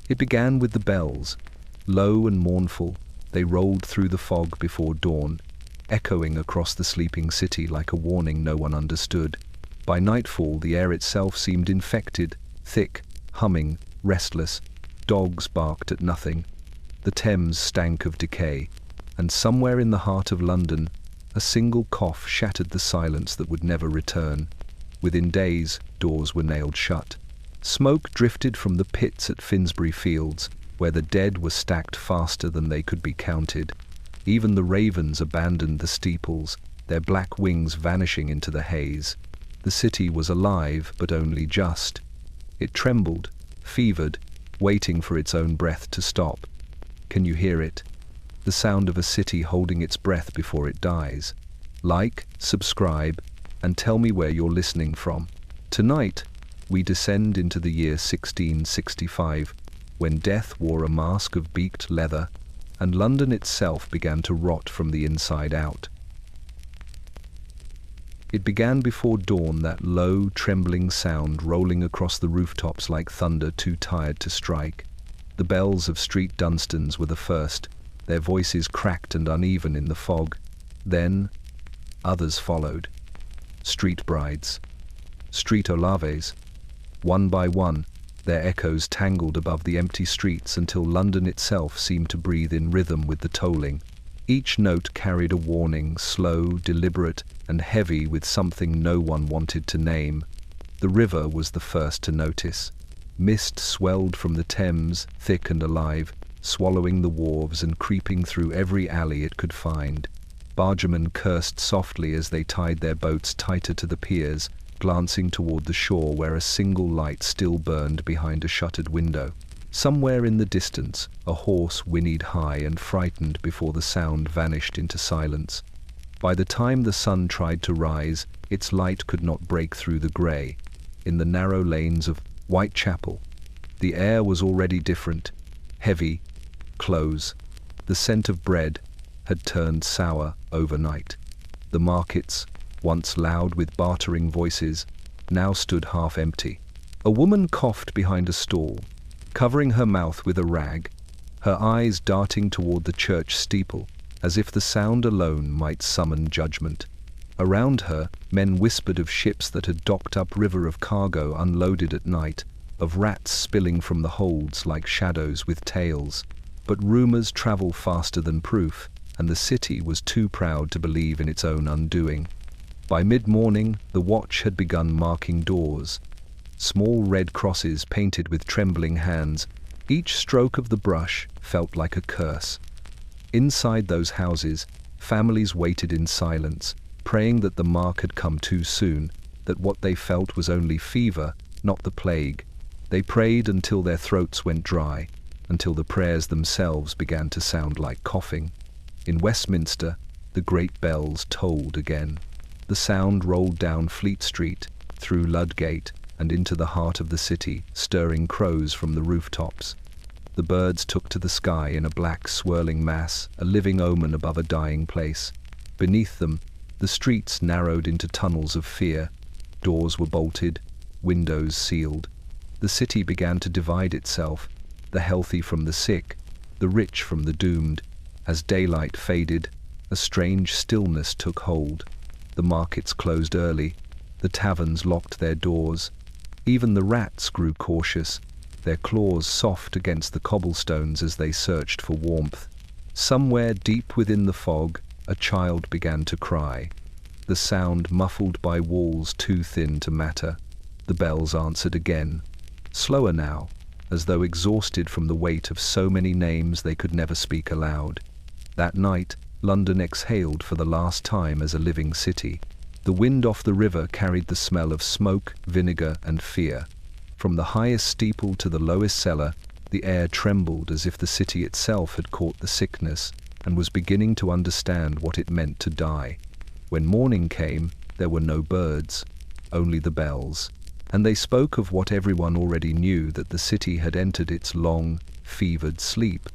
It began with the bells. Low and mournful, they rolled through the fog before dawn, echoing across the sleeping city like a warning no one understood. By nightfall, the air itself seemed infected, thick, humming, restless. Dogs barked at nothing. The Thames stank of decay, and somewhere in the heart of London, a single cough shattered the silence that would never return. Within days, doors were nailed shut. Smoke drifted from the pits at Finsbury Fields, where the dead were stacked faster than they could be counted. Even the ravens abandoned the steeples, their black wings vanishing into the haze. The city was alive, but only just. It trembled, fevered, waiting for its own breath to stop. Can you hear it? The sound of a city holding its breath before it dies. Like, subscribe, and tell me where you're listening from. Tonight, we descend into the year 1665, when death wore a mask of beaked leather, and London itself began to rot from the inside out. It began before dawn, that low, trembling sound rolling across the rooftops like thunder too tired to strike. The bells of street Dunstans were the first, their voices cracked and uneven in the fog. Then, others followed. Street brides, street Olaves. One by one, their echoes tangled above the empty streets until London itself seemed to breathe in rhythm with the tolling. Each note carried a warning, slow, deliberate, and heavy with something no one wanted to name. The river was the first to notice. Mist swelled from the Thames, thick and alive, swallowing the wharves and creeping through every alley it could find. Bargemen cursed softly as they tied their boats tighter to the piers, glancing toward the shore where a single light still burned behind a shuttered window. Somewhere in the distance, a horse whinnied high and frightened before the sound vanished into silence. By the time the sun tried to rise, its light could not break through the grey. In the narrow lanes of Whitechapel, the air was already different, heavy, close. The scent of bread had turned sour overnight. The markets, once loud with bartering voices, now stood half empty. A woman coughed behind a stall, covering her mouth with a rag, her eyes darting toward the church steeple, as if the sound alone might summon judgment. Around her, men whispered of ships that had docked upriver of cargo unloaded at night, of rats spilling from the holds like shadows with tails. But rumors travel faster than proof, and the city was too proud to believe in its own undoing. By mid-morning, the watch had begun marking doors. Small red crosses painted with trembling hands, each stroke of the brush felt like a curse. Inside those houses, families waited in silence, praying that the mark had come too soon, that what they felt was only fever, not the plague. They prayed until their throats went dry, until the prayers themselves began to sound like coughing. In Westminster, the great bells tolled again. The sound rolled down Fleet Street, through Ludgate, and into the heart of the city, stirring crows from the rooftops. The birds took to the sky in a black swirling mass, a living omen above a dying place. Beneath them, the streets narrowed into tunnels of fear. Doors were bolted, windows sealed. The city began to divide itself, the healthy from the sick, the rich from the doomed. As daylight faded, a strange stillness took hold. The markets closed early, the taverns locked their doors. Even the rats grew cautious, their claws soft against the cobblestones as they searched for warmth. Somewhere deep within the fog, a child began to cry, the sound muffled by walls too thin to matter. The bells answered again, slower now, as though exhausted from the weight of so many names they could never speak aloud. That night, London exhaled for the last time as a living city. The wind off the river carried the smell of smoke, vinegar, and fear. From the highest steeple to the lowest cellar, the air trembled as if the city itself had caught the sickness and was beginning to understand what it meant to die. When morning came, there were no birds, only the bells, and they spoke of what everyone already knew, that the city had entered its long, fevered sleep,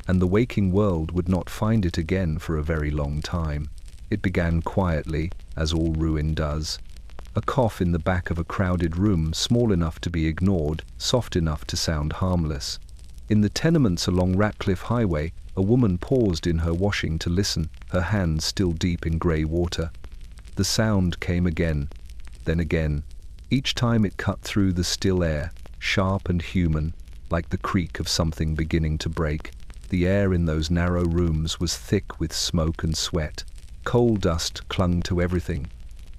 and the waking world would not find it again for a very long time. It began quietly, as all ruin does. A cough in the back of a crowded room, small enough to be ignored, soft enough to sound harmless. In the tenements along Ratcliffe Highway, a woman paused in her washing to listen, her hands still deep in grey water. The sound came again, then again. Each time it cut through the still air, sharp and human, like the creak of something beginning to break. The air in those narrow rooms was thick with smoke and sweat. Coal dust clung to everything,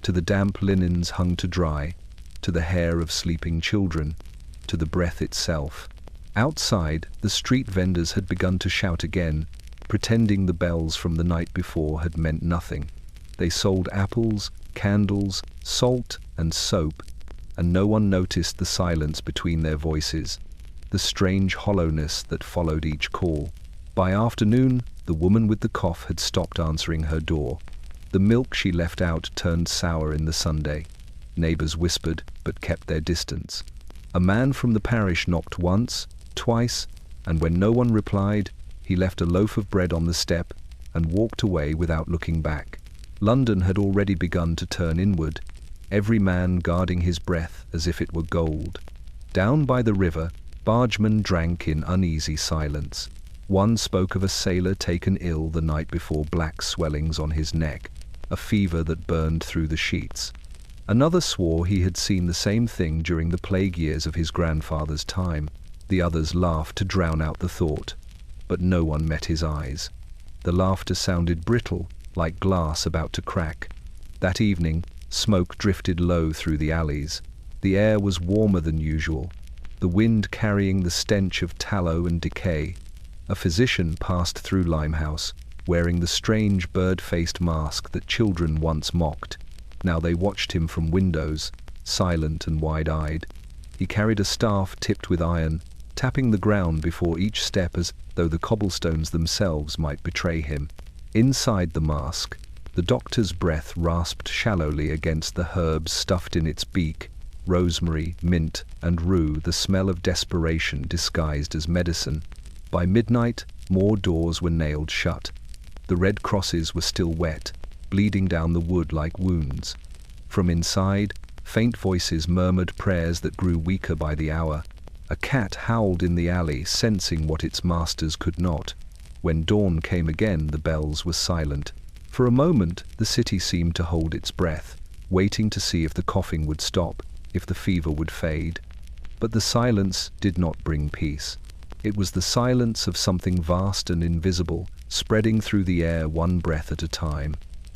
to the damp linens hung to dry, to the hair of sleeping children, to the breath itself. Outside, the street vendors had begun to shout again, pretending the bells from the night before had meant nothing. They sold apples, candles, salt, and soap, and no one noticed the silence between their voices, the strange hollowness that followed each call. By afternoon, the woman with the cough had stopped answering her door. The milk she left out turned sour in the Sunday. Neighbors whispered, but kept their distance. A man from the parish knocked once, twice, and when no one replied, he left a loaf of bread on the step and walked away without looking back. London had already begun to turn inward, every man guarding his breath as if it were gold. Down by the river, bargemen drank in uneasy silence. One spoke of a sailor taken ill the night before, black swellings on his neck, a fever that burned through the sheets. Another swore he had seen the same thing during the plague years of his grandfather's time. The others laughed to drown out the thought, but no one met his eyes. The laughter sounded brittle, like glass about to crack. That evening, smoke drifted low through the alleys. The air was warmer than usual, the wind carrying the stench of tallow and decay. A physician passed through Limehouse, wearing the strange bird-faced mask that children once mocked. Now they watched him from windows, silent and wide-eyed. He carried a staff tipped with iron, tapping the ground before each step as though the cobblestones themselves might betray him. Inside the mask, the doctor's breath rasped shallowly against the herbs stuffed in its beak, rosemary, mint, and rue, the smell of desperation disguised as medicine. By midnight, more doors were nailed shut. The red crosses were still wet, bleeding down the wood like wounds. From inside, faint voices murmured prayers that grew weaker by the hour. A cat howled in the alley, sensing what its masters could not. When dawn came again, the bells were silent. For a moment, the city seemed to hold its breath, waiting to see if the coughing would stop, if the fever would fade. But the silence did not bring peace. It was the silence of something vast and invisible, spreading through the air one breath at a time.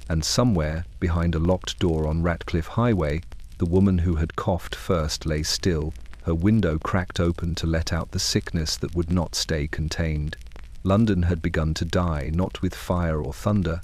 And somewhere, behind a locked door on Ratcliffe Highway, the woman who had coughed first lay still, her window cracked open to let out the sickness that would not stay contained. London had begun to die, not with fire or thunder,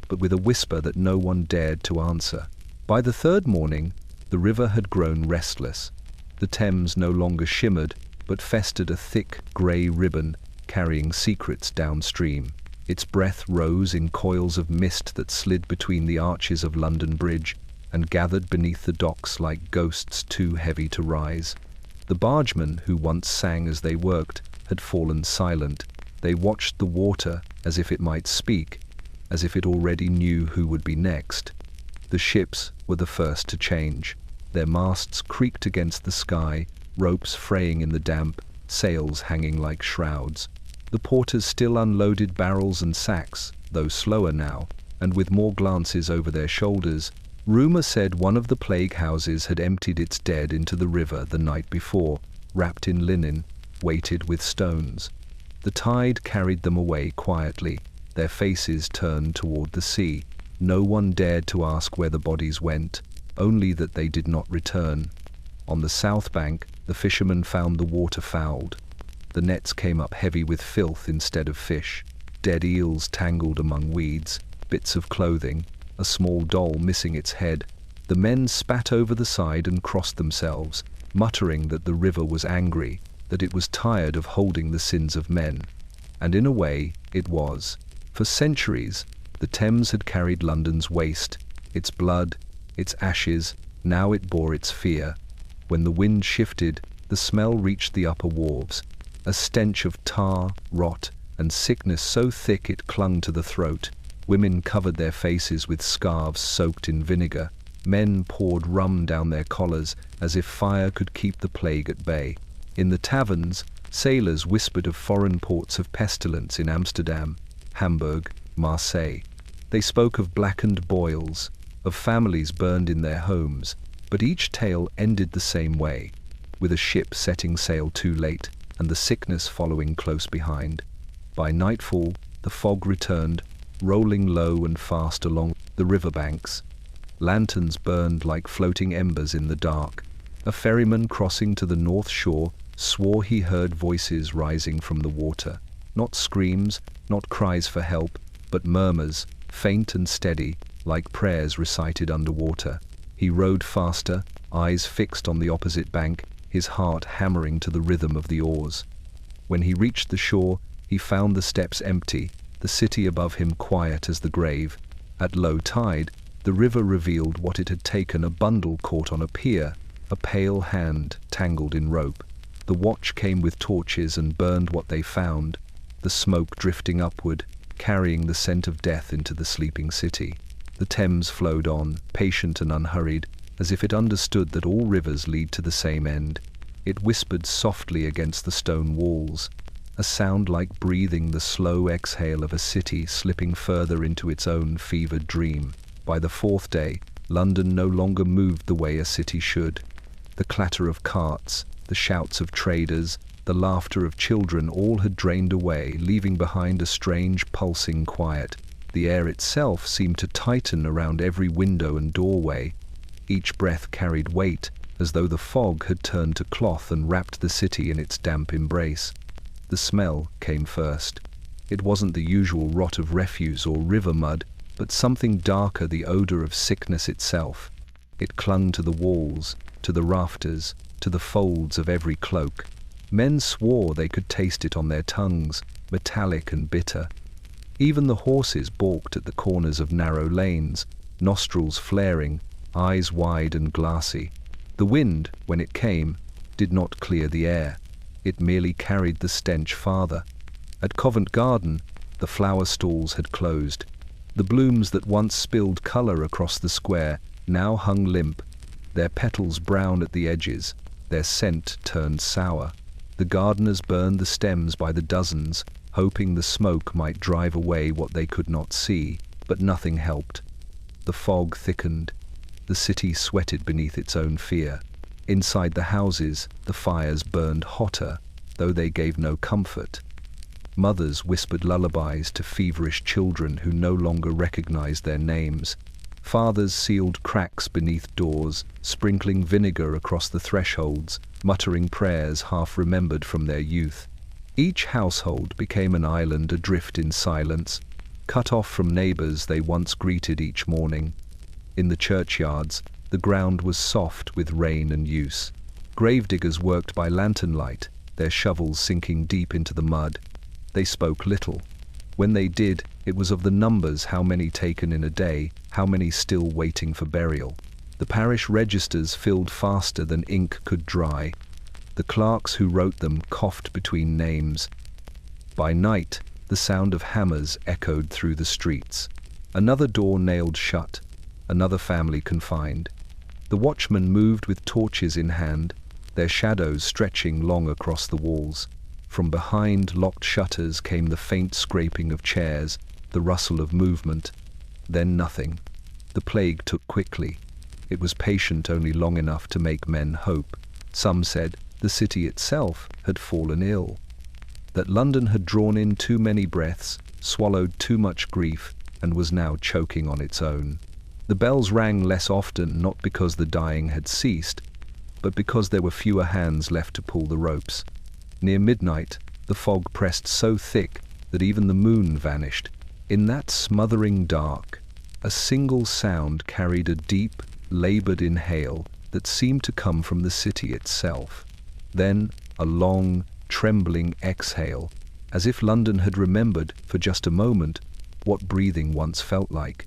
but with a whisper that no one dared to answer. By the third morning, the river had grown restless. The Thames no longer shimmered, but festered a thick, grey ribbon, carrying secrets downstream. Its breath rose in coils of mist that slid between the arches of London Bridge and gathered beneath the docks like ghosts too heavy to rise. The bargemen, who once sang as they worked, had fallen silent. They watched the water as if it might speak, as if it already knew who would be next. The ships were the first to change. Their masts creaked against the sky, ropes fraying in the damp, sails hanging like shrouds. The porters still unloaded barrels and sacks, though slower now, and with more glances over their shoulders. Rumour said one of the plague houses had emptied its dead into the river the night before, wrapped in linen, weighted with stones. The tide carried them away quietly, their faces turned toward the sea. No one dared to ask where the bodies went, only that they did not return. On the south bank, the fishermen found the water fouled. The nets came up heavy with filth instead of fish, dead eels tangled among weeds, bits of clothing, a small doll missing its head. The men spat over the side and crossed themselves, muttering that the river was angry, that it was tired of holding the sins of men. And in a way, it was. For centuries, the Thames had carried London's waste, its blood, its ashes. Now it bore its fear. When the wind shifted, the smell reached the upper wharves, a stench of tar, rot, and sickness so thick it clung to the throat. Women covered their faces with scarves soaked in vinegar. Men poured rum down their collars as if fire could keep the plague at bay. In the taverns, Sailors whispered of foreign ports of pestilence in Amsterdam, Hamburg, Marseille. They spoke of blackened boils, of families burned in their homes, but each tale ended the same way, with a ship setting sail too late and the sickness following close behind. By nightfall, the fog returned, rolling low and fast along the riverbanks. Lanterns burned like floating embers in the dark. A ferryman crossing to the north shore swore he heard voices rising from the water. Not screams, not cries for help, but murmurs, faint and steady, like prayers recited underwater. He rowed faster, eyes fixed on the opposite bank, his heart hammering to the rhythm of the oars. When he reached the shore, he found the steps empty, the city above him quiet as the grave. At low tide, the river revealed what it had taken, a bundle caught on a pier, a pale hand tangled in rope. The watch came with torches and burned what they found, the smoke drifting upward, carrying the scent of death into the sleeping city. The Thames flowed on, patient and unhurried, as if it understood that all rivers lead to the same end. It whispered softly against the stone walls, a sound like breathing the slow exhale of a city slipping further into its own fevered dream. By the fourth day, London no longer moved the way a city should. The clatter of carts, the shouts of traders, the laughter of children, all had drained away, leaving behind a strange, pulsing quiet. The air itself seemed to tighten around every window and doorway. Each breath carried weight, as though the fog had turned to cloth and wrapped the city in its damp embrace. The smell came first. It wasn't the usual rot of refuse or river mud, but something darker, the odor of sickness itself. It clung to the walls, to the rafters, to the folds of every cloak. Men swore they could taste it on their tongues, metallic and bitter. Even the horses balked at the corners of narrow lanes, nostrils flaring, eyes wide and glassy. The wind, when it came, did not clear the air. It merely carried the stench farther. At Covent Garden, the flower stalls had closed. The blooms that once spilled colour across the square now hung limp, their petals brown at the edges, their scent turned sour. The gardeners burned the stems by the dozens, hoping the smoke might drive away what they could not see, but nothing helped. The fog thickened. The city sweated beneath its own fear. Inside the houses, the fires burned hotter, though they gave no comfort. Mothers whispered lullabies to feverish children who no longer recognized their names. Fathers sealed cracks beneath doors, sprinkling vinegar across the thresholds, muttering prayers half-remembered from their youth. Each household became an island adrift in silence, cut off from neighbors they once greeted each morning. In the churchyards, the ground was soft with rain and use. Gravediggers worked by lantern light, their shovels sinking deep into the mud. They spoke little. When they did, it was of the numbers, how many taken in a day, how many still waiting for burial. The parish registers filled faster than ink could dry. The clerks who wrote them coughed between names. By night, the sound of hammers echoed through the streets. Another door nailed shut, another family confined. The watchmen moved with torches in hand, their shadows stretching long across the walls. From behind locked shutters came the faint scraping of chairs, the rustle of movement. Then nothing. The plague took quickly. It was patient only long enough to make men hope. Some said the city itself had fallen ill, that London had drawn in too many breaths, swallowed too much grief, and was now choking on its own. The bells rang less often, not because the dying had ceased, but because there were fewer hands left to pull the ropes. Near midnight, the fog pressed so thick that even the moon vanished. In that smothering dark, a single sound carried a deep, labored inhale that seemed to come from the city itself. Then a long, trembling exhale, as if London had remembered for just a moment what breathing once felt like.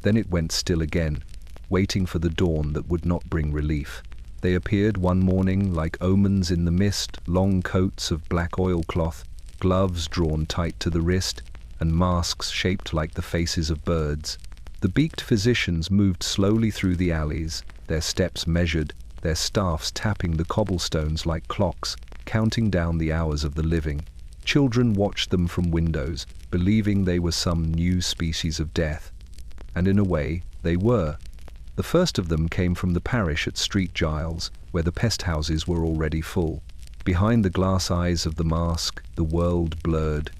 Then it went still again, waiting for the dawn that would not bring relief. They appeared one morning like omens in the mist, long coats of black oilcloth, gloves drawn tight to the wrist, and masks shaped like the faces of birds. The beaked physicians moved slowly through the alleys, their steps measured, their staffs tapping the cobblestones like clocks, counting down the hours of the living. Children watched them from windows, believing they were some new species of death. And in a way, they were. The first of them came from the parish at Street Giles, where the pest houses were already full. Behind the glass eyes of the mask, the world blurred.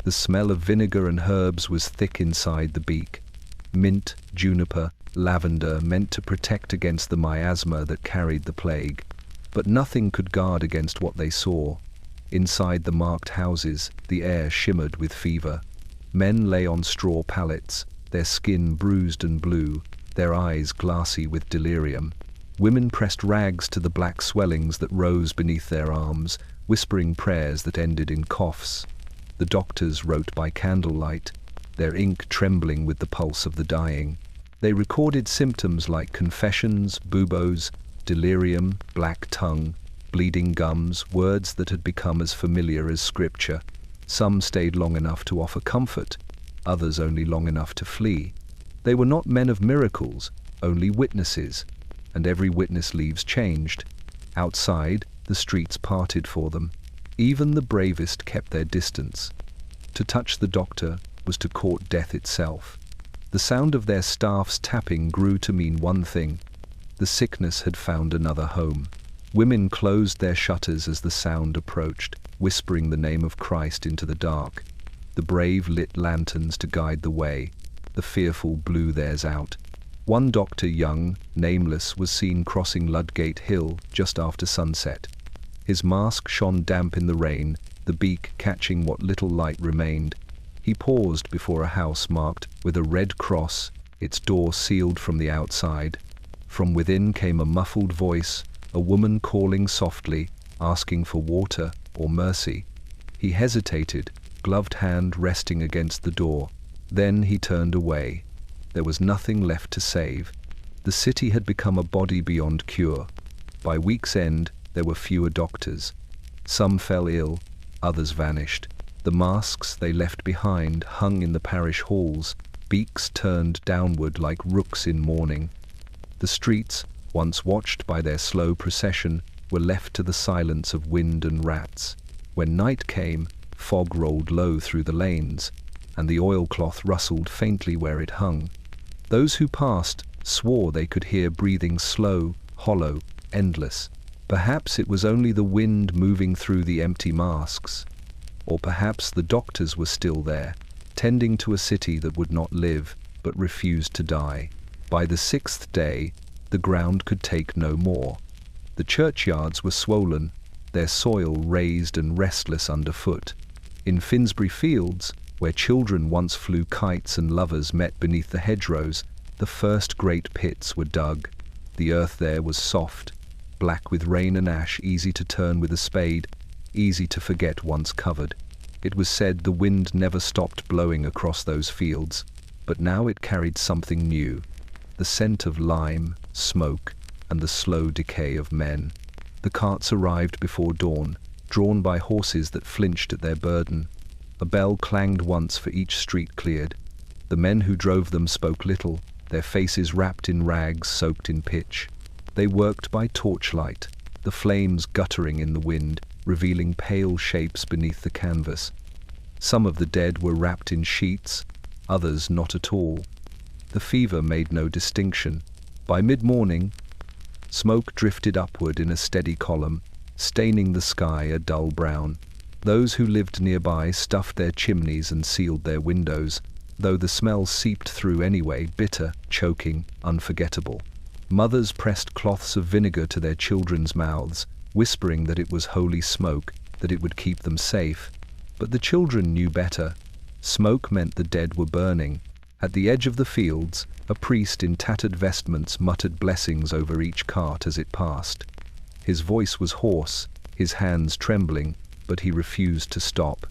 The smell of vinegar and herbs was thick inside the beak. Mint, juniper, lavender, meant to protect against the miasma that carried the plague. But nothing could guard against what they saw. Inside the marked houses, the air shimmered with fever. Men lay on straw pallets, their skin bruised and blue, their eyes glassy with delirium. Women pressed rags to the black swellings that rose beneath their arms, whispering prayers that ended in coughs. The doctors wrote by candlelight, their ink trembling with the pulse of the dying. They recorded symptoms like confessions, buboes, delirium, black tongue, bleeding gums, words that had become as familiar as scripture. Some stayed long enough to offer comfort, others only long enough to flee. They were not men of miracles, only witnesses, and every witness leaves changed. Outside, the streets parted for them. Even the bravest kept their distance. To touch the doctor was to court death itself. The sound of their staff's tapping grew to mean one thing: the sickness had found another home. Women closed their shutters as the sound approached, whispering the name of Christ into the dark. The brave lit lanterns to guide the way. The fearful blew theirs out. One doctor, young, nameless, was seen crossing Ludgate Hill just after sunset. His mask shone damp in the rain, the beak catching what little light remained. He paused before a house marked with a red cross, its door sealed from the outside. From within came a muffled voice, a woman calling softly, asking for water or mercy. He hesitated, gloved hand resting against the door. Then he turned away. There was nothing left to save. The city had become a body beyond cure. By week's end, there were fewer doctors. Some fell ill, others vanished. The masks they left behind hung in the parish halls, beaks turned downward like rooks in mourning. The streets, once watched by their slow procession, were left to the silence of wind and rats. When night came, fog rolled low through the lanes, and the oilcloth rustled faintly where it hung. Those who passed swore they could hear breathing slow, hollow, endless. Perhaps it was only the wind moving through the empty masks. Or perhaps the doctors were still there, tending to a city that would not live, but refused to die. By the sixth day, the ground could take no more. The churchyards were swollen, their soil raised and restless underfoot. In Finsbury Fields, where children once flew kites and lovers met beneath the hedgerows, the first great pits were dug. The earth there was soft, black with rain and ash, easy to turn with a spade, easy to forget once covered. It was said the wind never stopped blowing across those fields, but now it carried something new: the scent of lime, smoke, and the slow decay of men. The carts arrived before dawn, drawn by horses that flinched at their burden. A bell clanged once for each street cleared. The men who drove them spoke little, their faces wrapped in rags soaked in pitch. They worked by torchlight, the flames guttering in the wind, revealing pale shapes beneath the canvas. Some of the dead were wrapped in sheets, others not at all. The fever made no distinction. By mid-morning, smoke drifted upward in a steady column, staining the sky a dull brown. Those who lived nearby stuffed their chimneys and sealed their windows, though the smell seeped through anyway, bitter, choking, unforgettable. Mothers pressed cloths of vinegar to their children's mouths, whispering that it was holy smoke, that it would keep them safe. But the children knew better. Smoke meant the dead were burning. At the edge of the fields, a priest in tattered vestments muttered blessings over each cart as it passed. His voice was hoarse, his hands trembling, but he refused to stop.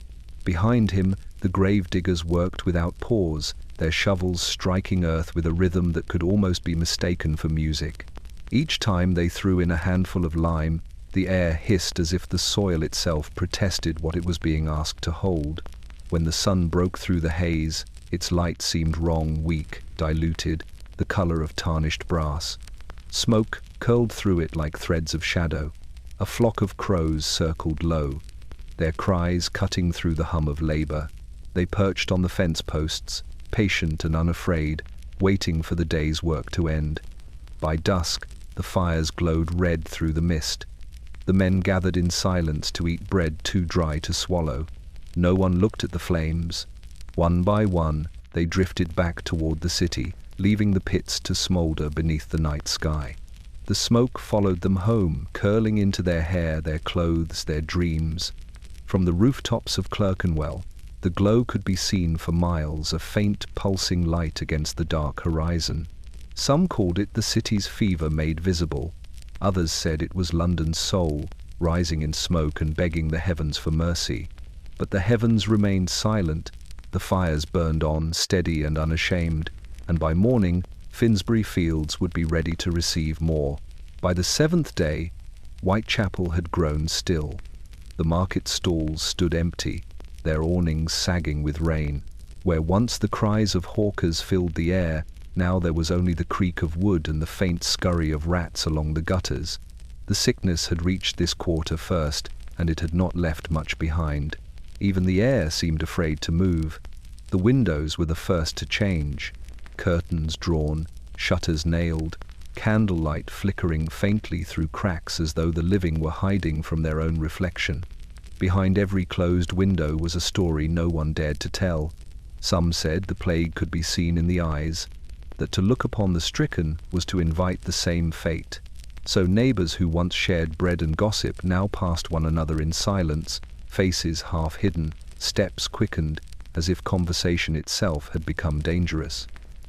Behind him, the grave diggers worked without pause, their shovels striking earth with a rhythm that could almost be mistaken for music. Each time they threw in a handful of lime, the air hissed as if the soil itself protested what it was being asked to hold. When the sun broke through the haze, its light seemed wrong, weak, diluted, the color of tarnished brass. Smoke curled through it like threads of shadow. A flock of crows circled low, their cries cutting through the hum of labor. They perched on the fence posts, patient and unafraid, waiting for the day's work to end. By dusk, the fires glowed red through the mist. The men gathered in silence to eat bread too dry to swallow. No one looked at the flames. One by one, they drifted back toward the city, leaving the pits to smolder beneath the night sky. The smoke followed them home, curling into their hair, their clothes, their dreams. From the rooftops of Clerkenwell, the glow could be seen for miles, a faint, pulsing light against the dark horizon. Some called it the city's fever made visible. Others said it was London's soul, rising in smoke and begging the heavens for mercy. But the heavens remained silent. The fires burned on, steady and unashamed, and by morning, Finsbury Fields would be ready to receive more. By the seventh day, Whitechapel had grown still. The market stalls stood empty, their awnings sagging with rain. Where once the cries of hawkers filled the air, now there was only the creak of wood and the faint scurry of rats along the gutters. The sickness had reached this quarter first, and it had not left much behind. Even the air seemed afraid to move. The windows were the first to change. Curtains drawn, shutters nailed, candlelight flickering faintly through cracks as though the living were hiding from their own reflection. Behind every closed window was a story no one dared to tell. Some said the plague could be seen in the eyes, that to look upon the stricken was to invite the same fate. So neighbors who once shared bread and gossip now passed one another in silence, faces half hidden, steps quickened, as if conversation itself had become dangerous.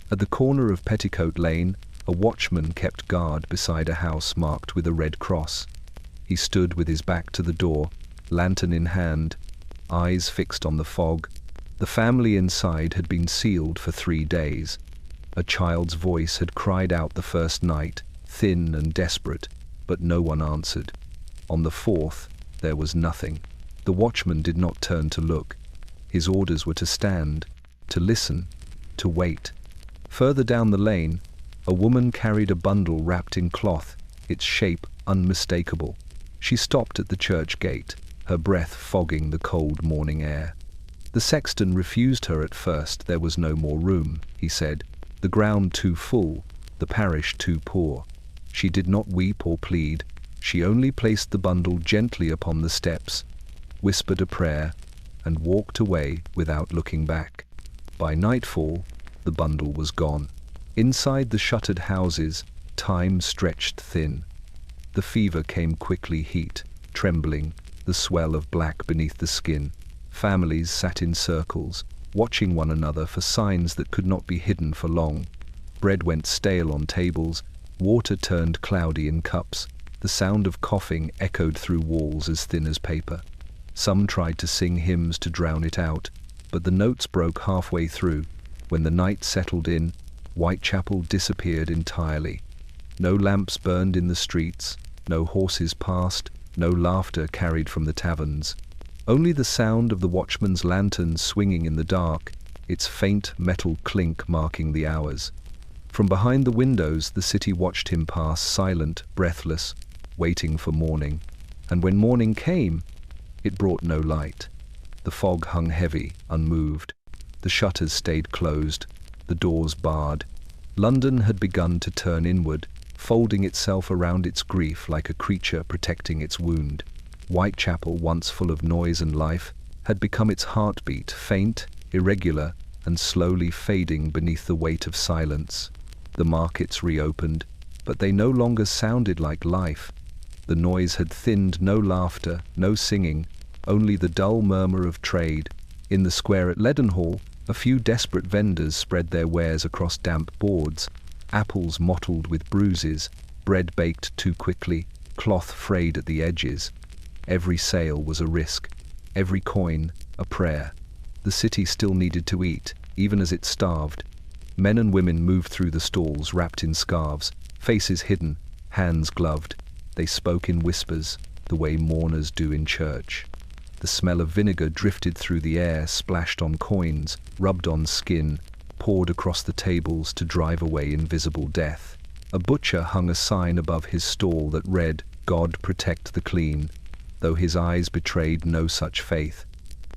At the corner of Petticoat Lane, a watchman kept guard beside a house marked with a red cross. He stood with his back to the door, lantern in hand, eyes fixed on the fog. The family inside had been sealed for 3 days. A child's voice had cried out the first night, thin and desperate, but no one answered. On the 4th, there was nothing. The watchman did not turn to look. His orders were to stand, to listen, to wait. Further down the lane, a woman carried a bundle wrapped in cloth, its shape unmistakable. She stopped at the church gate, her breath fogging the cold morning air. The sexton refused her at first. There was no more room, he said. The ground too full, the parish too poor. She did not weep or plead. She only placed the bundle gently upon the steps, whispered a prayer, and walked away without looking back. By nightfall, the bundle was gone. Inside the shuttered houses, time stretched thin. The fever came quickly, heat, trembling, the swell of black beneath the skin. Families sat in circles, watching one another for signs that could not be hidden for long. Bread went stale on tables, water turned cloudy in cups, the sound of coughing echoed through walls as thin as paper. Some tried to sing hymns to drown it out, but the notes broke halfway through. When the night settled in, Whitechapel disappeared entirely. No lamps burned in the streets, no horses passed, no laughter carried from the taverns. Only the sound of the watchman's lantern swinging in the dark, its faint metal clink marking the hours. From behind the windows the city watched him pass, silent, breathless, waiting for morning. And when morning came, it brought no light. The fog hung heavy, unmoved. The shutters stayed closed, the doors barred. London had begun to turn inward, folding itself around its grief like a creature protecting its wound. Whitechapel, once full of noise and life, had become its heartbeat, faint, irregular, and slowly fading beneath the weight of silence. The markets reopened, but they no longer sounded like life. The noise had thinned, no laughter, no singing, only the dull murmur of trade. In the square at Leadenhall, a few desperate vendors spread their wares across damp boards, apples mottled with bruises, bread baked too quickly, cloth frayed at the edges. Every sale was a risk, every coin a prayer. The city still needed to eat, even as it starved. Men and women moved through the stalls wrapped in scarves, faces hidden, hands gloved. They spoke in whispers, the way mourners do in church. The smell of vinegar drifted through the air, splashed on coins, rubbed on skin, poured across the tables to drive away invisible death. A butcher hung a sign above his stall that read, God protect the clean, though his eyes betrayed no such faith.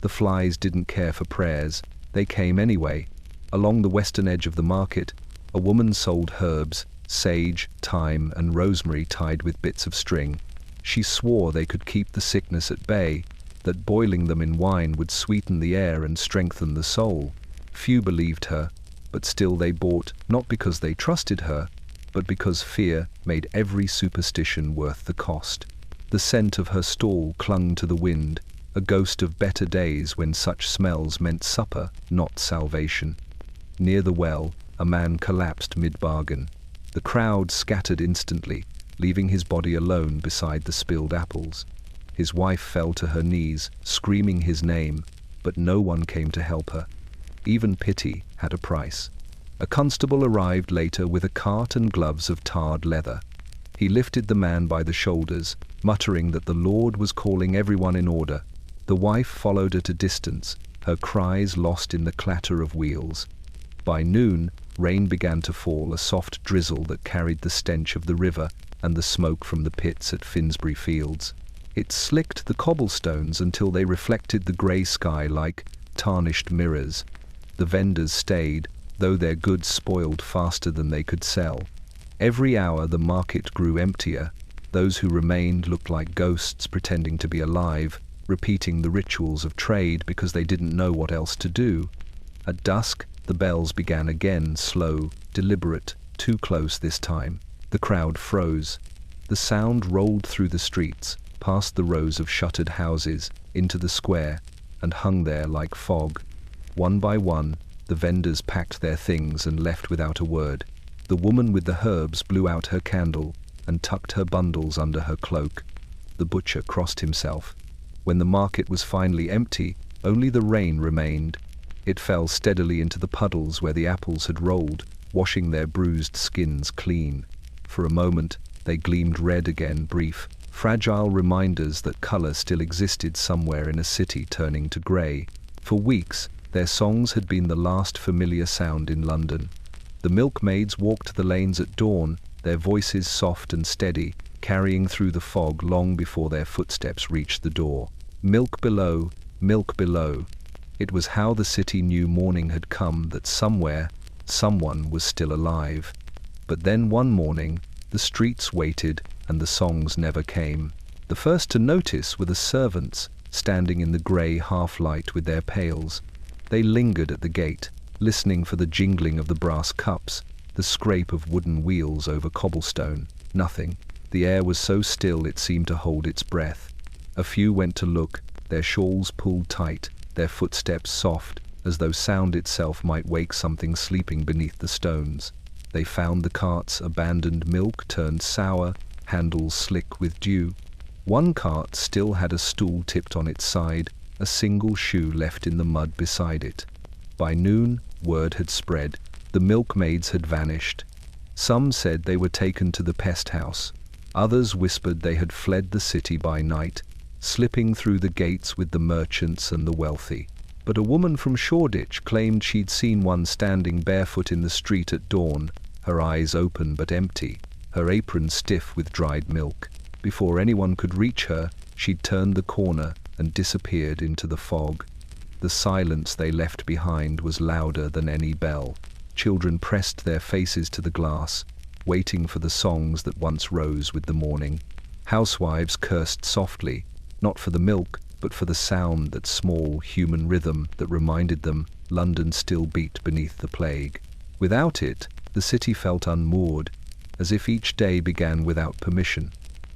The flies didn't care for prayers, they came anyway. Along the western edge of the market, a woman sold herbs, sage, thyme, and rosemary tied with bits of string. She swore they could keep the sickness at bay, that boiling them in wine would sweeten the air and strengthen the soul. Few believed her, but still they bought, not because they trusted her, but because fear made every superstition worth the cost. The scent of her stall clung to the wind, a ghost of better days when such smells meant supper, not salvation. Near the well, a man collapsed mid-bargain. The crowd scattered instantly, leaving his body alone beside the spilled apples. His wife fell to her knees, screaming his name, but no one came to help her. Even pity had a price. A constable arrived later with a cart and gloves of tarred leather. He lifted the man by the shoulders, muttering that the Lord was calling everyone in order. The wife followed at a distance, her cries lost in the clatter of wheels. By noon, rain began to fall, a soft drizzle that carried the stench of the river and the smoke from the pits at Finsbury Fields. It slicked the cobblestones until they reflected the grey sky like tarnished mirrors. The vendors stayed, though their goods spoiled faster than they could sell. Every hour the market grew emptier. Those who remained looked like ghosts pretending to be alive, repeating the rituals of trade because they didn't know what else to do. At dusk, the bells began again, slow, deliberate, too close this time. The crowd froze. The sound rolled through the streets, past the rows of shuttered houses, into the square, and hung there like fog. One by one, the vendors packed their things and left without a word. The woman with the herbs blew out her candle and tucked her bundles under her cloak. The butcher crossed himself. When the market was finally empty, only the rain remained. It fell steadily into the puddles where the apples had rolled, washing their bruised skins clean. For a moment, they gleamed red again, brief, fragile reminders that color still existed somewhere in a city turning to gray. For weeks, their songs had been the last familiar sound in London. The milkmaids walked the lanes at dawn, their voices soft and steady, carrying through the fog long before their footsteps reached the door. Milk below, milk below. It was how the city knew morning had come, that somewhere, someone was still alive. But then one morning, the streets waited and the songs never came. The first to notice were the servants, standing in the grey half-light with their pails. They lingered at the gate, listening for the jingling of the brass cups, the scrape of wooden wheels over cobblestone. Nothing. The air was so still it seemed to hold its breath. A few went to look, their shawls pulled tight, their footsteps soft, as though sound itself might wake something sleeping beneath the stones. They found the carts, abandoned milk turned sour, handles slick with dew. One cart still had a stool tipped on its side, a single shoe left in the mud beside it. By noon, word had spread. The milkmaids had vanished. Some said they were taken to the pest house. Others whispered they had fled the city by night, slipping through the gates with the merchants and the wealthy. But a woman from Shoreditch claimed she'd seen one standing barefoot in the street at dawn, her eyes open but empty, her apron stiff with dried milk. Before anyone could reach her, she'd turned the corner and disappeared into the fog. The silence they left behind was louder than any bell. Children pressed their faces to the glass, waiting for the songs that once rose with the morning. Housewives cursed softly, not for the milk, but for the sound, that small human rhythm that reminded them London still beat beneath the plague. Without it, the city felt unmoored, as if each day began without permission.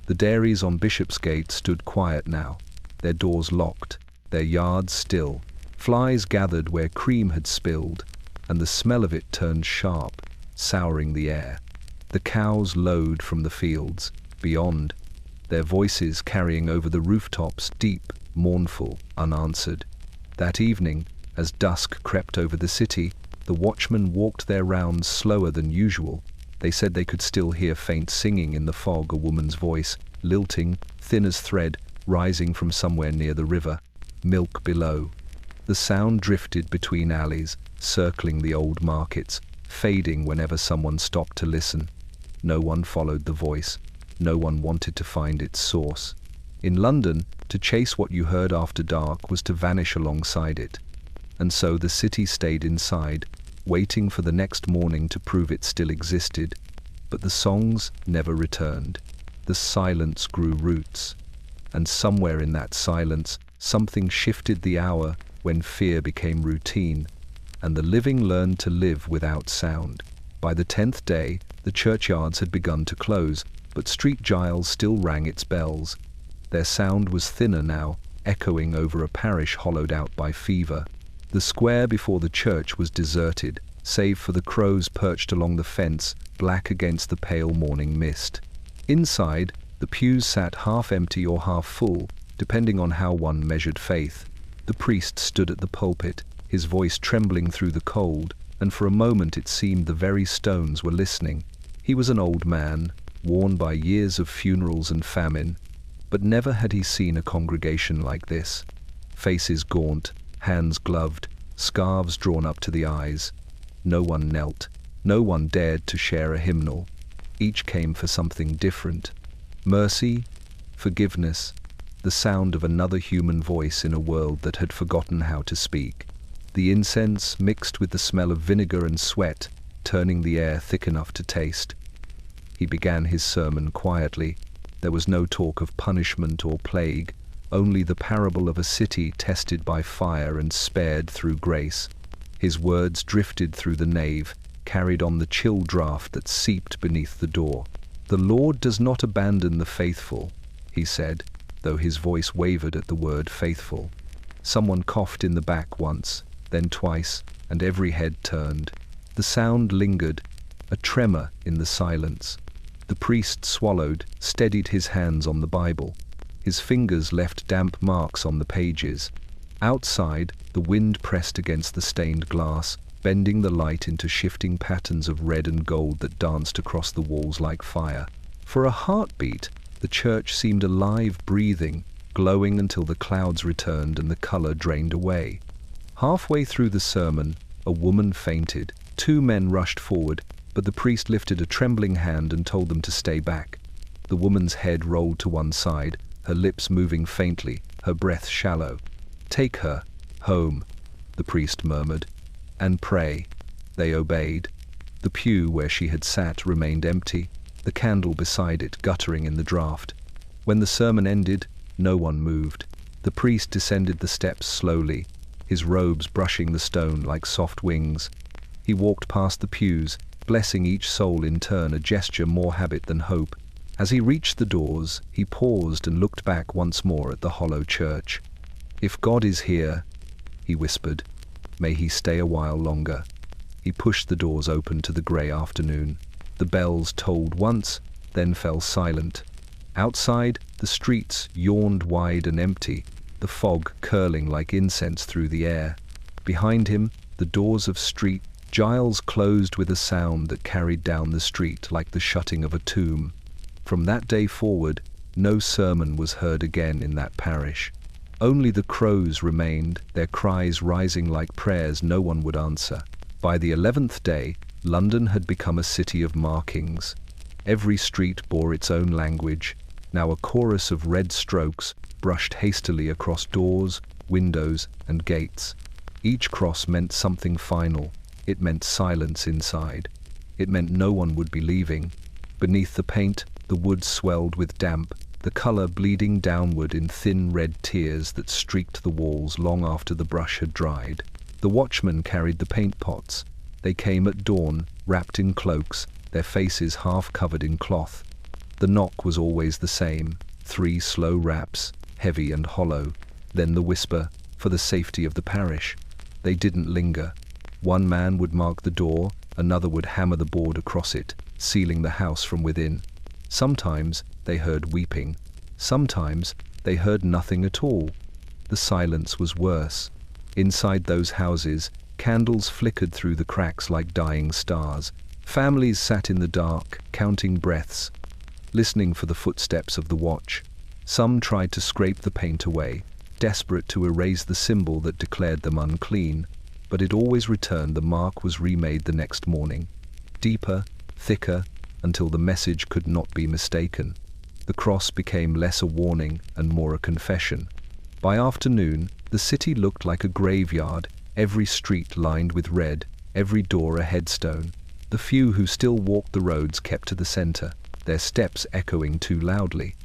The dairies on Bishopsgate stood quiet now, their doors locked, their yards still. Flies gathered where cream had spilled, and the smell of it turned sharp, souring the air. The cows lowed from the fields, beyond, their voices carrying over the rooftops, deep, mournful, unanswered. That evening, as dusk crept over the city, the watchmen walked their rounds slower than usual. They said they could still hear faint singing in the fog, a woman's voice, lilting, thin as thread, rising from somewhere near the river. Milk below. The sound drifted between alleys, circling the old markets, fading whenever someone stopped to listen. No one followed the voice. no one wanted to find its source. In London, to chase what you heard after dark was to vanish alongside it. And so the city stayed inside, waiting for the next morning to prove it still existed. But the songs never returned. The silence grew roots. And somewhere in that silence, something shifted the hour when fear became routine, and the living learned to live without sound. By the 10th day, the churchyards had begun to close, but Street Giles still rang its bells. Their sound was thinner now, echoing over a parish hollowed out by fever. The square before the church was deserted, save for the crows perched along the fence, black against the pale morning mist. Inside, the pews sat half empty or half full, depending on how one measured faith. The priest stood at the pulpit, his voice trembling through the cold, and for a moment it seemed the very stones were listening. He was an old man, worn by years of funerals and famine, but never had he seen a congregation like this. Faces gaunt, hands gloved, scarves drawn up to the eyes. No one knelt. No one dared to share a hymnal. Each came for something different. Mercy, forgiveness, the sound of another human voice in a world that had forgotten how to speak. The incense mixed with the smell of vinegar and sweat, turning the air thick enough to taste. He began his sermon quietly. There was no talk of punishment or plague, only the parable of a city tested by fire and spared through grace. His words drifted through the nave, carried on the chill draught that seeped beneath the door. "The Lord does not abandon the faithful," he said, though his voice wavered at the word faithful. Someone coughed in the back once, then twice, and every head turned. The sound lingered, a tremor in the silence. The priest swallowed, steadied his hands on the Bible. His fingers left damp marks on the pages. Outside, the wind pressed against the stained glass, bending the light into shifting patterns of red and gold that danced across the walls like fire. For a heartbeat, the church seemed alive, breathing, glowing until the clouds returned and the color drained away. Halfway through the sermon, a woman fainted. 2 men rushed forward, but the priest lifted a trembling hand and told them to stay back. The woman's head rolled to one side, her lips moving faintly, her breath shallow. "Take her home," the priest murmured, "and pray." They obeyed. The pew where she had sat remained empty, the candle beside it guttering in the draught. When the sermon ended, no one moved. The priest descended the steps slowly, his robes brushing the stone like soft wings. He walked past the pews, blessing each soul in turn, a gesture more habit than hope. As he reached the doors, he paused and looked back once more at the hollow church. "If God is here," he whispered, "may he stay a while longer." He pushed the doors open to the grey afternoon. The bells tolled once, then fell silent. Outside, the streets yawned wide and empty, the fog curling like incense through the air. Behind him, the doors of Street Giles closed with a sound that carried down the street like the shutting of a tomb. From that day forward, no sermon was heard again in that parish. Only the crows remained, their cries rising like prayers no one would answer. By the 11th day, London had become a city of markings. Every street bore its own language, now a chorus of red strokes brushed hastily across doors, windows, and gates. Each cross meant something final. It meant silence inside. It meant no one would be leaving. Beneath the paint, the wood swelled with damp, the color bleeding downward in thin red tears that streaked the walls long after the brush had dried. The watchmen carried the paint pots. They came at dawn, wrapped in cloaks, their faces half covered in cloth. The knock was always the same, 3 slow raps, heavy and hollow. Then the whisper, "For the safety of the parish." They didn't linger. One man would mark the door, another would hammer the board across it, sealing the house from within. Sometimes they heard weeping. Sometimes they heard nothing at all. The silence was worse. Inside those houses, candles flickered through the cracks like dying stars. Families sat in the dark, counting breaths, listening for the footsteps of the watch. Some tried to scrape the paint away, desperate to erase the symbol that declared them unclean. But it always returned. The mark was remade the next morning, deeper, thicker, until the message could not be mistaken. The cross became less a warning and more a confession. By afternoon, the city looked like a graveyard, every street lined with red, every door a headstone. The few who still walked the roads kept to the center, their steps echoing too loudly.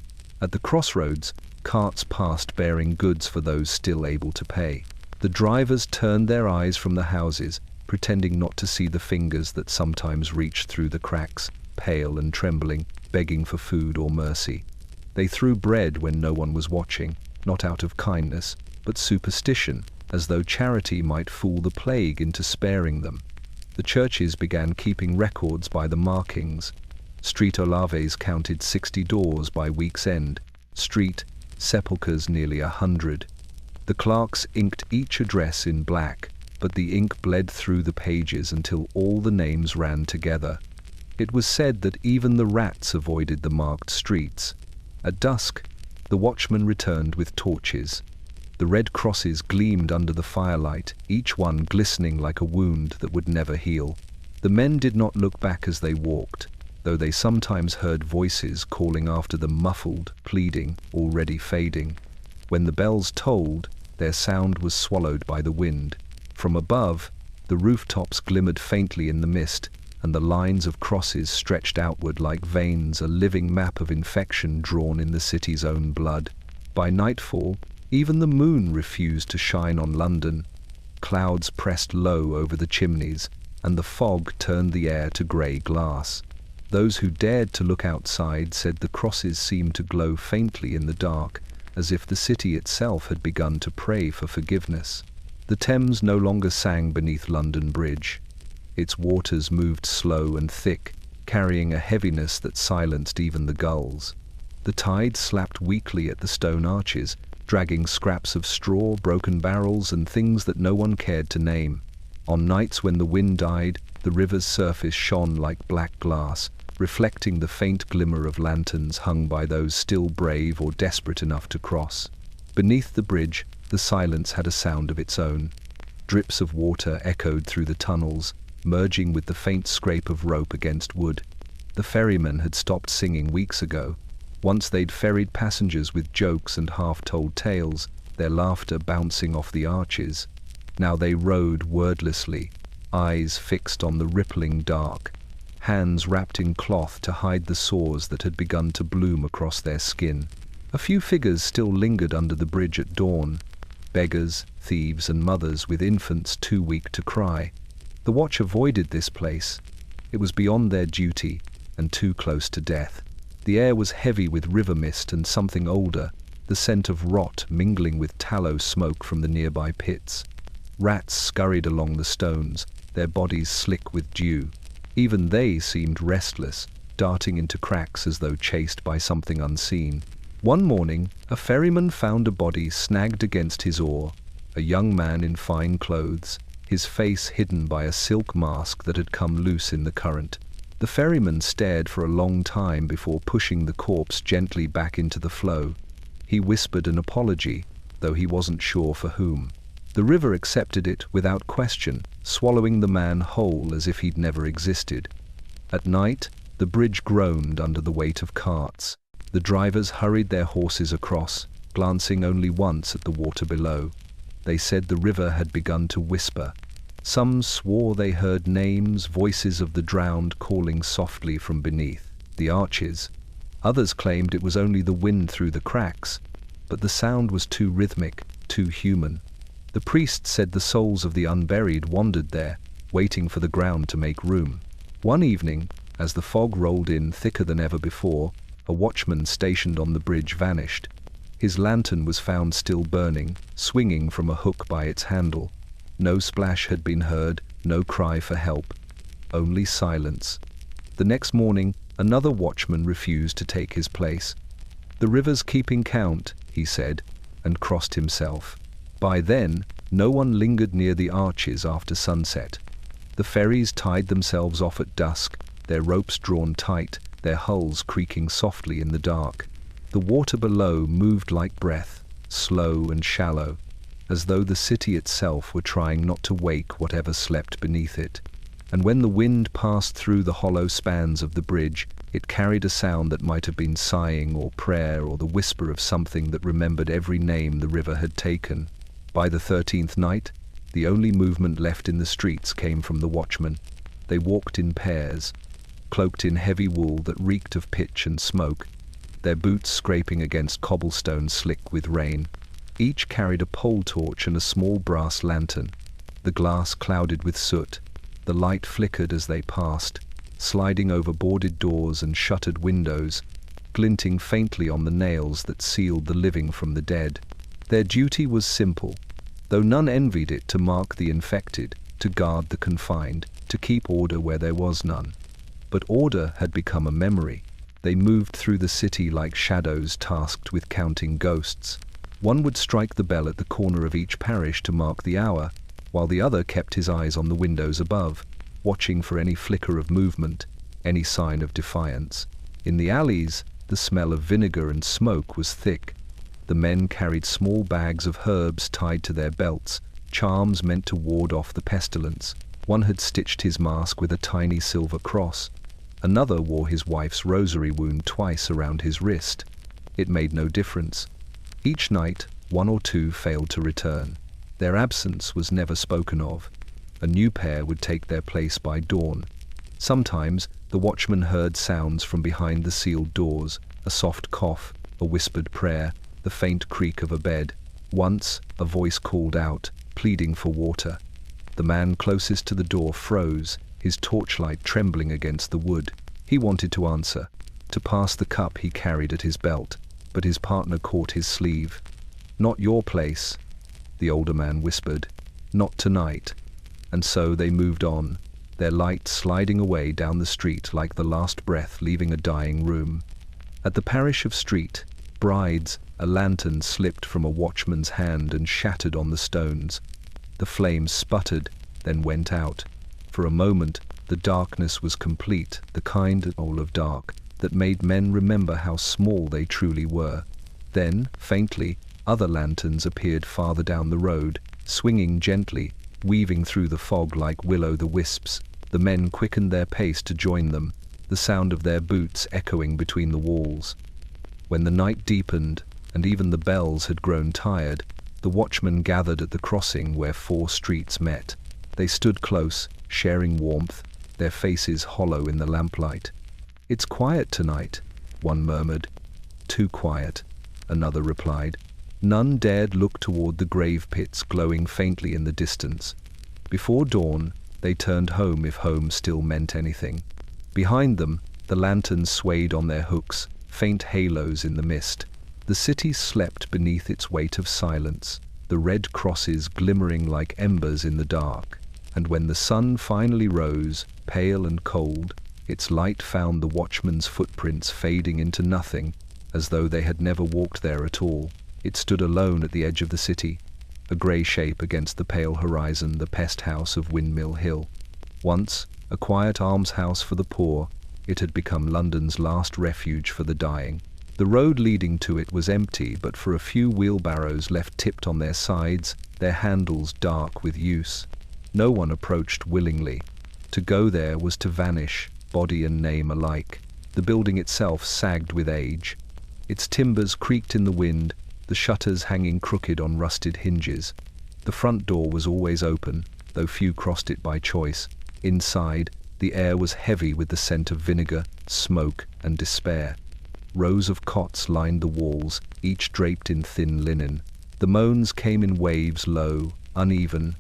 At the crossroads, carts passed bearing goods for those still able to pay. The drivers turned their eyes from the houses, pretending not to see the fingers that sometimes reached through the cracks, pale and trembling, begging for food or mercy. They threw bread when no one was watching, not out of kindness, but superstition, as though charity might fool the plague into sparing them. The churches began keeping records by the markings. Street Olaves counted 60 doors by week's end, street sepulchres nearly 100. The clerks inked each address in black, but the ink bled through the pages until all the names ran together. It was said that even the rats avoided the marked streets. At dusk, the watchmen returned with torches. The red crosses gleamed under the firelight, each one glistening like a wound that would never heal. The men did not look back as they walked, though they sometimes heard voices calling after them, muffled, pleading, already fading. When the bells tolled, their sound was swallowed by the wind. From above, the rooftops glimmered faintly in the mist, and the lines of crosses stretched outward like veins, a living map of infection drawn in the city's own blood. By nightfall, even the moon refused to shine on London. Clouds pressed low over the chimneys, and the fog turned the air to grey glass. Those who dared to look outside said the crosses seemed to glow faintly in the dark, as if the city itself had begun to pray for forgiveness. The Thames no longer sang beneath London Bridge. Its waters moved slow and thick, carrying a heaviness that silenced even the gulls. The tide slapped weakly at the stone arches, dragging scraps of straw, broken barrels, and things that no one cared to name. On nights when the wind died, the river's surface shone like black glass, reflecting the faint glimmer of lanterns hung by those still brave or desperate enough to cross. Beneath the bridge, the silence had a sound of its own. Drips of water echoed through the tunnels, merging with the faint scrape of rope against wood. The ferrymen had stopped singing weeks ago. Once they'd ferried passengers with jokes and half-told tales, their laughter bouncing off the arches. Now they rowed wordlessly, eyes fixed on the rippling dark, hands wrapped in cloth to hide the sores that had begun to bloom across their skin. A few figures still lingered under the bridge at dawn, beggars, thieves, and mothers with infants too weak to cry. The watch avoided this place. It was beyond their duty, and too close to death. The air was heavy with river mist and something older, the scent of rot mingling with tallow smoke from the nearby pits. Rats scurried along the stones, their bodies slick with dew. Even they seemed restless, darting into cracks as though chased by something unseen. One morning, a ferryman found a body snagged against his oar, a young man in fine clothes, his face hidden by a silk mask that had come loose in the current. The ferryman stared for a long time before pushing the corpse gently back into the flow. He whispered an apology, though he wasn't sure for whom. The river accepted it without question, swallowing the man whole as if he'd never existed. At night, the bridge groaned under the weight of carts. The drivers hurried their horses across, glancing only once at the water below. They said the river had begun to whisper. Some swore they heard names, voices of the drowned calling softly from beneath the arches. Others claimed it was only the wind through the cracks, but the sound was too rhythmic, too human. The priest said the souls of the unburied wandered there, waiting for the ground to make room. One evening, as the fog rolled in thicker than ever before, a watchman stationed on the bridge vanished. His lantern was found still burning, swinging from a hook by its handle. No splash had been heard, no cry for help, only silence. The next morning, another watchman refused to take his place. "The river's keeping count," he said, and crossed himself. By then, no one lingered near the arches after sunset. The ferries tied themselves off at dusk, their ropes drawn tight, their hulls creaking softly in the dark. The water below moved like breath, slow and shallow, as though the city itself were trying not to wake whatever slept beneath it. and when the wind passed through the hollow spans of the bridge, it carried a sound that might have been sighing or prayer or the whisper of something that remembered every name the river had taken. By the 13th night, the only movement left in the streets came from the watchmen. They walked in pairs, cloaked in heavy wool that reeked of pitch and smoke, their boots scraping against cobblestone slick with rain. Each carried a pole torch and a small brass lantern. The glass clouded with soot. The light flickered as they passed, sliding over boarded doors and shuttered windows, glinting faintly on the nails that sealed the living from the dead. Their duty was simple, though none envied it, to mark the infected, to guard the confined, to keep order where there was none. But order had become a memory. They moved through the city like shadows tasked with counting ghosts. One would strike the bell at the corner of each parish to mark the hour, while the other kept his eyes on the windows above, watching for any flicker of movement, any sign of defiance. In the alleys, the smell of vinegar and smoke was thick. The men carried small bags of herbs tied to their belts, charms meant to ward off the pestilence. One had stitched his mask with a tiny silver cross. Another wore his wife's rosary wound twice around his wrist. It made no difference. Each night, one or two failed to return. Their absence was never spoken of. A new pair would take their place by dawn. Sometimes the watchman heard sounds from behind the sealed doors, a soft cough, a whispered prayer, the faint creak of a bed. Once, a voice called out, pleading for water. The man closest to the door froze, his torchlight trembling against the wood. He wanted to answer, to pass the cup he carried at his belt, but his partner caught his sleeve. "Not your place," the older man whispered. "Not tonight." And so they moved on, their light sliding away down the street like the last breath leaving a dying room. At the parish of Street, Brides, a lantern slipped from a watchman's hand and shattered on the stones. The flames sputtered, then went out. For a moment, the darkness was complete, the kind of dark that made men remember how small they truly were. Then, faintly, other lanterns appeared farther down the road, swinging gently, weaving through the fog like will-o'-the-wisps. The men quickened their pace to join them, the sound of their boots echoing between the walls. When the night deepened, and even the bells had grown tired, the watchmen gathered at the crossing where 4 streets met. They stood close, sharing warmth, their faces hollow in the lamplight. "It's quiet tonight," one murmured. "Too quiet," another replied. None dared look toward the grave pits glowing faintly in the distance. Before dawn, they turned home if home still meant anything. Behind them, the lanterns swayed on their hooks, faint halos in the mist. The city slept beneath its weight of silence, the red crosses glimmering like embers in the dark. And when the sun finally rose, pale and cold, its light found the watchman's footprints fading into nothing, as though they had never walked there at all. It stood alone at the edge of the city, a grey shape against the pale horizon, the pest house of Windmill Hill. Once, a quiet almshouse for the poor, it had become London's last refuge for the dying. The road leading to it was empty, but for a few wheelbarrows left tipped on their sides, their handles dark with use. No one approached willingly. To go there was to vanish, body and name alike. The building itself sagged with age. Its timbers creaked in the wind, the shutters hanging crooked on rusted hinges. The front door was always open, though few crossed it by choice. Inside, the air was heavy with the scent of vinegar, smoke, and despair. Rows of cots lined the walls, each draped in thin linen. The moans came in waves, low, uneven,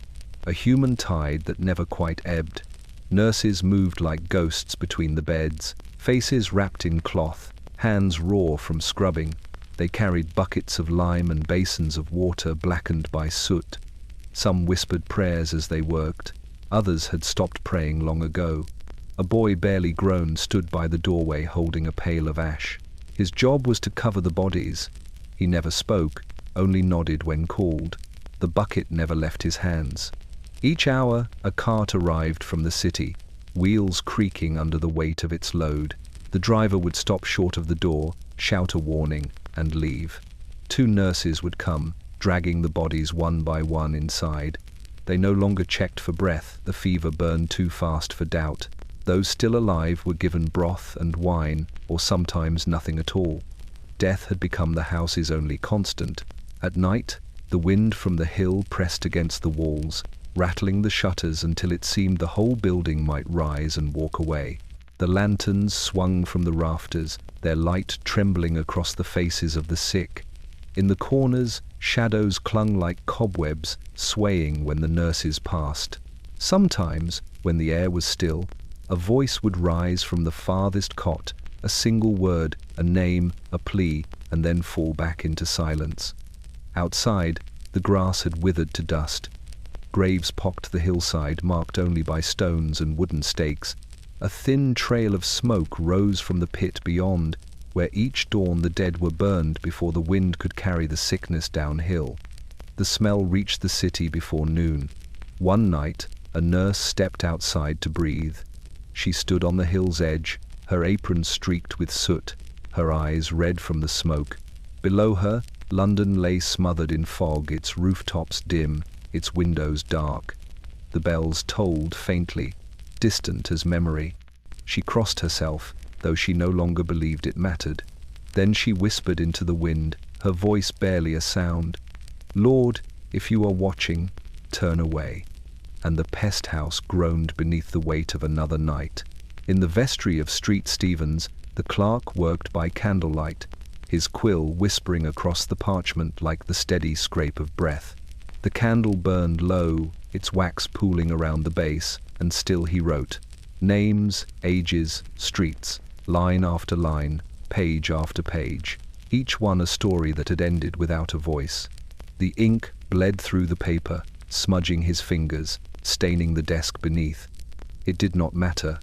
a human tide that never quite ebbed. Nurses moved like ghosts between the beds, faces wrapped in cloth, hands raw from scrubbing. They carried buckets of lime and basins of water blackened by soot. Some whispered prayers as they worked. Others had stopped praying long ago. A boy barely grown stood by the doorway holding a pail of ash. His job was to cover the bodies. He never spoke, only nodded when called. The bucket never left his hands. Each hour, a cart arrived from the city, wheels creaking under the weight of its load. The driver would stop short of the door, shout a warning, and leave. 2 nurses would come, dragging the bodies one by one inside. They no longer checked for breath, the fever burned too fast for doubt. Those still alive were given broth and wine, or sometimes nothing at all. Death had become the house's only constant. At night, the wind from the hill pressed against the walls, rattling the shutters until it seemed the whole building might rise and walk away. The lanterns swung from the rafters, their light trembling across the faces of the sick. In the corners, shadows clung like cobwebs, swaying when the nurses passed. Sometimes, when the air was still, a voice would rise from the farthest cot, a single word, a name, a plea, and then fall back into silence. Outside, the grass had withered to dust. Graves pocked the hillside, marked only by stones and wooden stakes. A thin trail of smoke rose from the pit beyond, where each dawn the dead were burned before the wind could carry the sickness downhill. The smell reached the city before noon. One night, a nurse stepped outside to breathe. She stood on the hill's edge, her apron streaked with soot, her eyes red from the smoke. Below her, London lay smothered in fog, its rooftops dim, its windows dark. The bells tolled faintly, distant as memory. She crossed herself, though she no longer believed it mattered. Then she whispered into the wind, her voice barely a sound. "Lord, if you are watching, turn away." And the pest house groaned beneath the weight of another night. In the vestry of Street Stevens, the clerk worked by candlelight, his quill whispering across the parchment like the steady scrape of breath. The candle burned low, its wax pooling around the base, and still he wrote. Names, ages, streets, line after line, page after page, each one a story that had ended without a voice. The ink bled through the paper, smudging his fingers, staining the desk beneath. It did not matter.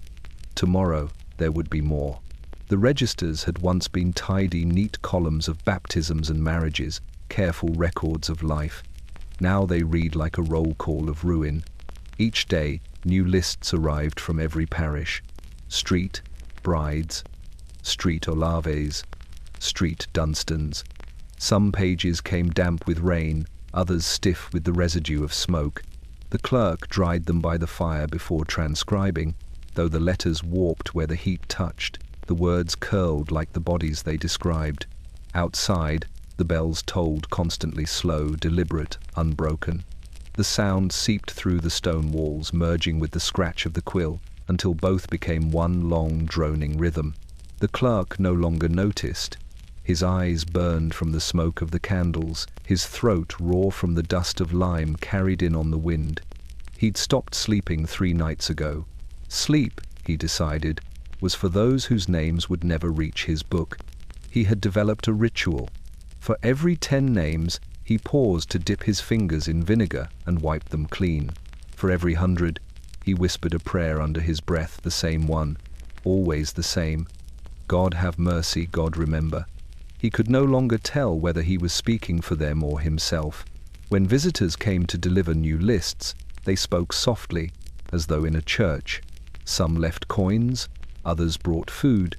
Tomorrow there would be more. The registers had once been tidy, neat columns of baptisms and marriages, careful records of life. Now they read like a roll call of ruin. Each day, new lists arrived from every parish. Street brides, street Olaves, street Dunstans. Some pages came damp with rain, others stiff with the residue of smoke. The clerk dried them by the fire before transcribing, though the letters warped where the heat touched, the words curled like the bodies they described. Outside, the bells tolled constantly, slow, deliberate, unbroken. The sound seeped through the stone walls, merging with the scratch of the quill, until both became one long, droning rhythm. The clerk no longer noticed. His eyes burned from the smoke of the candles, his throat raw from the dust of lime carried in on the wind. He'd stopped sleeping 3 nights ago. Sleep, he decided, was for those whose names would never reach his book. He had developed a ritual. For every 10 names, he paused to dip his fingers in vinegar and wipe them clean. For every 100, he whispered a prayer under his breath, the same one, always the same. God have mercy, God remember. He could no longer tell whether he was speaking for them or himself. When visitors came to deliver new lists, they spoke softly, as though in a church. Some left coins, others brought food,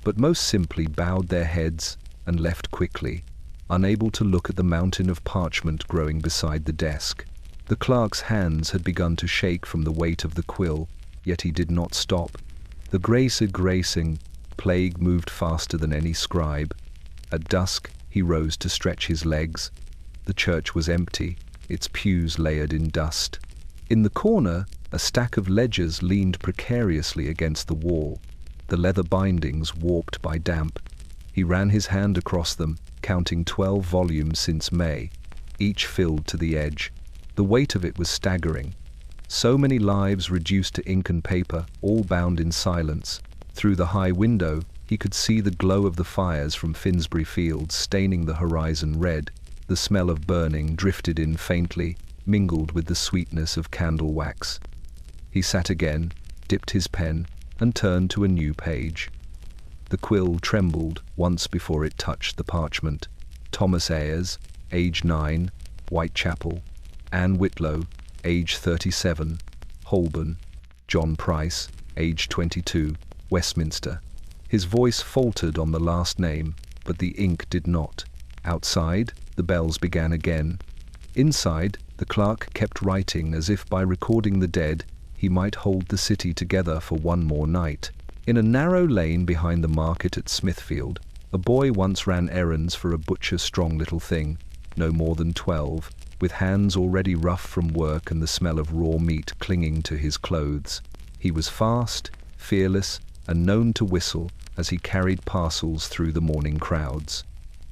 but most simply bowed their heads and left quickly, unable to look at the mountain of parchment growing beside the desk. The clerk's hands had begun to shake from the weight of the quill, yet he did not stop. The gracing plague moved faster than any scribe. At dusk, he rose to stretch his legs. The church was empty, its pews layered in dust. In the corner, a stack of ledgers leaned precariously against the wall, the leather bindings warped by damp. He ran his hand across them, counting 12 volumes since May, each filled to the edge. The weight of it was staggering. So many lives reduced to ink and paper, all bound in silence. Through the high window, he could see the glow of the fires from Finsbury Fields staining the horizon red. The smell of burning drifted in faintly, mingled with the sweetness of candle wax. He sat again, dipped his pen, and turned to a new page. The quill trembled once before it touched the parchment. Thomas Ayres, age 9, Whitechapel. Anne Whitlow, age 37, Holborn. John Price, age 22, Westminster. His voice faltered on the last name, but the ink did not. Outside, the bells began again. Inside, The clerk kept writing as if by recording the dead, he might hold the city together for one more night. In a narrow lane behind the market at Smithfield, a boy once ran errands for a butcher, strong little thing, no more than 12, with hands already rough from work and the smell of raw meat clinging to his clothes. He was fast, fearless, and known to whistle as he carried parcels through the morning crowds.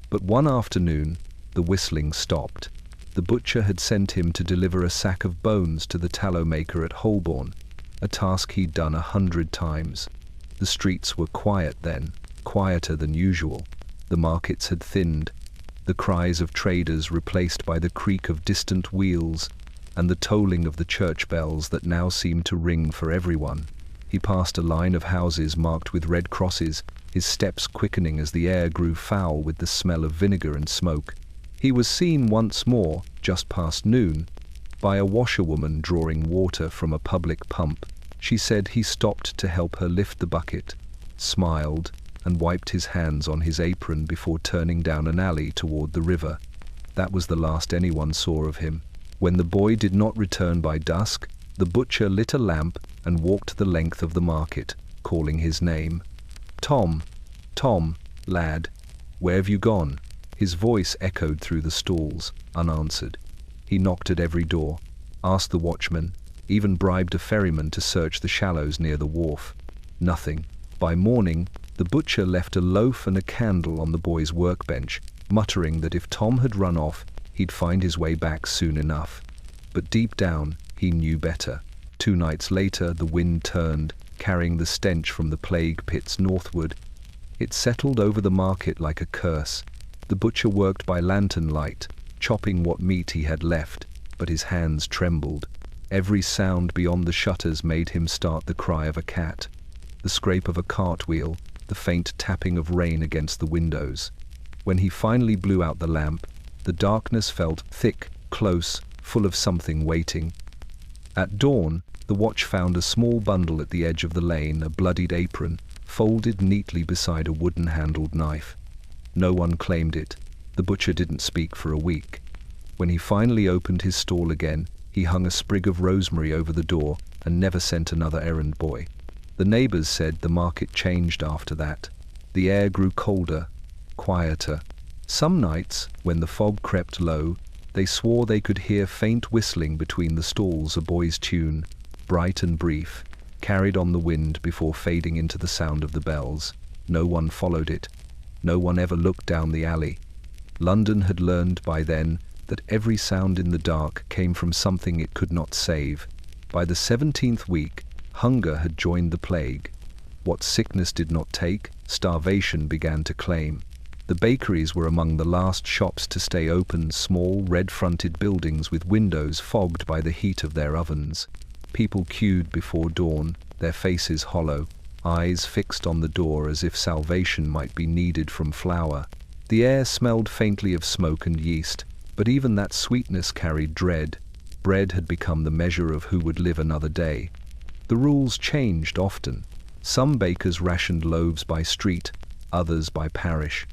But one afternoon, the whistling stopped. The butcher had sent him to deliver a sack of bones to the tallow maker at Holborn, a task he'd done 100 times. The streets were quiet then, quieter than usual. The markets had thinned, the cries of traders replaced by the creak of distant wheels and the tolling of the church bells that now seemed to ring for everyone. He passed a line of houses marked with red crosses, his steps quickening as the air grew foul with the smell of vinegar and smoke. He was seen once more, just past noon, by a washerwoman drawing water from a public pump. She said he stopped to help her lift the bucket, smiled, and wiped his hands on his apron before turning down an alley toward the river. That was the last anyone saw of him. When the boy did not return by dusk, the butcher lit a lamp and walked the length of the market, calling his name. "Tom, Tom, lad, where have you gone?" His voice echoed through the stalls, unanswered. He knocked at every door, asked the watchman, even bribed a ferryman to search the shallows near the wharf. Nothing. By morning, the butcher left a loaf and a candle on the boy's workbench, muttering that if Tom had run off, he'd find his way back soon enough. But deep down, he knew better. 2 nights later, the wind turned, carrying the stench from the plague pits northward. It settled over the market like a curse. The butcher worked by lantern light, chopping what meat he had left, but his hands trembled. Every sound beyond the shutters made him start the cry of a cat, the scrape of a cartwheel, the faint tapping of rain against the windows. When he finally blew out the lamp, the darkness felt thick, close, full of something waiting. At dawn, the watch found a small bundle at the edge of the lane, a bloodied apron, folded neatly beside a wooden-handled knife. No one claimed it. The butcher didn't speak for a week. When he finally opened his stall again, he hung a sprig of rosemary over the door and never sent another errand boy. The neighbors said the market changed after that. The air grew colder, quieter. Some nights, when the fog crept low, they swore they could hear faint whistling between the stalls, a boy's tune, bright and brief, carried on the wind before fading into the sound of the bells. No one followed it. No one ever looked down the alley. London had learned by then that every sound in the dark came from something it could not save. By the 17th week, hunger had joined the plague. What sickness did not take, starvation began to claim. The bakeries were among the last shops to stay open, small, red-fronted buildings with windows fogged by the heat of their ovens. People queued before dawn, their faces hollow, eyes fixed on the door as if salvation might be needed from flour. The air smelled faintly of smoke and yeast, but even that sweetness carried dread. Bread had become the measure of who would live another day. The rules changed often. Some bakers rationed loaves by street, others by parish.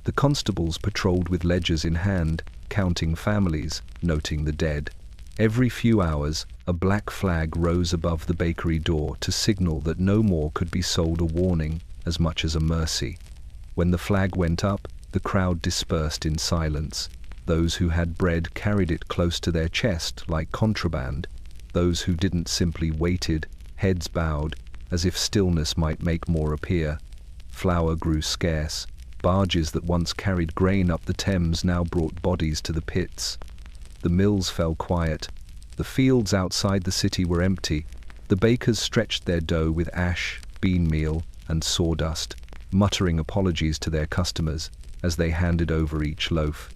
The constables patrolled with ledgers in hand, counting families, noting the dead. Every few hours, a black flag rose above the bakery door to signal that no more could be sold, a warning as much as a mercy. When the flag went up, the crowd dispersed in silence. Those who had bread carried it close to their chest like contraband. Those who didn't simply waited, heads bowed, as if stillness might make more appear. Flour grew scarce. Barges that once carried grain up the Thames now brought bodies to the pits. The mills fell quiet. The fields outside the city were empty. The bakers stretched their dough with ash, bean meal, and sawdust, muttering apologies to their customers as they handed over each loaf.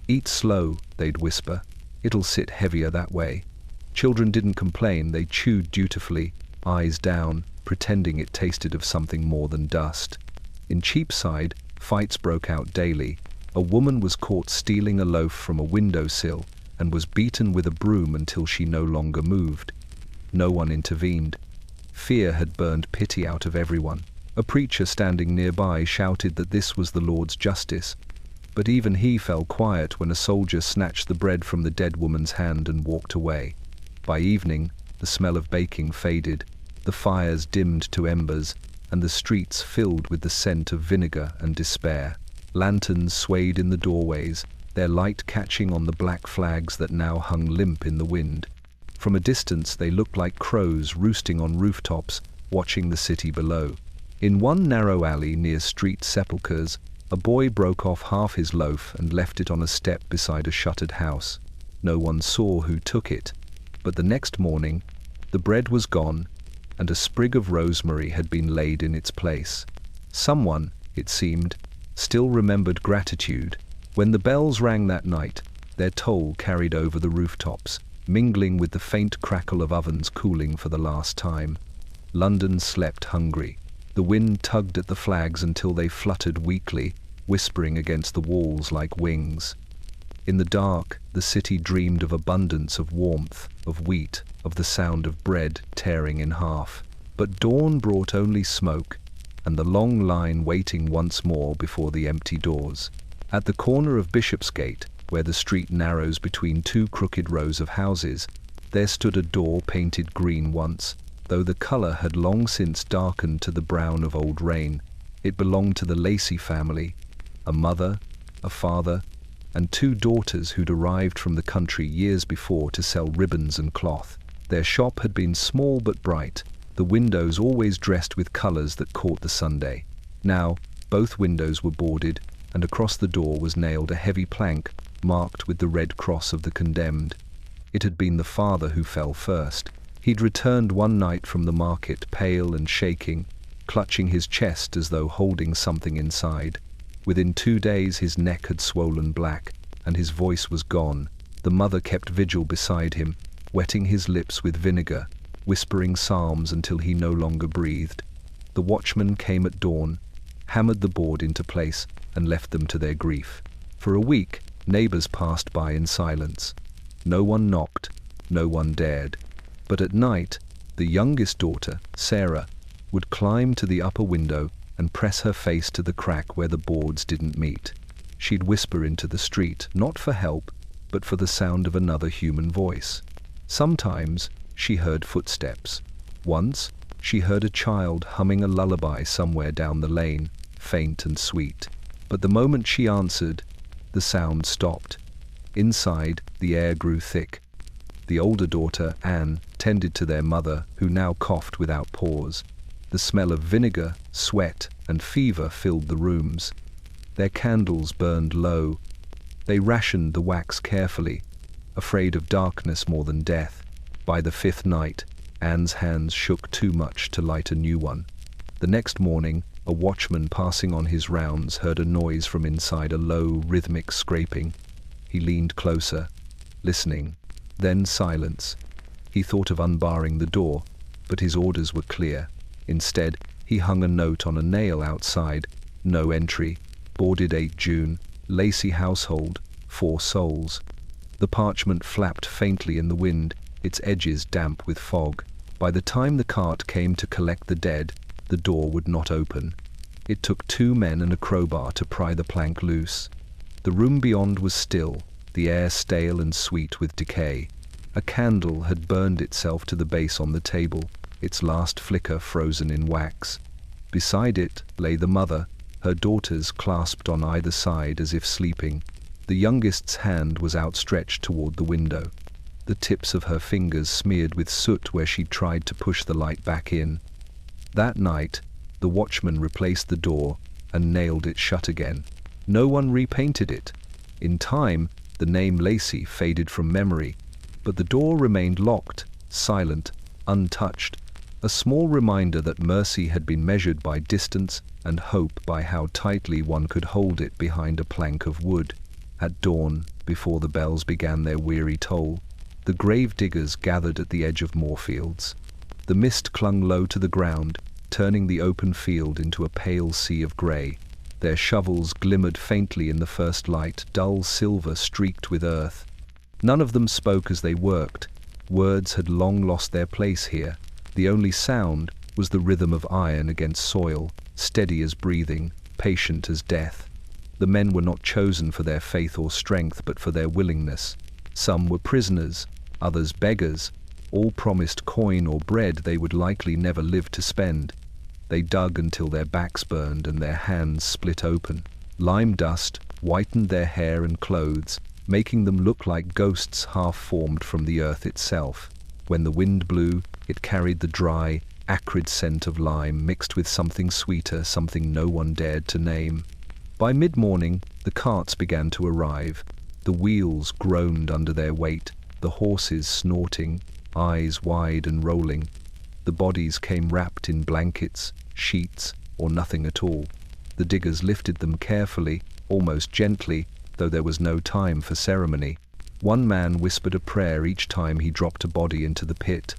"Eat slow," they'd whisper. "It'll sit heavier that way." Children didn't complain. They chewed dutifully, eyes down, pretending it tasted of something more than dust. In Cheapside, fights broke out daily. A woman was caught stealing a loaf from a windowsill and was beaten with a broom until she no longer moved. No one intervened. Fear had burned pity out of everyone. A preacher standing nearby shouted that this was the Lord's justice. But even he fell quiet when a soldier snatched the bread from the dead woman's hand and walked away. By evening, the smell of baking faded, the fires dimmed to embers, and the streets filled with the scent of vinegar and despair. Lanterns swayed in the doorways, their light catching on the black flags that now hung limp in the wind. From a distance they looked like crows roosting on rooftops, watching the city below. In one narrow alley near street sepulchres, a boy broke off half his loaf and left it on a step beside a shuttered house. No one saw who took it, but the next morning, the bread was gone, and a sprig of rosemary had been laid in its place. Someone, it seemed, still remembered gratitude. When the bells rang that night, their toll carried over the rooftops, mingling with the faint crackle of ovens cooling for the last time. London slept hungry. The wind tugged at the flags until they fluttered weakly, whispering against the walls like wings. In the dark, the city dreamed of abundance, of warmth, of wheat, of the sound of bread tearing in half. But dawn brought only smoke, and the long line waiting once more before the empty doors. At the corner of Bishopsgate, where the street narrows between two crooked rows of houses, there stood a door painted green once, though the colour had long since darkened to the brown of old rain. It belonged to the Lacey family, a mother, a father, and two daughters who'd arrived from the country years before to sell ribbons and cloth. Their shop had been small but bright, the windows always dressed with colours that caught the Sunday. Now, both windows were boarded, and across the door was nailed a heavy plank marked with the red cross of the condemned. It had been the father who fell first. He'd returned one night from the market, pale and shaking, clutching his chest as though holding something inside. Within 2 days his neck had swollen black, and his voice was gone. The mother kept vigil beside him, wetting his lips with vinegar, whispering psalms until he no longer breathed. The watchman came at dawn, hammered the board into place, and left them to their grief. For a week, neighbours passed by in silence. No one knocked, no one dared. But at night, the youngest daughter, Sarah, would climb to the upper window and press her face to the crack where the boards didn't meet. She'd whisper into the street, not for help, but for the sound of another human voice. Sometimes she heard footsteps. Once, she heard a child humming a lullaby somewhere down the lane, faint and sweet. But the moment she answered, the sound stopped. Inside, the air grew thick. The older daughter, Anne, tended to their mother, who now coughed without pause. The smell of vinegar, sweat, and fever filled the rooms. Their candles burned low. They rationed the wax carefully, afraid of darkness more than death. By the 5th night, Anne's hands shook too much to light a new one. The next morning, a watchman passing on his rounds heard a noise from inside, a low, rhythmic scraping. He leaned closer, listening. Then silence. He thought of unbarring the door, but his orders were clear. Instead, he hung a note on a nail outside. No entry. Boarded 8 June. Lacey household. 4 souls. The parchment flapped faintly in the wind, its edges damp with fog. By the time the cart came to collect the dead, the door would not open. It took 2 men and a crowbar to pry the plank loose. The room beyond was still, the air stale and sweet with decay. A candle had burned itself to the base on the table, its last flicker frozen in wax. Beside it lay the mother, her daughters clasped on either side as if sleeping. The youngest's hand was outstretched toward the window, the tips of her fingers smeared with soot where she'd tried to push the light back in. That night, the watchman replaced the door and nailed it shut again. No one repainted it. In time, the name Lacey faded from memory, but the door remained locked, silent, untouched, a small reminder that mercy had been measured by distance and hope by how tightly one could hold it behind a plank of wood. At dawn, before the bells began their weary toll, the grave diggers gathered at the edge of Moorfields. The mist clung low to the ground, turning the open field into a pale sea of grey. Their shovels glimmered faintly in the first light, dull silver streaked with earth. None of them spoke as they worked. Words had long lost their place here. The only sound was the rhythm of iron against soil, steady as breathing, patient as death. The men were not chosen for their faith or strength, but for their willingness. Some were prisoners, others beggars, all promised coin or bread they would likely never live to spend. They dug until their backs burned and their hands split open. Lime dust whitened their hair and clothes, making them look like ghosts half-formed from the earth itself. When the wind blew, it carried the dry, acrid scent of lime mixed with something sweeter, something no one dared to name. By mid-morning, the carts began to arrive. The wheels groaned under their weight, the horses snorting, eyes wide and rolling. The bodies came wrapped in blankets, sheets, or nothing at all. The diggers lifted them carefully, almost gently, though there was no time for ceremony. One man whispered a prayer each time he dropped a body into the pit.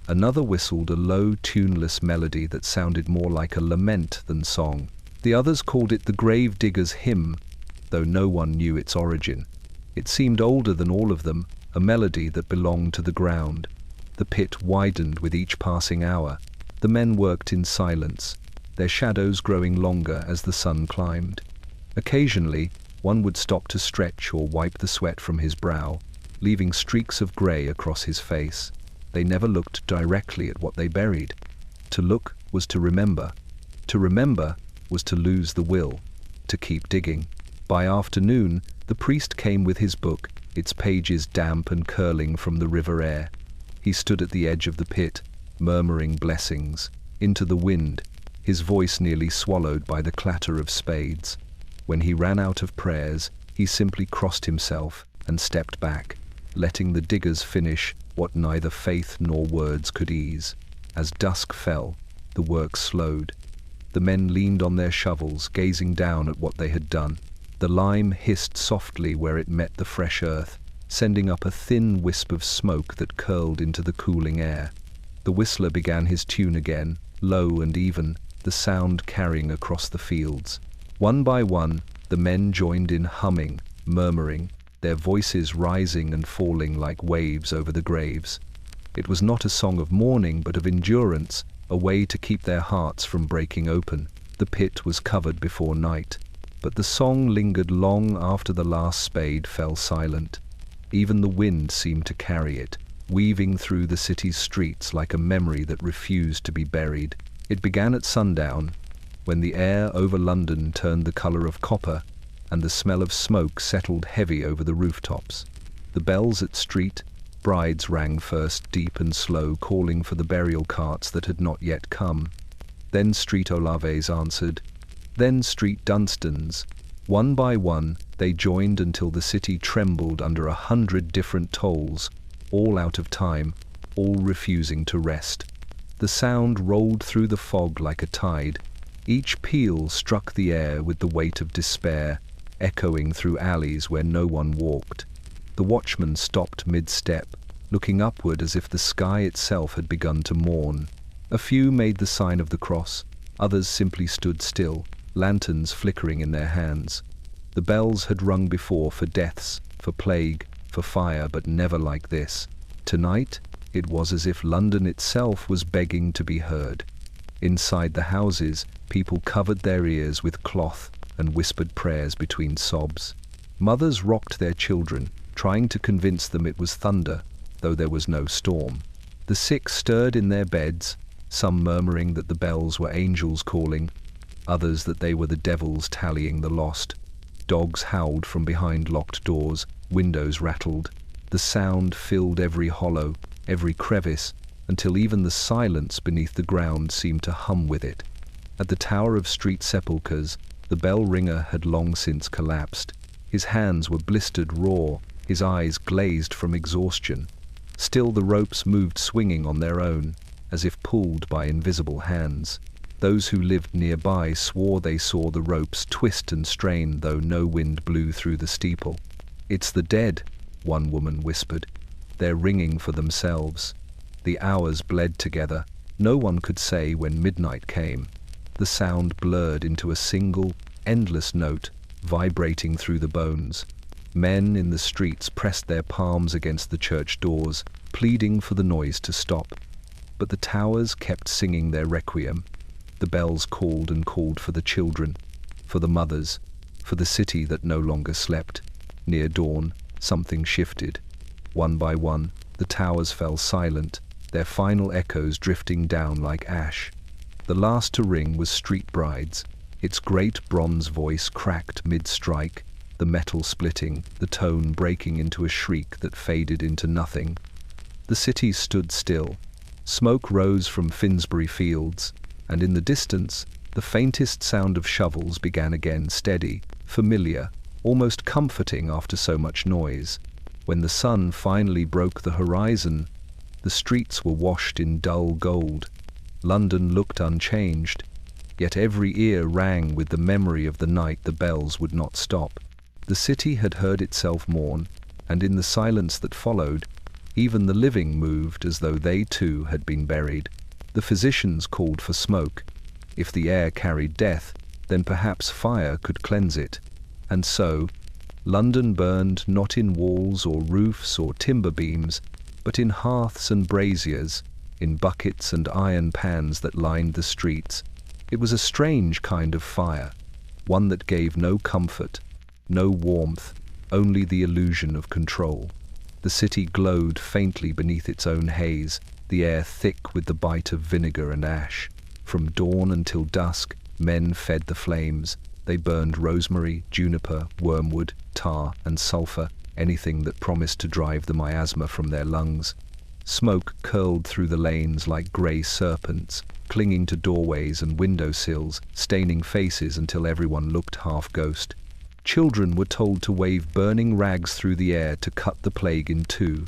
Another whistled a low, tuneless melody that sounded more like a lament than song. The others called it the grave digger's hymn, though no one knew its origin. It seemed older than all of them, a melody that belonged to the ground. The pit widened with each passing hour. The men worked in silence, their shadows growing longer as the sun climbed. Occasionally, one would stop to stretch or wipe the sweat from his brow, leaving streaks of grey across his face. They never looked directly at what they buried. To look was to remember. To remember was to lose the will, to keep digging. By afternoon, the priest came with his book, its pages damp and curling from the river air. He stood at the edge of the pit, murmuring blessings, into the wind, his voice nearly swallowed by the clatter of spades. When he ran out of prayers, he simply crossed himself and stepped back, letting the diggers finish what neither faith nor words could ease. As dusk fell, the work slowed. The men leaned on their shovels, gazing down at what they had done. The lime hissed softly where it met the fresh earth, sending up a thin wisp of smoke that curled into the cooling air. The whistler began his tune again, low and even, the sound carrying across the fields. One by one, the men joined in humming, murmuring, their voices rising and falling like waves over the graves. It was not a song of mourning, but of endurance, a way to keep their hearts from breaking open. The pit was covered before night, but the song lingered long after the last spade fell silent. Even the wind seemed to carry it, weaving through the city's streets like a memory that refused to be buried. It began at sundown, when the air over London turned the colour of copper and the smell of smoke settled heavy over the rooftops. The bells at street brides rang first, deep and slow, calling for the burial carts that had not yet come. Then street Olaves answered, then street Dunstans. One by one, they joined until the city trembled under 100 different tolls, all out of time, all refusing to rest. The sound rolled through the fog like a tide. Each peal struck the air with the weight of despair, echoing through alleys where no one walked. The watchman stopped mid-step, looking upward as if the sky itself had begun to mourn. A few made the sign of the cross, others simply stood still, lanterns flickering in their hands. The bells had rung before for deaths, for plague, for fire, but never like this. Tonight, it was as if London itself was begging to be heard. Inside the houses, people covered their ears with cloth and whispered prayers between sobs. Mothers rocked their children, trying to convince them it was thunder, though there was no storm. The sick stirred in their beds, some murmuring that the bells were angels calling, others that they were the devils tallying the lost. Dogs howled from behind locked doors, windows rattled. The sound filled every hollow, every crevice, until even the silence beneath the ground seemed to hum with it. At the Tower of Street Sepulchres, the bell ringer had long since collapsed. His hands were blistered raw, his eyes glazed from exhaustion. Still the ropes moved swinging on their own, as if pulled by invisible hands. Those who lived nearby swore they saw the ropes twist and strain, though no wind blew through the steeple. "It's the dead," one woman whispered. "They're ringing for themselves." The hours bled together. No one could say when midnight came. The sound blurred into a single, endless note, vibrating through the bones. Men in the streets pressed their palms against the church doors, pleading for the noise to stop. But the towers kept singing their requiem. The bells called and called for the children, for the mothers, for the city that no longer slept. Near dawn, something shifted. One by one, the towers fell silent, their final echoes drifting down like ash. The last to ring was Street Bride's. Its great bronze voice cracked mid-strike, the metal splitting, the tone breaking into a shriek that faded into nothing. The city stood still. Smoke rose from Finsbury Fields, and in the distance, the faintest sound of shovels began again, steady, familiar, almost comforting after so much noise. When the sun finally broke the horizon, the streets were washed in dull gold. London looked unchanged, yet every ear rang with the memory of the night the bells would not stop. The city had heard itself mourn, and in the silence that followed, even the living moved as though they too had been buried. The physicians called for smoke. If the air carried death, then perhaps fire could cleanse it. And so, London burned not in walls or roofs or timber beams, but in hearths and braziers, in buckets and iron pans that lined the streets. It was a strange kind of fire, one that gave no comfort, no warmth, only the illusion of control. The city glowed faintly beneath its own haze, the air thick with the bite of vinegar and ash. From dawn until dusk, men fed the flames. They burned rosemary, juniper, wormwood, tar, and sulfur, anything that promised to drive the miasma from their lungs. Smoke curled through the lanes like grey serpents, clinging to doorways and windowsills, staining faces until everyone looked half ghost. Children were told to wave burning rags through the air to cut the plague in two.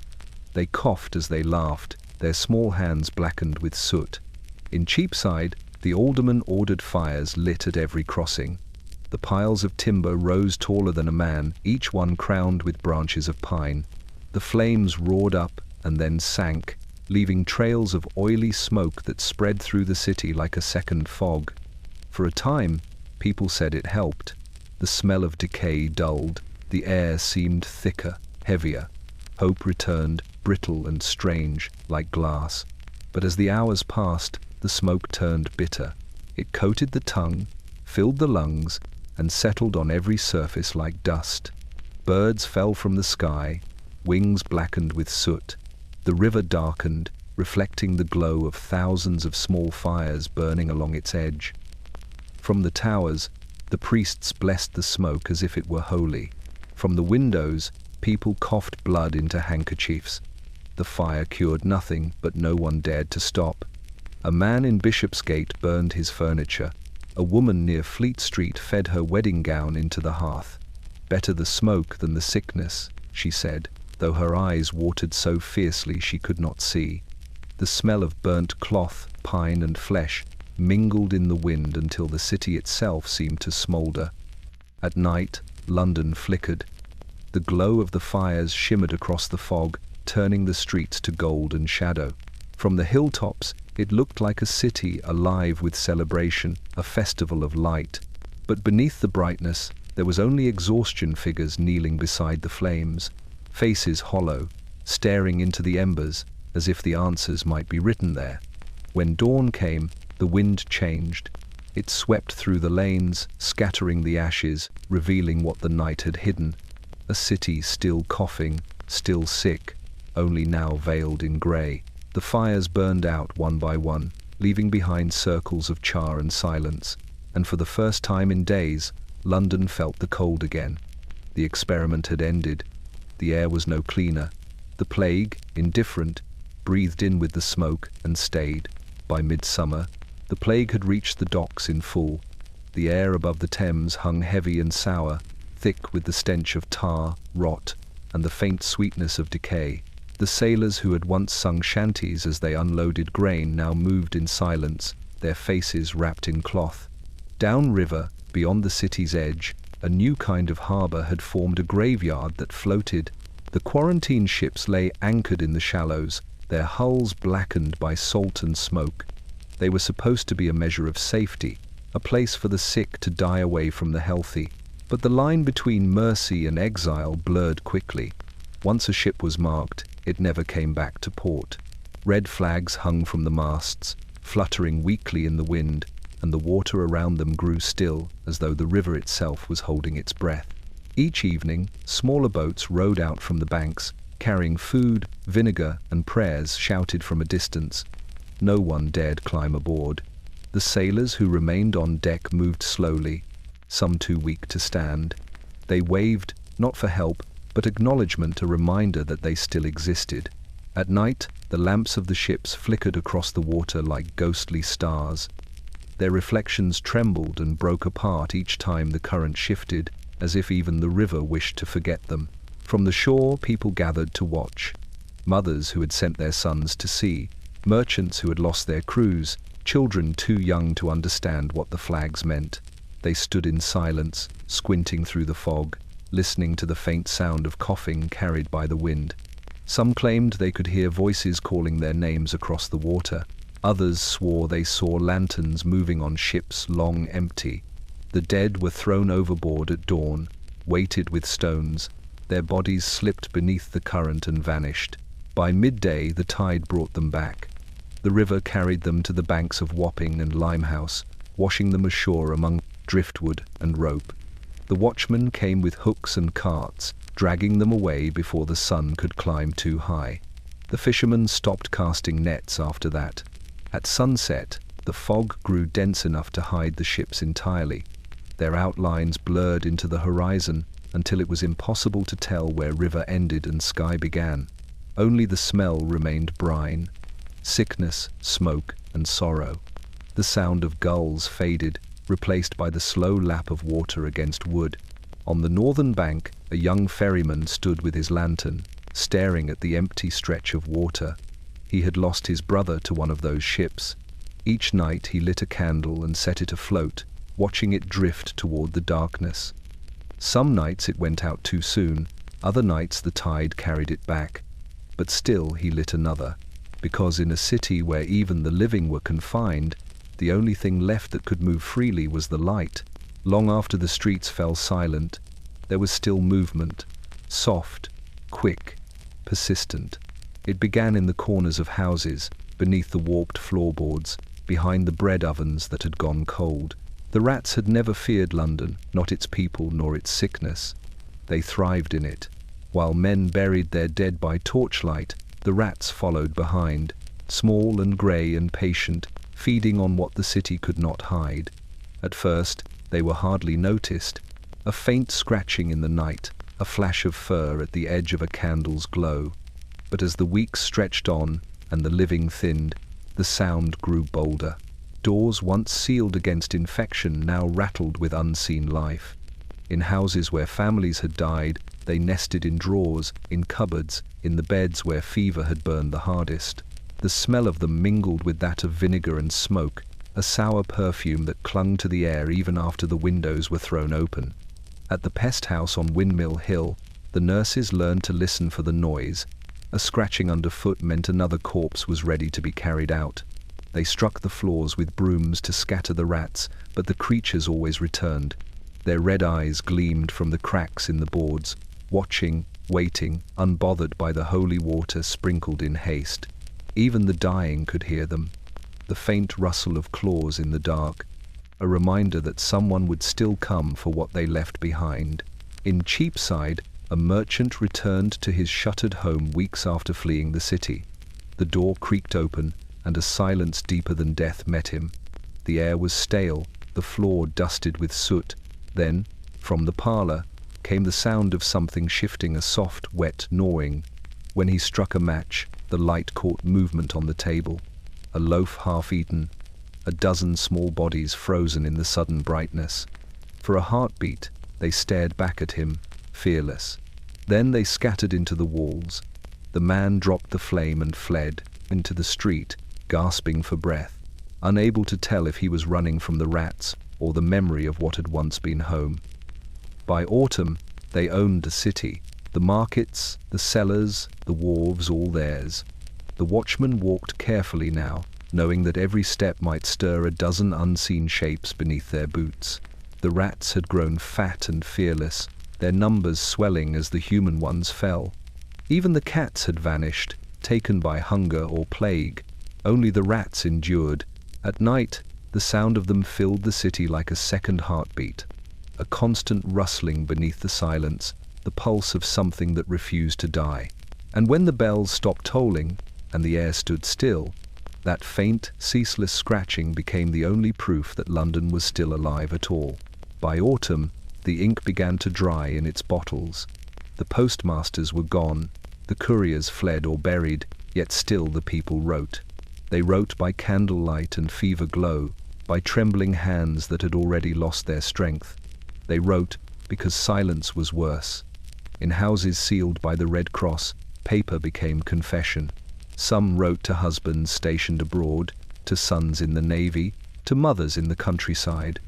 They coughed as they laughed, their small hands blackened with soot. In Cheapside, the alderman ordered fires lit at every crossing. The piles of timber rose taller than a man, each one crowned with branches of pine. The flames roared up and then sank, leaving trails of oily smoke that spread through the city like a second fog. For a time, people said it helped. The smell of decay dulled, the air seemed thicker, heavier. Hope returned, brittle and strange, like glass. But as the hours passed, the smoke turned bitter. It coated the tongue, filled the lungs, and settled on every surface like dust. Birds fell from the sky, wings blackened with soot. The river darkened, reflecting the glow of thousands of small fires burning along its edge. From the towers, the priests blessed the smoke as if it were holy. From the windows, people coughed blood into handkerchiefs. The fire cured nothing, but no one dared to stop. A man in Bishopsgate burned his furniture. A woman near Fleet Street fed her wedding gown into the hearth. Better the smoke than the sickness, she said, though her eyes watered so fiercely she could not see. The smell of burnt cloth, pine and flesh mingled in the wind until the city itself seemed to smoulder. At night, London flickered. The glow of the fires shimmered across the fog, turning the streets to gold and shadow. From the hilltops, it looked like a city alive with celebration, a festival of light. But beneath the brightness, there was only exhaustion figures kneeling beside the flames, faces hollow, staring into the embers as if the answers might be written there. When dawn came, the wind changed. It swept through the lanes, scattering the ashes, revealing what the night had hidden. A city still coughing, still sick, only now veiled in grey. The fires burned out one by one, leaving behind circles of char and silence. And for the first time in days, London felt the cold again. The experiment had ended. The air was no cleaner. The plague, indifferent, breathed in with the smoke and stayed. By midsummer, the plague had reached the docks in full. The air above the Thames hung heavy and sour, thick with the stench of tar, rot, and the faint sweetness of decay. The sailors who had once sung shanties as they unloaded grain now moved in silence, their faces wrapped in cloth. Downriver, beyond the city's edge, a new kind of harbour had formed a graveyard that floated. The quarantine ships lay anchored in the shallows, their hulls blackened by salt and smoke. They were supposed to be a measure of safety, a place for the sick to die away from the healthy. But the line between mercy and exile blurred quickly. Once a ship was marked, it never came back to port. Red flags hung from the masts, fluttering weakly in the wind, and the water around them grew still, as though the river itself was holding its breath. Each evening, smaller boats rowed out from the banks, carrying food, vinegar, and prayers shouted from a distance. No one dared climb aboard. The sailors who remained on deck moved slowly, some too weak to stand. They waved, not for help, but acknowledgement, a reminder that they still existed. At night, the lamps of the ships flickered across the water like ghostly stars. Their reflections trembled and broke apart each time the current shifted, as if even the river wished to forget them. From the shore, people gathered to watch. Mothers who had sent their sons to sea, merchants who had lost their crews, children too young to understand what the flags meant. They stood in silence, squinting through the fog, listening to the faint sound of coughing carried by the wind. Some claimed they could hear voices calling their names across the water. Others swore they saw lanterns moving on ships long empty. The dead were thrown overboard at dawn, weighted with stones. Their bodies slipped beneath the current and vanished. By midday, the tide brought them back. The river carried them to the banks of Wapping and Limehouse, washing them ashore among driftwood and rope. The watchmen came with hooks and carts, dragging them away before the sun could climb too high. The fishermen stopped casting nets after that. At sunset, the fog grew dense enough to hide the ships entirely. Their outlines blurred into the horizon until it was impossible to tell where river ended and sky began. Only the smell remained brine. Sickness, smoke, and sorrow. The sound of gulls faded, replaced by the slow lap of water against wood. On the northern bank, a young ferryman stood with his lantern, staring at the empty stretch of water. He had lost his brother to one of those ships. Each night he lit a candle and set it afloat, watching it drift toward the darkness. Some nights it went out too soon, other nights the tide carried it back. But still he lit another, because in a city where even the living were confined, the only thing left that could move freely was the light. Long after the streets fell silent, there was still movement, soft, quick, persistent. It began in the corners of houses, beneath the warped floorboards, behind the bread ovens that had gone cold. The rats had never feared London, not its people nor its sickness. They thrived in it. While men buried their dead by torchlight, the rats followed behind, small and grey and patient, feeding on what the city could not hide. At first, they were hardly noticed. A faint scratching in the night, a flash of fur at the edge of a candle's glow. But as the weeks stretched on and the living thinned, the sound grew bolder. Doors once sealed against infection now rattled with unseen life. In houses where families had died, they nested in drawers, in cupboards, in the beds where fever had burned the hardest. The smell of them mingled with that of vinegar and smoke, a sour perfume that clung to the air even after the windows were thrown open. At the pest house on Windmill Hill, the nurses learned to listen for the noise. A scratching underfoot meant another corpse was ready to be carried out. They struck the floors with brooms to scatter the rats, but the creatures always returned. Their red eyes gleamed from the cracks in the boards, watching, waiting, unbothered by the holy water sprinkled in haste. Even the dying could hear them. The faint rustle of claws in the dark, a reminder that someone would still come for what they left behind. In Cheapside, a merchant returned to his shuttered home weeks after fleeing the city. The door creaked open, and a silence deeper than death met him. The air was stale, the floor dusted with soot. Then, from the parlor, came the sound of something shifting, a soft, wet gnawing. When he struck a match, the light caught movement on the table. A loaf half-eaten, a dozen small bodies frozen in the sudden brightness. For a heartbeat, they stared back at him, fearless. Then they scattered into the walls. The man dropped the flame and fled into the street, gasping for breath, unable to tell if he was running from the rats or the memory of what had once been home. By autumn, they owned the city, the markets, the cellars, the wharves, all theirs. The watchman walked carefully now, knowing that every step might stir a dozen unseen shapes beneath their boots. The rats had grown fat and fearless, their numbers swelling as the human ones fell. Even the cats had vanished, taken by hunger or plague. Only the rats endured. At night, The sound of them filled the city like a second heartbeat, a constant rustling beneath the silence, the pulse of something that refused to die. And when the bells stopped tolling, and the air stood still, that faint, ceaseless scratching became the only proof that London was still alive at all. By autumn, the ink began to dry in its bottles. The postmasters were gone, the couriers fled or buried, yet still the people wrote. They wrote by candlelight and fever glow, by trembling hands that had already lost their strength. They wrote because silence was worse. In houses sealed by the Red Cross, paper became confession. Some wrote to husbands stationed abroad, to sons in the navy, to mothers in the countryside.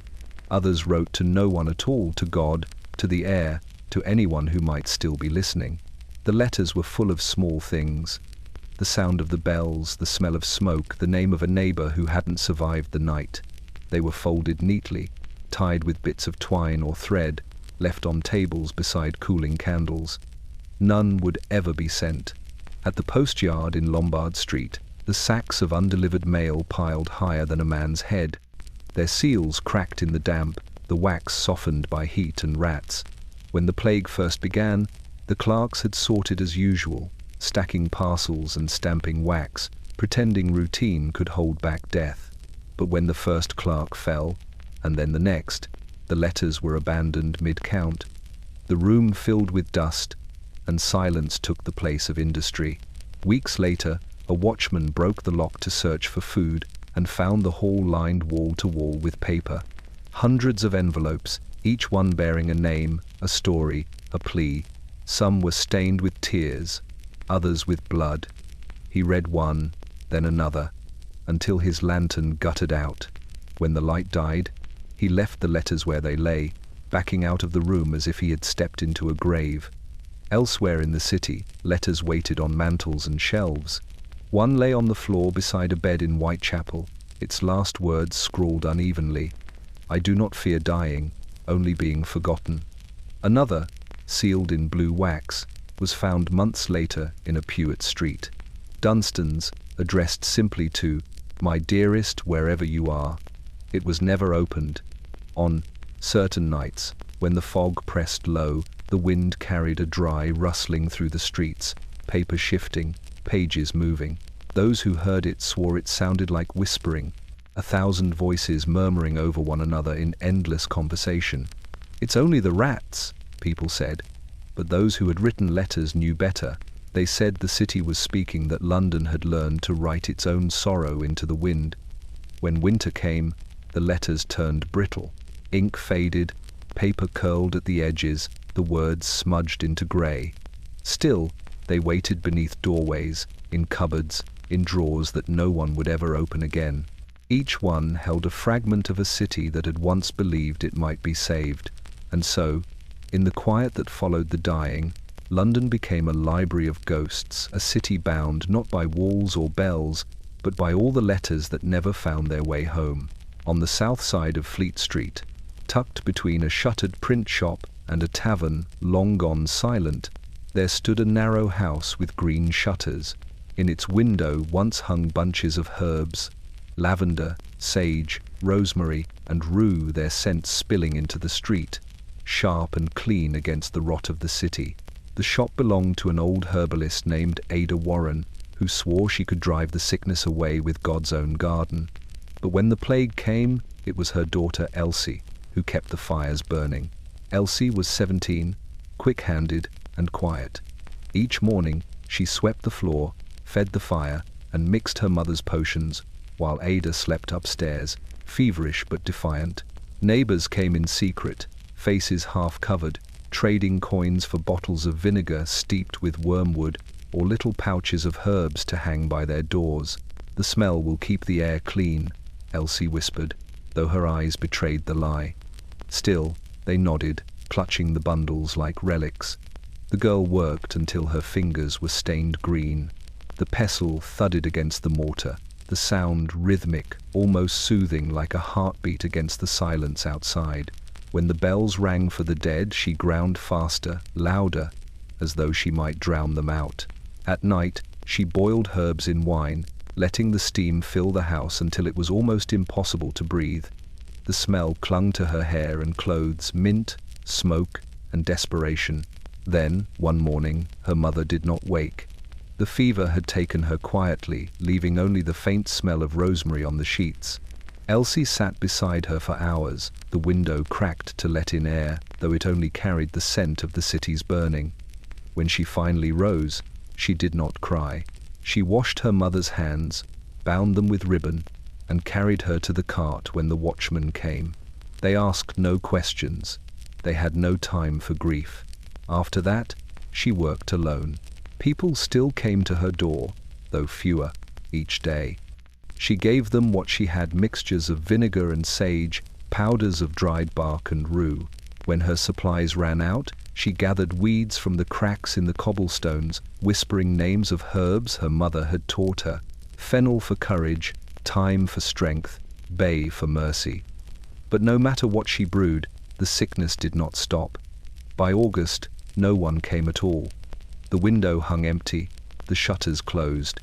Others wrote to no one at all, to God, to the air, to anyone who might still be listening. The letters were full of small things. The sound of the bells, the smell of smoke, the name of a neighbor who hadn't survived the night. They were folded neatly, tied with bits of twine or thread, left on tables beside cooling candles. None would ever be sent. At the post yard in Lombard Street, the sacks of undelivered mail piled higher than a man's head. Their seals cracked in the damp, the wax softened by heat and rats. When the plague first began, the clerks had sorted as usual, stacking parcels and stamping wax, pretending routine could hold back death. But when the first clerk fell, and then the next, the letters were abandoned mid-count. The room filled with dust, and silence took the place of industry. Weeks later, a watchman broke the lock to search for food and found the hall lined wall to wall with paper. Hundreds of envelopes, each one bearing a name, a story, a plea. Some were stained with tears, others with blood. He read one, then another, until his lantern guttered out. When the light died, he left the letters where they lay, backing out of the room as if he had stepped into a grave. Elsewhere in the city, letters waited on mantels and shelves. One lay on the floor beside a bed in Whitechapel, its last words scrawled unevenly, "I do not fear dying, only being forgotten." Another, sealed in blue wax, was found months later in a pew at Street. Dunstan's, addressed simply to "My dearest, wherever you are." It was never opened. On certain nights, when the fog pressed low, the wind carried a dry rustling through the streets, paper shifting, pages moving. Those who heard it swore it sounded like whispering, 1,000 voices murmuring over one another in endless conversation. "It's only the rats," people said. But those who had written letters knew better. They said the city was speaking, that London had learned to write its own sorrow into the wind. When winter came, the letters turned brittle. Ink faded, paper curled at the edges, the words smudged into grey. Still, they waited beneath doorways, in cupboards, in drawers that no one would ever open again. Each one held a fragment of a city that had once believed it might be saved. And so, in the quiet that followed the dying, London became a library of ghosts, a city bound not by walls or bells, but by all the letters that never found their way home. On the south side of Fleet Street, tucked between a shuttered print shop and a tavern long gone silent, there stood a narrow house with green shutters. In its window once hung bunches of herbs, lavender, sage, rosemary, and rue, their scents spilling into the street, sharp and clean against the rot of the city. The shop belonged to an old herbalist named Ada Warren, who swore she could drive the sickness away with God's own garden. But when the plague came, it was her daughter Elsie who kept the fires burning. Elsie was 17, quick-handed and quiet. Each morning she swept the floor, fed the fire, and mixed her mother's potions, while Ada slept upstairs, feverish but defiant. Neighbors came in secret, faces half-covered, trading coins for bottles of vinegar steeped with wormwood or little pouches of herbs to hang by their doors. "The smell will keep the air clean," Elsie whispered, though her eyes betrayed the lie. Still, they nodded, clutching the bundles like relics. The girl worked until her fingers were stained green. The pestle thudded against the mortar, the sound rhythmic, almost soothing, like a heartbeat against the silence outside. When the bells rang for the dead, she ground faster, louder, as though she might drown them out. At night, she boiled herbs in wine, letting the steam fill the house until it was almost impossible to breathe. The smell clung to her hair and clothes, mint, smoke, and desperation. Then, one morning, her mother did not wake. The fever had taken her quietly, leaving only the faint smell of rosemary on the sheets. Elsie sat beside her for hours, the window cracked to let in air, though it only carried the scent of the city's burning. When she finally rose, she did not cry. She washed her mother's hands, bound them with ribbon, and carried her to the cart when the watchmen came. They asked no questions. They had no time for grief. After that, she worked alone. People still came to her door, though fewer, each day. She gave them what she had: mixtures of vinegar and sage, powders of dried bark and rue. When her supplies ran out, she gathered weeds from the cracks in the cobblestones, whispering names of herbs her mother had taught her: fennel for courage, thyme for strength, bay for mercy. But no matter what she brewed, the sickness did not stop. By August, no one came at all. The window hung empty, the shutters closed.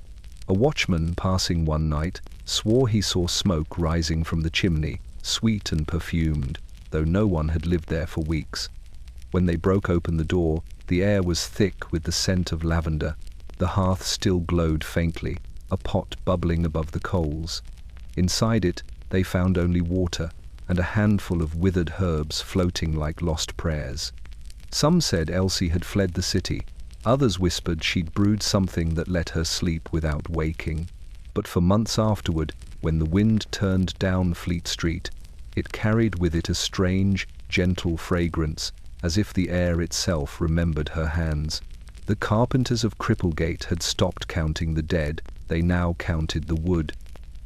A watchman passing one night swore he saw smoke rising from the chimney, sweet and perfumed, though no one had lived there for weeks. When they broke open the door, the air was thick with the scent of lavender. The hearth still glowed faintly, a pot bubbling above the coals. Inside it, they found only water and a handful of withered herbs floating like lost prayers. Some said Elsie had fled the city. Others whispered she'd brewed something that let her sleep without waking. But for months afterward, when the wind turned down Fleet Street, it carried with it a strange, gentle fragrance, as if the air itself remembered her hands. The carpenters of Cripplegate had stopped counting the dead. They now counted the wood.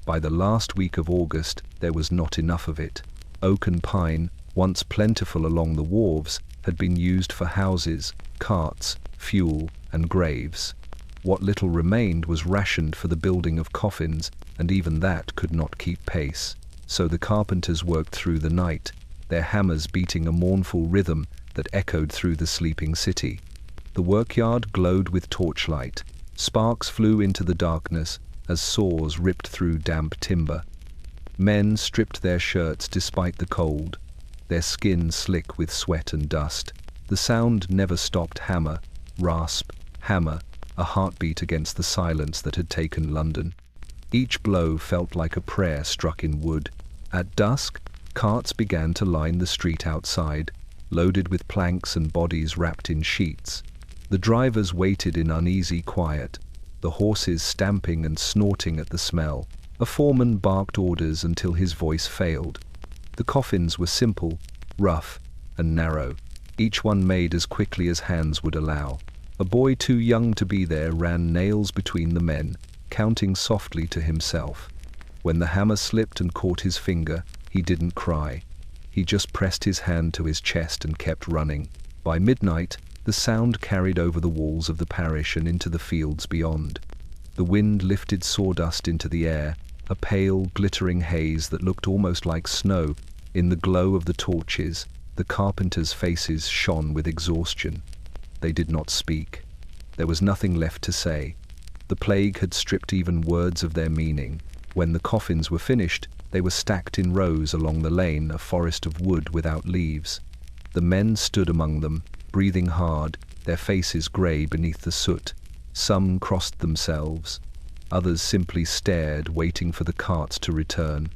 By the last week of August, there was not enough of it. Oak and pine, once plentiful along the wharves, had been used for houses, carts, fuel, and graves. What little remained was rationed for the building of coffins, and even that could not keep pace. So the carpenters worked through the night, their hammers beating a mournful rhythm that echoed through the sleeping city. The workyard glowed with torchlight. Sparks flew into the darkness as saws ripped through damp timber. Men stripped their shirts despite the cold, their skin slick with sweat and dust. The sound never stopped: hammer, rasp, hammer, a heartbeat against the silence that had taken London. Each blow felt like a prayer struck in wood. At dusk, carts began to line the street outside, loaded with planks and bodies wrapped in sheets. The drivers waited in uneasy quiet, the horses stamping and snorting at the smell. A foreman barked orders until his voice failed. The coffins were simple, rough, and narrow, each one made as quickly as hands would allow. A boy too young to be there ran nails between the men, counting softly to himself. When the hammer slipped and caught his finger, he didn't cry. He just pressed his hand to his chest and kept running. By midnight, the sound carried over the walls of the parish and into the fields beyond. The wind lifted sawdust into the air, a pale, glittering haze that looked almost like snow. In the glow of the torches, the carpenters' faces shone with exhaustion. They did not speak. There was nothing left to say. The plague had stripped even words of their meaning. When the coffins were finished, they were stacked in rows along the lane, a forest of wood without leaves. The men stood among them, breathing hard, their faces grey beneath the soot. Some crossed themselves. Others simply stared, waiting for the carts to return.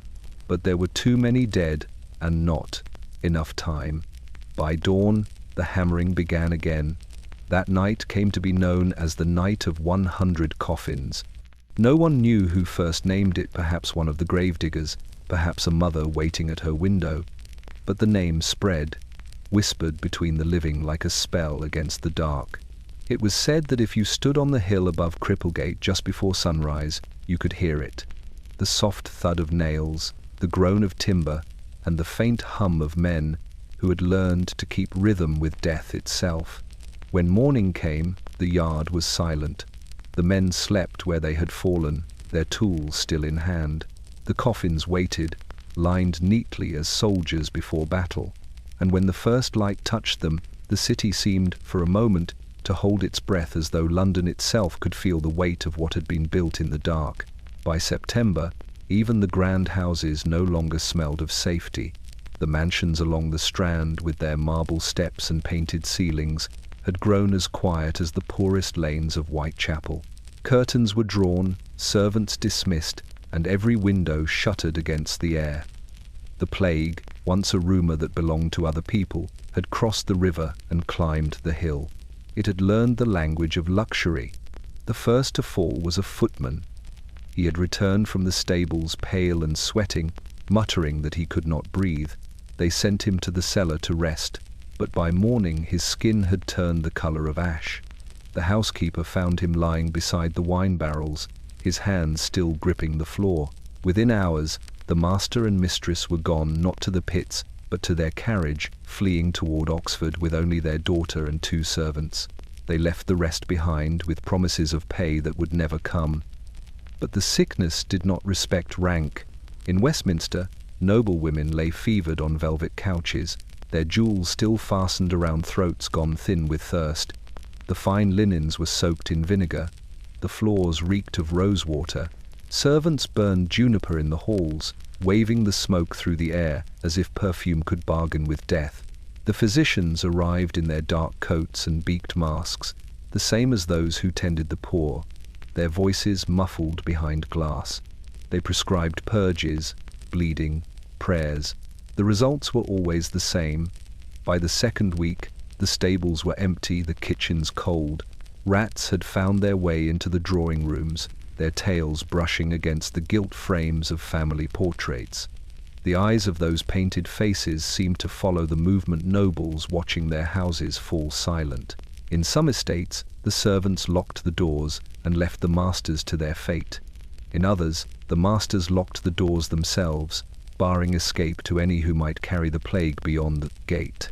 But there were too many dead, and not enough time. By dawn, the hammering began again. That night came to be known as the Night of 100 Coffins. No one knew who first named it, perhaps one of the gravediggers, perhaps a mother waiting at her window. But the name spread, whispered between the living like a spell against the dark. It was said that if you stood on the hill above Cripplegate just before sunrise, you could hear it. The soft thud of nails, the groan of timber, and the faint hum of men who had learned to keep rhythm with death itself. When morning came, the yard was silent. The men slept where they had fallen, their tools still in hand. The coffins waited, lined neatly as soldiers before battle. And when the first light touched them, the city seemed, for a moment, to hold its breath, as though London itself could feel the weight of what had been built in the dark. By September, even the grand houses no longer smelled of safety. The mansions along the Strand, with their marble steps and painted ceilings, had grown as quiet as the poorest lanes of Whitechapel. Curtains were drawn, servants dismissed, and every window shuttered against the air. The plague, once a rumour that belonged to other people, had crossed the river and climbed the hill. It had learned the language of luxury. The first to fall was a footman. He had returned from the stables pale and sweating, muttering that he could not breathe. They sent him to the cellar to rest, but by morning his skin had turned the colour of ash. The housekeeper found him lying beside the wine barrels, his hands still gripping the floor. Within hours, the master and mistress were gone, not to the pits, but to their carriage, fleeing toward Oxford with only their daughter and 2 servants. They left the rest behind, with promises of pay that would never come. But the sickness did not respect rank. In Westminster, noblewomen lay fevered on velvet couches, their jewels still fastened around throats gone thin with thirst. The fine linens were soaked in vinegar. The floors reeked of rosewater. Servants burned juniper in the halls, waving the smoke through the air as if perfume could bargain with death. The physicians arrived in their dark coats and beaked masks, the same as those who tended the poor, their voices muffled behind glass. They prescribed purges, bleeding, prayers. The results were always the same. By the second week, the stables were empty, the kitchens cold. Rats had found their way into the drawing rooms, their tails brushing against the gilt frames of family portraits. The eyes of those painted faces seemed to follow the movement, nobles watching their houses fall silent. In some estates, the servants locked the doors and left the masters to their fate. In others, the masters locked the doors themselves, barring escape to any who might carry the plague beyond the gate.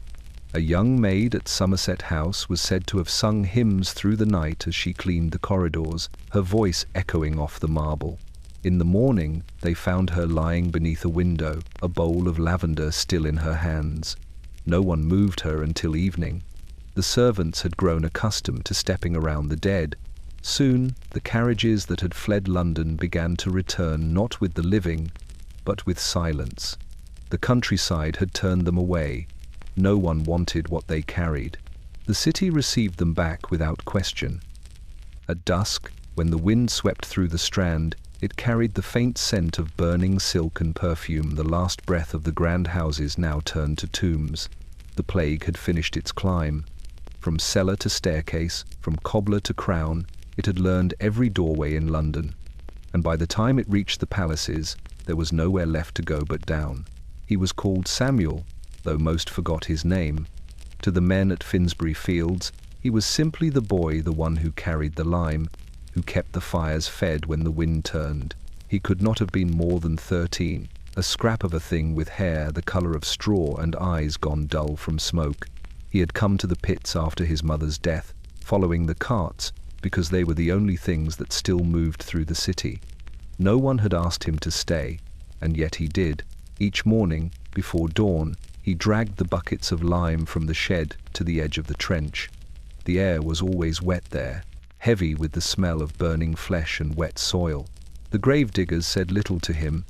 A young maid at Somerset House was said to have sung hymns through the night as she cleaned the corridors, her voice echoing off the marble. In the morning, they found her lying beneath a window, a bowl of lavender still in her hands. No one moved her until evening. The servants had grown accustomed to stepping around the dead. Soon, the carriages that had fled London began to return, not with the living, but with silence. The countryside had turned them away. No one wanted what they carried. The city received them back without question. At dusk, when the wind swept through the Strand, it carried the faint scent of burning silk and perfume, the last breath of the grand houses now turned to tombs. The plague had finished its climb. From cellar to staircase, from cobbler to crown, it had learned every doorway in London. And by the time it reached the palaces, there was nowhere left to go but down. He was called Samuel, though most forgot his name. To the men at Finsbury Fields, he was simply the boy, the one who carried the lime, who kept the fires fed when the wind turned. He could not have been more than 13, a scrap of a thing with hair the colour of straw and eyes gone dull from smoke. He had come to the pits after his mother's death, following the carts, because they were the only things that still moved through the city. No one had asked him to stay, and yet he did. Each morning, before dawn, he dragged the buckets of lime from the shed to the edge of the trench. The air was always wet there, heavy with the smell of burning flesh and wet soil. The gravediggers said little to him,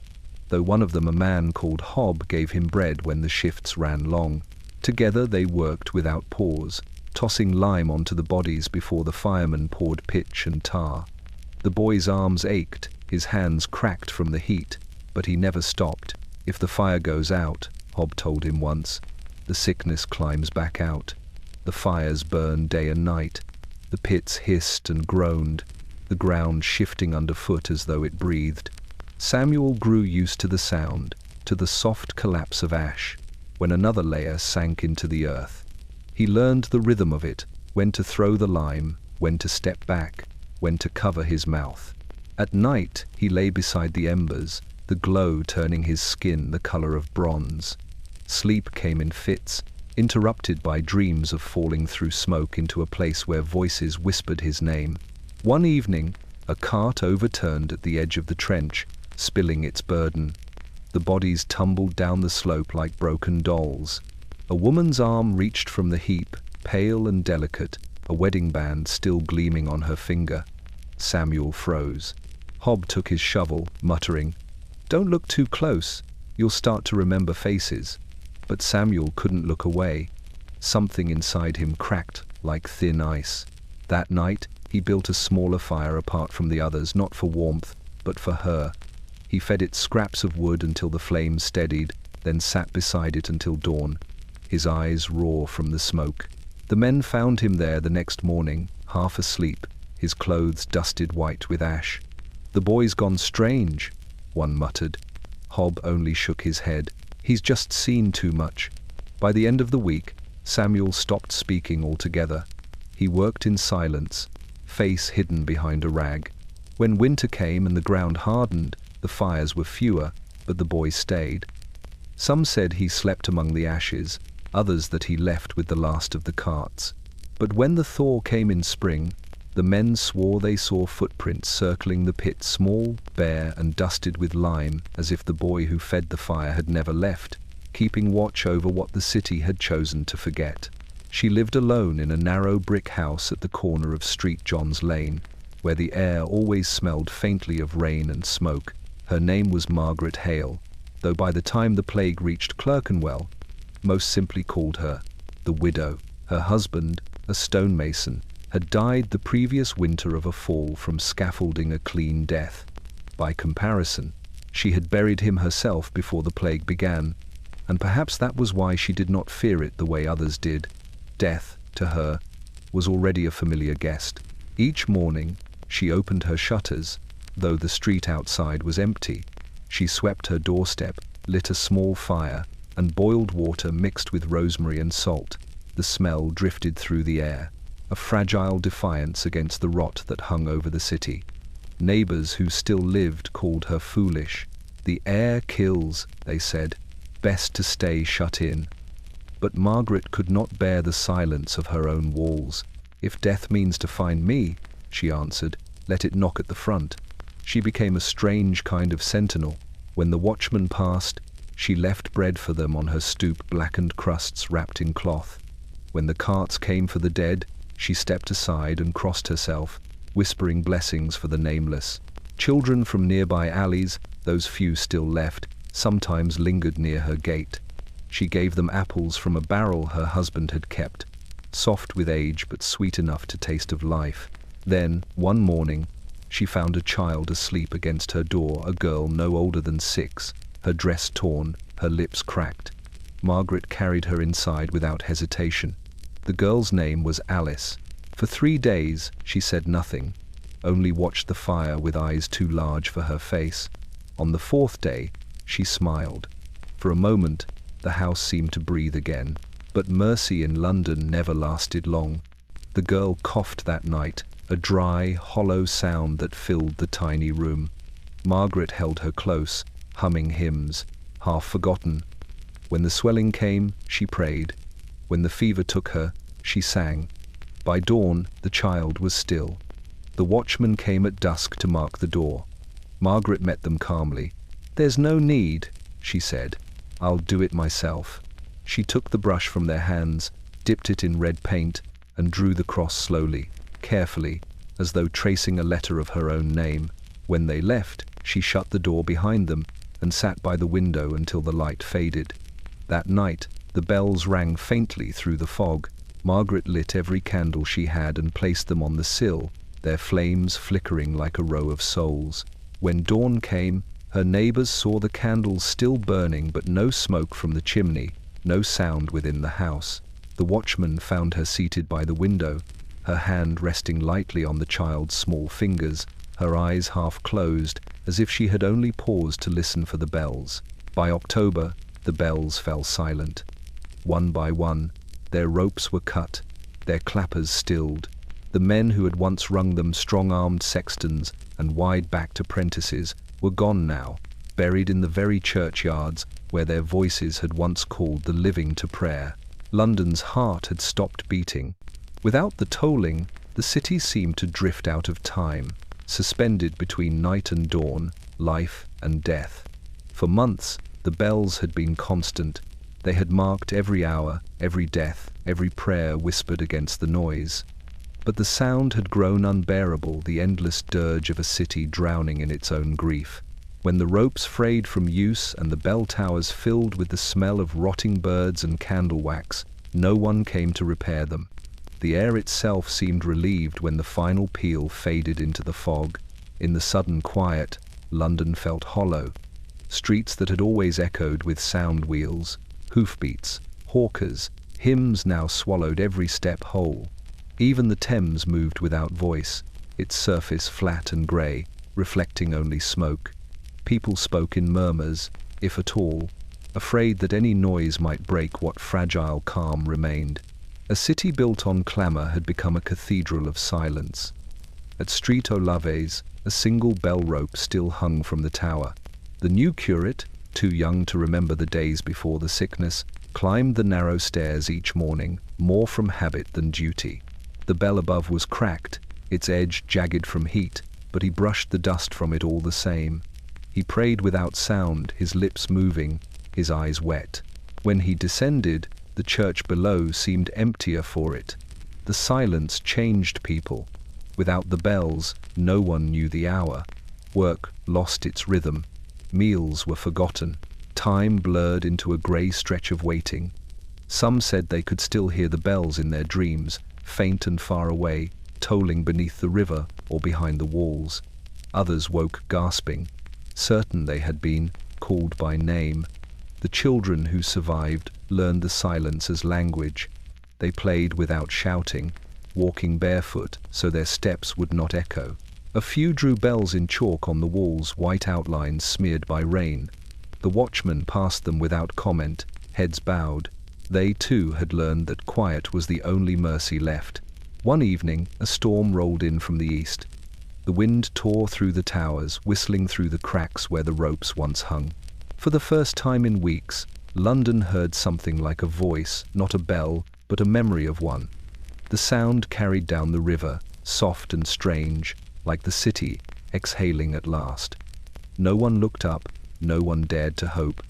though one of them, a man called Hob, gave him bread when the shifts ran long. Together they worked without pause, tossing lime onto the bodies before the firemen poured pitch and tar. The boy's arms ached, his hands cracked from the heat, but he never stopped. If the fire goes out, Hob told him once, the sickness climbs back out. The fires burn day and night. The pits hissed and groaned, the ground shifting underfoot as though it breathed. Samuel grew used to the sound, to the soft collapse of ash, when another layer sank into the earth. He learned the rhythm of it, when to throw the lime, when to step back, when to cover his mouth. At night he lay beside the embers, the glow turning his skin the colour of bronze. Sleep came in fits, interrupted by dreams of falling through smoke into a place where voices whispered his name. One evening, a cart overturned at the edge of the trench, spilling its burden. The bodies tumbled down the slope like broken dolls. A woman's arm reached from the heap, pale and delicate, a wedding band still gleaming on her finger. Samuel froze. Hob took his shovel, muttering, "Don't look too close, you'll start to remember faces." But Samuel couldn't look away. Something inside him cracked like thin ice. That night, he built a smaller fire apart from the others, not for warmth, but for her. He fed it scraps of wood until the flames steadied, then sat beside it until dawn, his eyes raw from the smoke. The men found him there the next morning, half asleep, his clothes dusted white with ash. "The boy's gone strange," one muttered. Hob only shook his head. "He's just seen too much." By the end of the week, Samuel stopped speaking altogether. He worked in silence, face hidden behind a rag. When winter came and the ground hardened, the fires were fewer, but the boy stayed. Some said he slept among the ashes, others that he left with the last of the carts. But when the thaw came in spring, the men swore they saw footprints circling the pit, small, bare, and dusted with lime, as if the boy who fed the fire had never left, keeping watch over what the city had chosen to forget. She lived alone in a narrow brick house at the corner of Street John's Lane, where the air always smelled faintly of rain and smoke. Her name was Margaret Hale, though by the time the plague reached Clerkenwell, most simply called her the widow. Her husband, a stonemason, had died the previous winter of a fall from scaffolding, a clean death. By comparison, she had buried him herself before the plague began, and perhaps that was why she did not fear it the way others did. Death, to her, was already a familiar guest. Each morning, she opened her shutters, though the street outside was empty. She swept her doorstep, lit a small fire, and boiled water mixed with rosemary and salt. The smell drifted through the air, a fragile defiance against the rot that hung over the city. Neighbors who still lived called her foolish. "The air kills," they said. "Best to stay shut in." But Margaret could not bear the silence of her own walls. "If death means to find me," she answered, "let it knock at the front." She became a strange kind of sentinel. When the watchmen passed, she left bread for them on her stoop, blackened crusts wrapped in cloth. When the carts came for the dead, she stepped aside and crossed herself, whispering blessings for the nameless. Children from nearby alleys, those few still left, sometimes lingered near her gate. She gave them apples from a barrel her husband had kept, soft with age but sweet enough to taste of life. Then, one morning, she found a child asleep against her door, a girl no older than 6, her dress torn, her lips cracked. Margaret carried her inside without hesitation. The girl's name was Alice. For 3 days, she said nothing, only watched the fire with eyes too large for her face. On the 4th day, she smiled. For a moment, the house seemed to breathe again. But mercy in London never lasted long. The girl coughed that night, a dry, hollow sound that filled the tiny room. Margaret held her close, humming hymns, half forgotten. When the swelling came, she prayed. When the fever took her, she sang. By dawn, the child was still. The watchman came at dusk to mark the door. Margaret met them calmly. "There's no need," she said. "I'll do it myself." She took the brush from their hands, dipped it in red paint, and drew the cross slowly, carefully, as though tracing a letter of her own name. When they left, she shut the door behind them and sat by the window until the light faded. That night, the bells rang faintly through the fog. Margaret lit every candle she had and placed them on the sill, their flames flickering like a row of souls. When dawn came, her neighbors saw the candles still burning, but no smoke from the chimney, no sound within the house. The watchman found her seated by the window, her hand resting lightly on the child's small fingers, her eyes half closed, as if she had only paused to listen for the bells. By October, the bells fell silent. One by one, their ropes were cut, their clappers stilled. The men who had once rung them, strong-armed sextons and wide-backed apprentices, were gone now, buried in the very churchyards where their voices had once called the living to prayer. London's heart had stopped beating. Without the tolling, the city seemed to drift out of time, suspended between night and dawn, life and death. For months, the bells had been constant. They had marked every hour, every death, every prayer whispered against the noise. But the sound had grown unbearable, the endless dirge of a city drowning in its own grief. When the ropes frayed from use and the bell towers filled with the smell of rotting birds and candle wax, no one came to repair them. The air itself seemed relieved when the final peal faded into the fog. In the sudden quiet, London felt hollow. Streets that had always echoed with sound wheels, hoofbeats, hawkers, hymns now swallowed every step whole. Even the Thames moved without voice, its surface flat and grey, reflecting only smoke. People spoke in murmurs, if at all, afraid that any noise might break what fragile calm remained. A city built on clamour had become a cathedral of silence. At Street Olaves, a single bell rope still hung from the tower. The new curate, too young to remember the days before the sickness, climbed the narrow stairs each morning, more from habit than duty. The bell above was cracked, its edge jagged from heat, but he brushed the dust from it all the same. He prayed without sound, his lips moving, his eyes wet. When he descended, the church below seemed emptier for it. The silence changed people. Without the bells, no one knew the hour. Work lost its rhythm. Meals were forgotten. Time blurred into a grey stretch of waiting. Some said they could still hear the bells in their dreams, faint and far away, tolling beneath the river or behind the walls. Others woke gasping, certain they had been called by name. The children who survived learned the silence as language. They played without shouting, walking barefoot so their steps would not echo. A few drew bells in chalk on the walls, white outlines smeared by rain. The watchmen passed them without comment, heads bowed. They too had learned that quiet was the only mercy left. One evening, a storm rolled in from the east. The wind tore through the towers, whistling through the cracks where the ropes once hung. For the first time in weeks, London heard something like a voice, not a bell, but a memory of one. The sound carried down the river, soft and strange, like the city exhaling at last. No one looked up, no one dared to hope,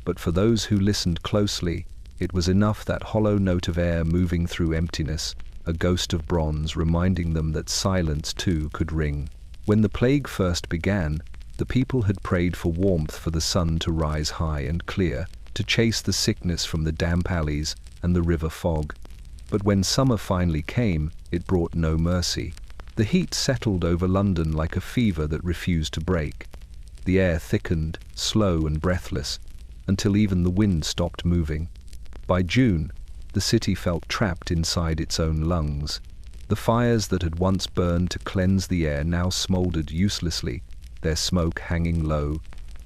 but for those who listened closely, it was enough, that hollow note of air moving through emptiness, a ghost of bronze reminding them that silence too could ring. When the plague first began, the people had prayed for warmth, for the sun to rise high and clear, to chase the sickness from the damp alleys and the river fog. But when summer finally came, it brought no mercy. The heat settled over London like a fever that refused to break. The air thickened, slow and breathless, until even the wind stopped moving. By June, the city felt trapped inside its own lungs. The fires that had once burned to cleanse the air now smouldered uselessly, their smoke hanging low,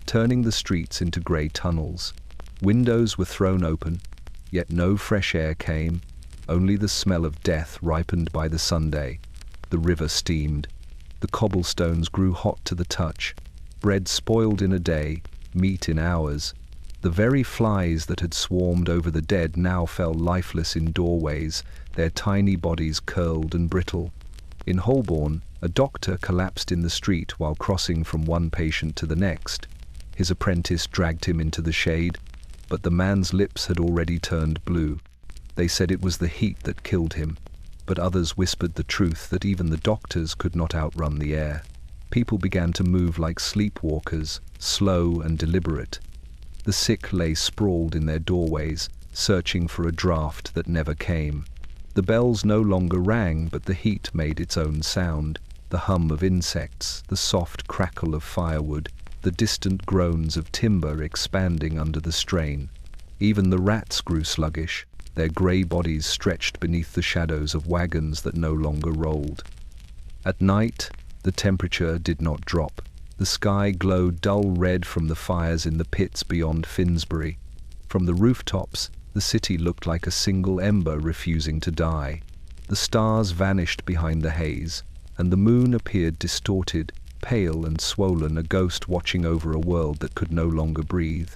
turning the streets into grey tunnels. Windows were thrown open, yet no fresh air came, only the smell of death ripened by the Sunday. The river steamed. The cobblestones grew hot to the touch. Bread spoiled in a day, meat in hours. The very flies that had swarmed over the dead now fell lifeless in doorways, their tiny bodies curled and brittle. In Holborn, a doctor collapsed in the street while crossing from one patient to the next. His apprentice dragged him into the shade, but the man's lips had already turned blue. They said it was the heat that killed him, but others whispered the truth that even the doctors could not outrun the air. People began to move like sleepwalkers, slow and deliberate. The sick lay sprawled in their doorways, searching for a draught that never came. The bells no longer rang, but the heat made its own sound, the hum of insects, the soft crackle of firewood, the distant groans of timber expanding under the strain. Even the rats grew sluggish, their grey bodies stretched beneath the shadows of wagons that no longer rolled. At night, the temperature did not drop. The sky glowed dull red from the fires in the pits beyond Finsbury. From the rooftops, the city looked like a single ember refusing to die. The stars vanished behind the haze, and the moon appeared distorted, pale and swollen, a ghost watching over a world that could no longer breathe.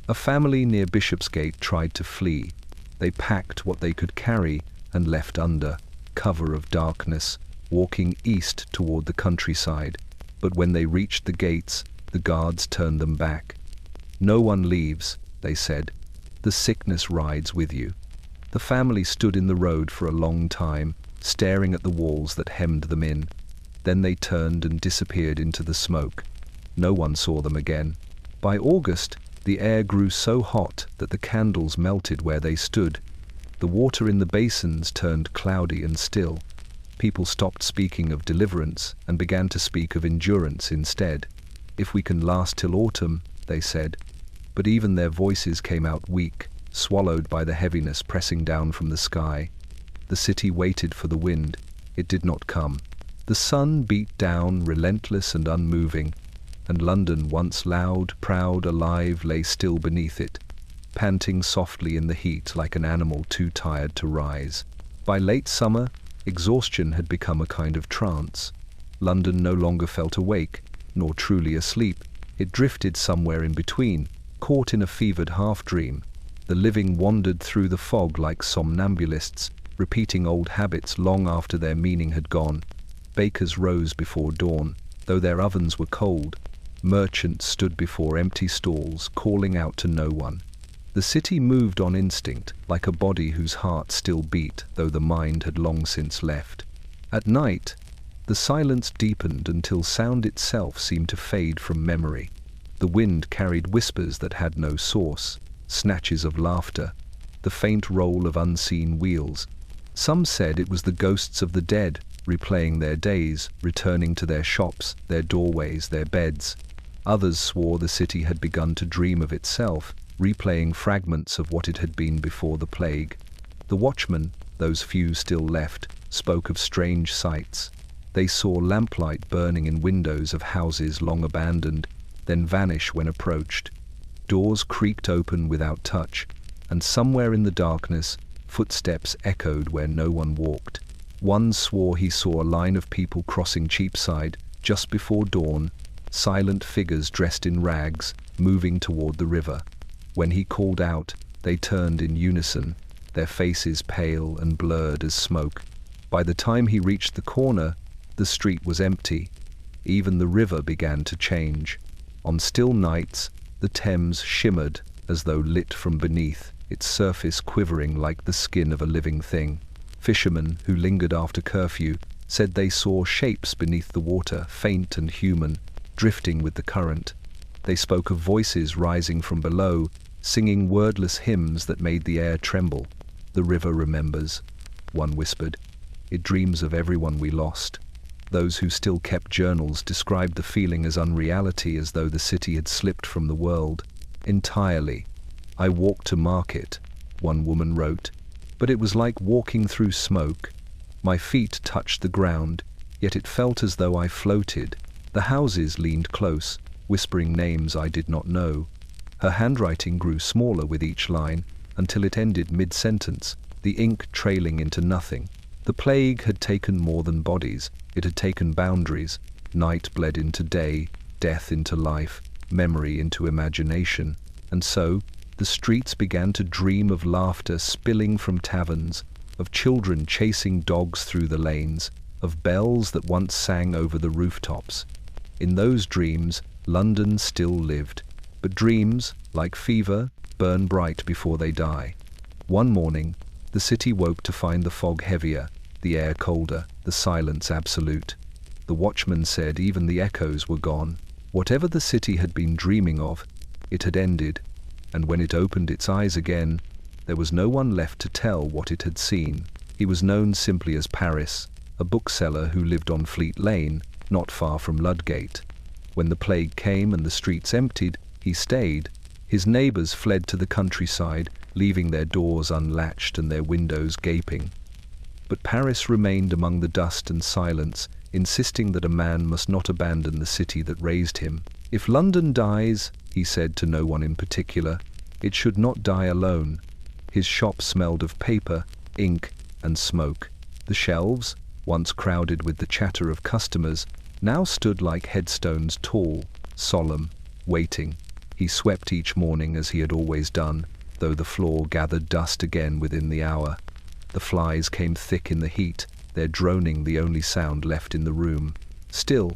A family near Bishopsgate tried to flee. They packed what they could carry and left under cover of darkness, walking east toward the countryside. But when they reached the gates, the guards turned them back. "No one leaves," they said. "The sickness rides with you." The family stood in the road for a long time, staring at the walls that hemmed them in. Then they turned and disappeared into the smoke. No one saw them again. By August, the air grew so hot that the candles melted where they stood. The water in the basins turned cloudy and still. People stopped speaking of deliverance and began to speak of endurance instead. "If we can last till autumn," they said. But even their voices came out weak, swallowed by the heaviness pressing down from the sky. The city waited for the wind. It did not come. The sun beat down, relentless and unmoving, and London, once loud, proud, alive, lay still beneath it, panting softly in the heat like an animal too tired to rise. By late summer, exhaustion had become a kind of trance. London no longer felt awake, nor truly asleep. It drifted somewhere in between, caught in a fevered half-dream. The living wandered through the fog like somnambulists, repeating old habits long after their meaning had gone. Bakers rose before dawn, though their ovens were cold. Merchants stood before empty stalls, calling out to no one. The city moved on instinct, like a body whose heart still beat, though the mind had long since left. At night, the silence deepened until sound itself seemed to fade from memory. The wind carried whispers that had no source, snatches of laughter, the faint roll of unseen wheels. Some said it was the ghosts of the dead, replaying their days, returning to their shops, their doorways, their beds. Others swore the city had begun to dream of itself, replaying fragments of what it had been before the plague. The watchmen, those few still left, spoke of strange sights. They saw lamplight burning in windows of houses long abandoned, then vanish when approached. Doors creaked open without touch, and somewhere in the darkness, footsteps echoed where no one walked. One swore he saw a line of people crossing Cheapside just before dawn, silent figures dressed in rags, moving toward the river. When he called out, they turned in unison, their faces pale and blurred as smoke. By the time he reached the corner, the street was empty. Even the river began to change. On still nights, the Thames shimmered as though lit from beneath, its surface quivering like the skin of a living thing. Fishermen who lingered after curfew said they saw shapes beneath the water, faint and human, drifting with the current. They spoke of voices rising from below, singing wordless hymns that made the air tremble. "The river remembers," one whispered. "It dreams of everyone we lost." Those who still kept journals described the feeling as unreality, as though the city had slipped from the world entirely. "I walked to market," one woman wrote, "but it was like walking through smoke. My feet touched the ground, yet it felt as though I floated. The houses leaned close, whispering names I did not know." Her handwriting grew smaller with each line, until it ended mid-sentence, the ink trailing into nothing. The plague had taken more than bodies. It had taken boundaries. Night bled into day, death into life, memory into imagination. And so, the streets began to dream of laughter spilling from taverns, of children chasing dogs through the lanes, of bells that once sang over the rooftops. In those dreams, London still lived. But dreams, like fever, burn bright before they die. One morning, the city woke to find the fog heavier, the air colder, the silence absolute. The watchman said even the echoes were gone. Whatever the city had been dreaming of, it had ended, and when it opened its eyes again, there was no one left to tell what it had seen. He was known simply as Paris, a bookseller who lived on Fleet Lane, not far from Ludgate. When the plague came and the streets emptied, he stayed. His neighbours fled to the countryside, leaving their doors unlatched and their windows gaping. But Paris remained among the dust and silence, insisting that a man must not abandon the city that raised him. "If London dies," he said to no one in particular, "it should not die alone." His shop smelled of paper, ink, and smoke. The shelves, once crowded with the chatter of customers, now stood like headstones, tall, solemn, waiting. He swept each morning as he had always done, though the floor gathered dust again within the hour. The flies came thick in the heat, their droning the only sound left in the room. Still,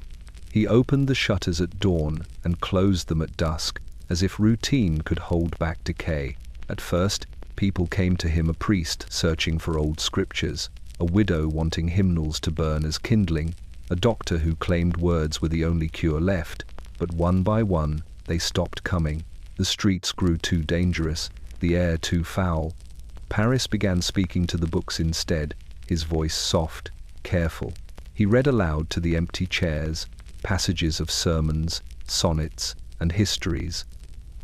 he opened the shutters at dawn and closed them at dusk, as if routine could hold back decay. At first, people came to him, a priest searching for old scriptures, a widow wanting hymnals to burn as kindling, a doctor who claimed words were the only cure left, but one by one, they stopped coming. The streets grew too dangerous, the air too foul. Paris began speaking to the books instead, his voice soft, careful. He read aloud to the empty chairs, passages of sermons, sonnets, and histories.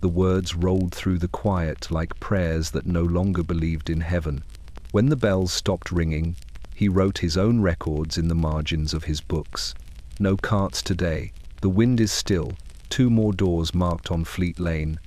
The words rolled through the quiet like prayers that no longer believed in heaven. When the bells stopped ringing, he wrote his own records in the margins of his books. No carts today. The wind is still. 2 more doors marked on Fleet Lane.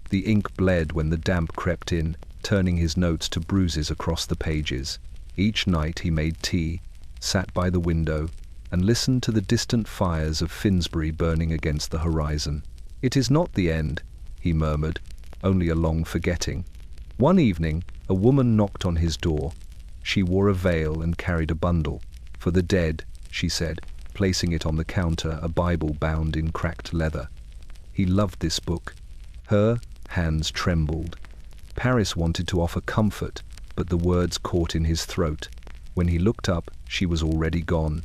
The ink bled when the damp crept in, turning his notes to bruises across the pages. Each night he made tea, sat by the window, and listened to the distant fires of Finsbury burning against the horizon. "It is not the end," he murmured, "only a long forgetting." One evening, a woman knocked on his door. She wore a veil and carried a bundle. "For the dead," she said, placing it on the counter, a Bible bound in cracked leather. He loved this book. Her hands trembled. Paris wanted to offer comfort, but the words caught in his throat. When he looked up, she was already gone.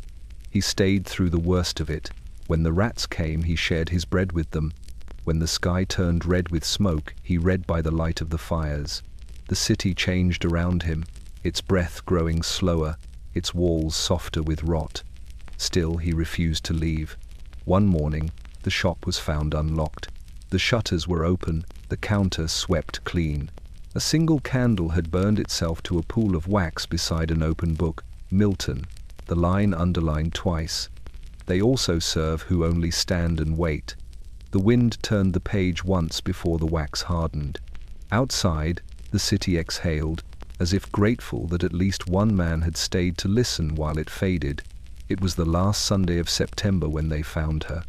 He stayed through the worst of it. When the rats came, he shared his bread with them. When the sky turned red with smoke, he read by the light of the fires. The city changed around him, its breath growing slower, its walls softer with rot. Still, he refused to leave. One morning, the shop was found unlocked. The shutters were open, the counter swept clean. A single candle had burned itself to a pool of wax beside an open book, Milton, the line underlined twice. "They also serve who only stand and wait." The wind turned the page once before the wax hardened. Outside, the city exhaled, as if grateful that at least one man had stayed to listen while it faded. It was the last Sunday of September when they found her.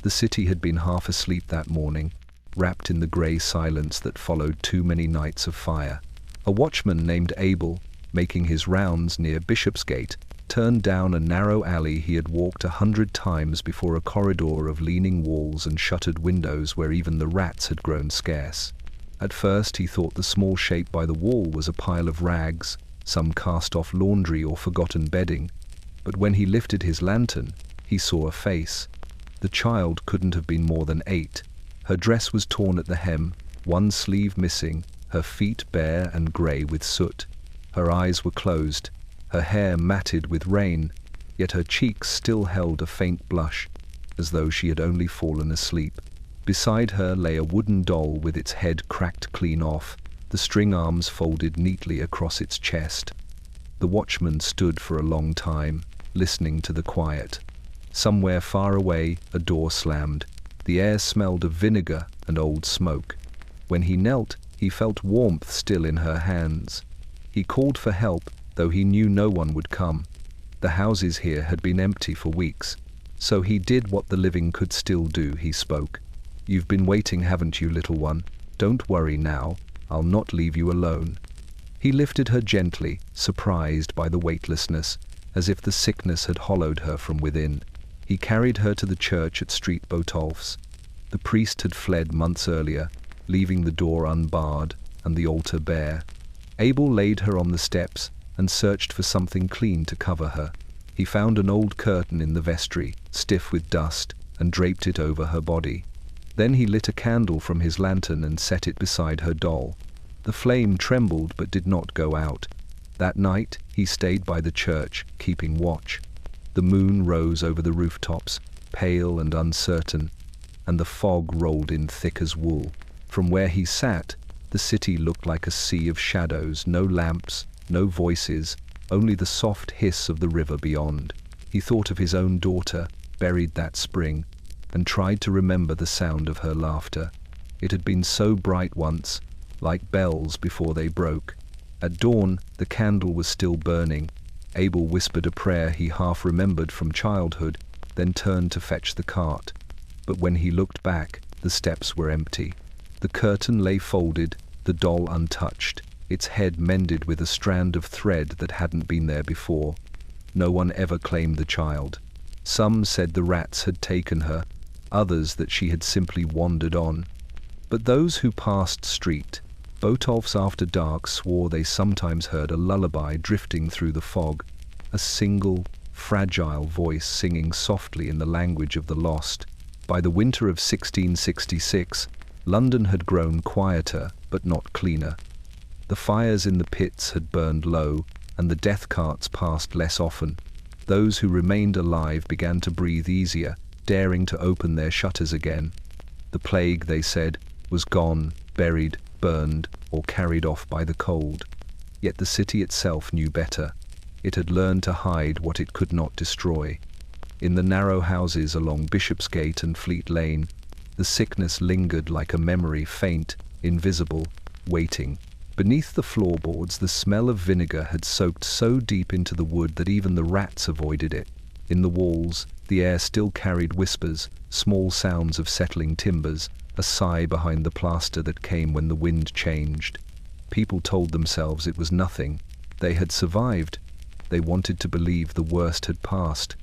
The city had been half asleep that morning, wrapped in the grey silence that followed too many nights of fire. A watchman named Abel, making his rounds near Bishopsgate, turned down a narrow alley he had walked 100 times before a corridor of leaning walls and shuttered windows where even the rats had grown scarce. At first he thought the small shape by the wall was a pile of rags, some cast-off laundry or forgotten bedding, but when he lifted his lantern, he saw a face. The child couldn't have been more than 8. Her dress was torn at the hem, one sleeve missing, her feet bare and grey with soot. Her eyes were closed, her hair matted with rain, yet her cheeks still held a faint blush, as though she had only fallen asleep. Beside her lay a wooden doll with its head cracked clean off, the string arms folded neatly across its chest. The watchman stood for a long time, listening to the quiet. Somewhere far away, a door slammed. The air smelled of vinegar and old smoke. When he knelt, he felt warmth still in her hands. He called for help, though he knew no one would come. The houses here had been empty for weeks. So he did what the living could still do, he spoke. "You've been waiting, haven't you, little one? Don't worry now. I'll not leave you alone." He lifted her gently, surprised by the weightlessness, as if the sickness had hollowed her from within. He carried her to the church at Street Botolph's. The priest had fled months earlier, leaving the door unbarred and the altar bare. Abel laid her on the steps and searched for something clean to cover her. He found an old curtain in the vestry, stiff with dust, and draped it over her body. Then he lit a candle from his lantern and set it beside her doll. The flame trembled but did not go out. That night he stayed by the church, keeping watch. The moon rose over the rooftops, pale and uncertain, and the fog rolled in thick as wool. From where he sat, the city looked like a sea of shadows, no lamps, no voices, only the soft hiss of the river beyond. He thought of his own daughter, buried that spring, and tried to remember the sound of her laughter. It had been so bright once, like bells before they broke. At dawn, the candle was still burning. Abel whispered a prayer he half remembered from childhood, then turned to fetch the cart. But when he looked back, the steps were empty. The curtain lay folded, the doll untouched, its head mended with a strand of thread that hadn't been there before. No one ever claimed the child. Some said the rats had taken her, others that she had simply wandered on. But those who passed Street Botovs after dark swore they sometimes heard a lullaby drifting through the fog, a single, fragile voice singing softly in the language of the lost. By the winter of 1666, London had grown quieter, but not cleaner. The fires in the pits had burned low, and the death carts passed less often. Those who remained alive began to breathe easier, daring to open their shutters again. The plague, they said, was gone, buried, burned, or carried off by the cold. Yet the city itself knew better. It had learned to hide what it could not destroy. In the narrow houses along Bishopsgate and Fleet Lane, the sickness lingered like a memory, faint, invisible, waiting. Beneath the floorboards, the smell of vinegar had soaked so deep into the wood that even the rats avoided it. In the walls, the air still carried whispers, small sounds of settling timbers, a sigh behind the plaster that came when the wind changed. People told themselves it was nothing. They had survived. They wanted to believe the worst had passed.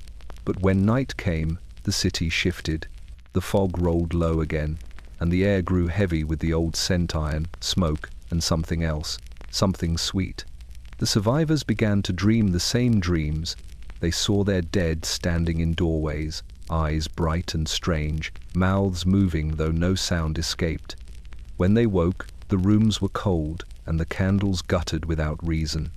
But when night came, the city shifted. The fog rolled low again, and the air grew heavy with the old scent iron, smoke, and something else, something sweet. The survivors began to dream the same dreams. They saw their dead standing in doorways, eyes bright and strange, mouths moving though no sound escaped. When they woke, the rooms were cold, and the candles guttered without reason.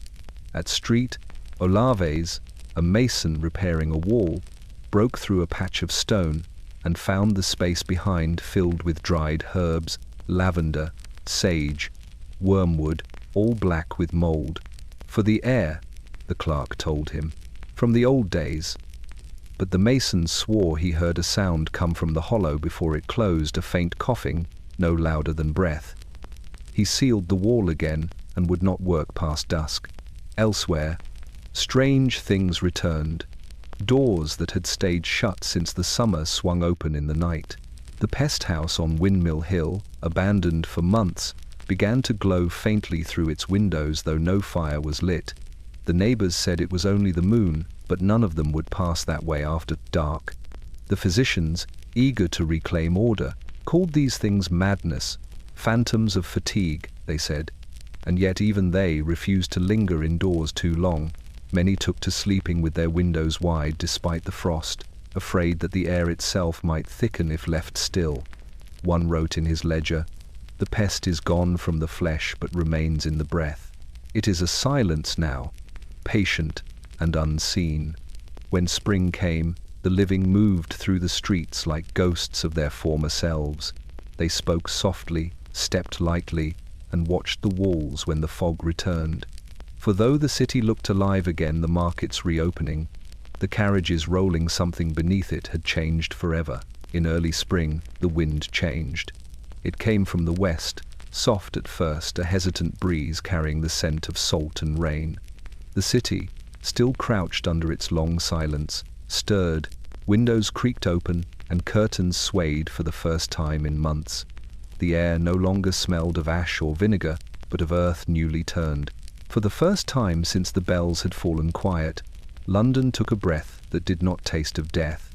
At Street Olaves, a mason repairing a wall, broke through a patch of stone and found the space behind filled with dried herbs, lavender, sage, wormwood, all black with mold. For the air, the clerk told him, from the old days. But the mason swore he heard a sound come from the hollow before it closed, a faint coughing, no louder than breath. He sealed the wall again and would not work past dusk. Elsewhere, strange things returned. Doors that had stayed shut since the summer swung open in the night. The pest house on Windmill Hill, abandoned for months, began to glow faintly through its windows though no fire was lit. The neighbors said it was only the moon, but none of them would pass that way after dark. The physicians, eager to reclaim order, called these things madness, phantoms of fatigue, they said, and yet even they refused to linger indoors too long. Many took to sleeping with their windows wide despite the frost, afraid that the air itself might thicken if left still. One wrote in his ledger, "The pest is gone from the flesh but remains in the breath. It is a silence now, patient and unseen." When spring came, the living moved through the streets like ghosts of their former selves. They spoke softly, stepped lightly, and watched the walls when the fog returned. For though the city looked alive again, the markets reopening, the carriages rolling something beneath it had changed forever. In early spring, the wind changed. It came from the west, soft at first, a hesitant breeze carrying the scent of salt and rain. The city, still crouched under its long silence, stirred, windows creaked open, and curtains swayed for the first time in months. The air no longer smelled of ash or vinegar, but of earth newly turned. For the first time since the bells had fallen quiet, London took a breath that did not taste of death.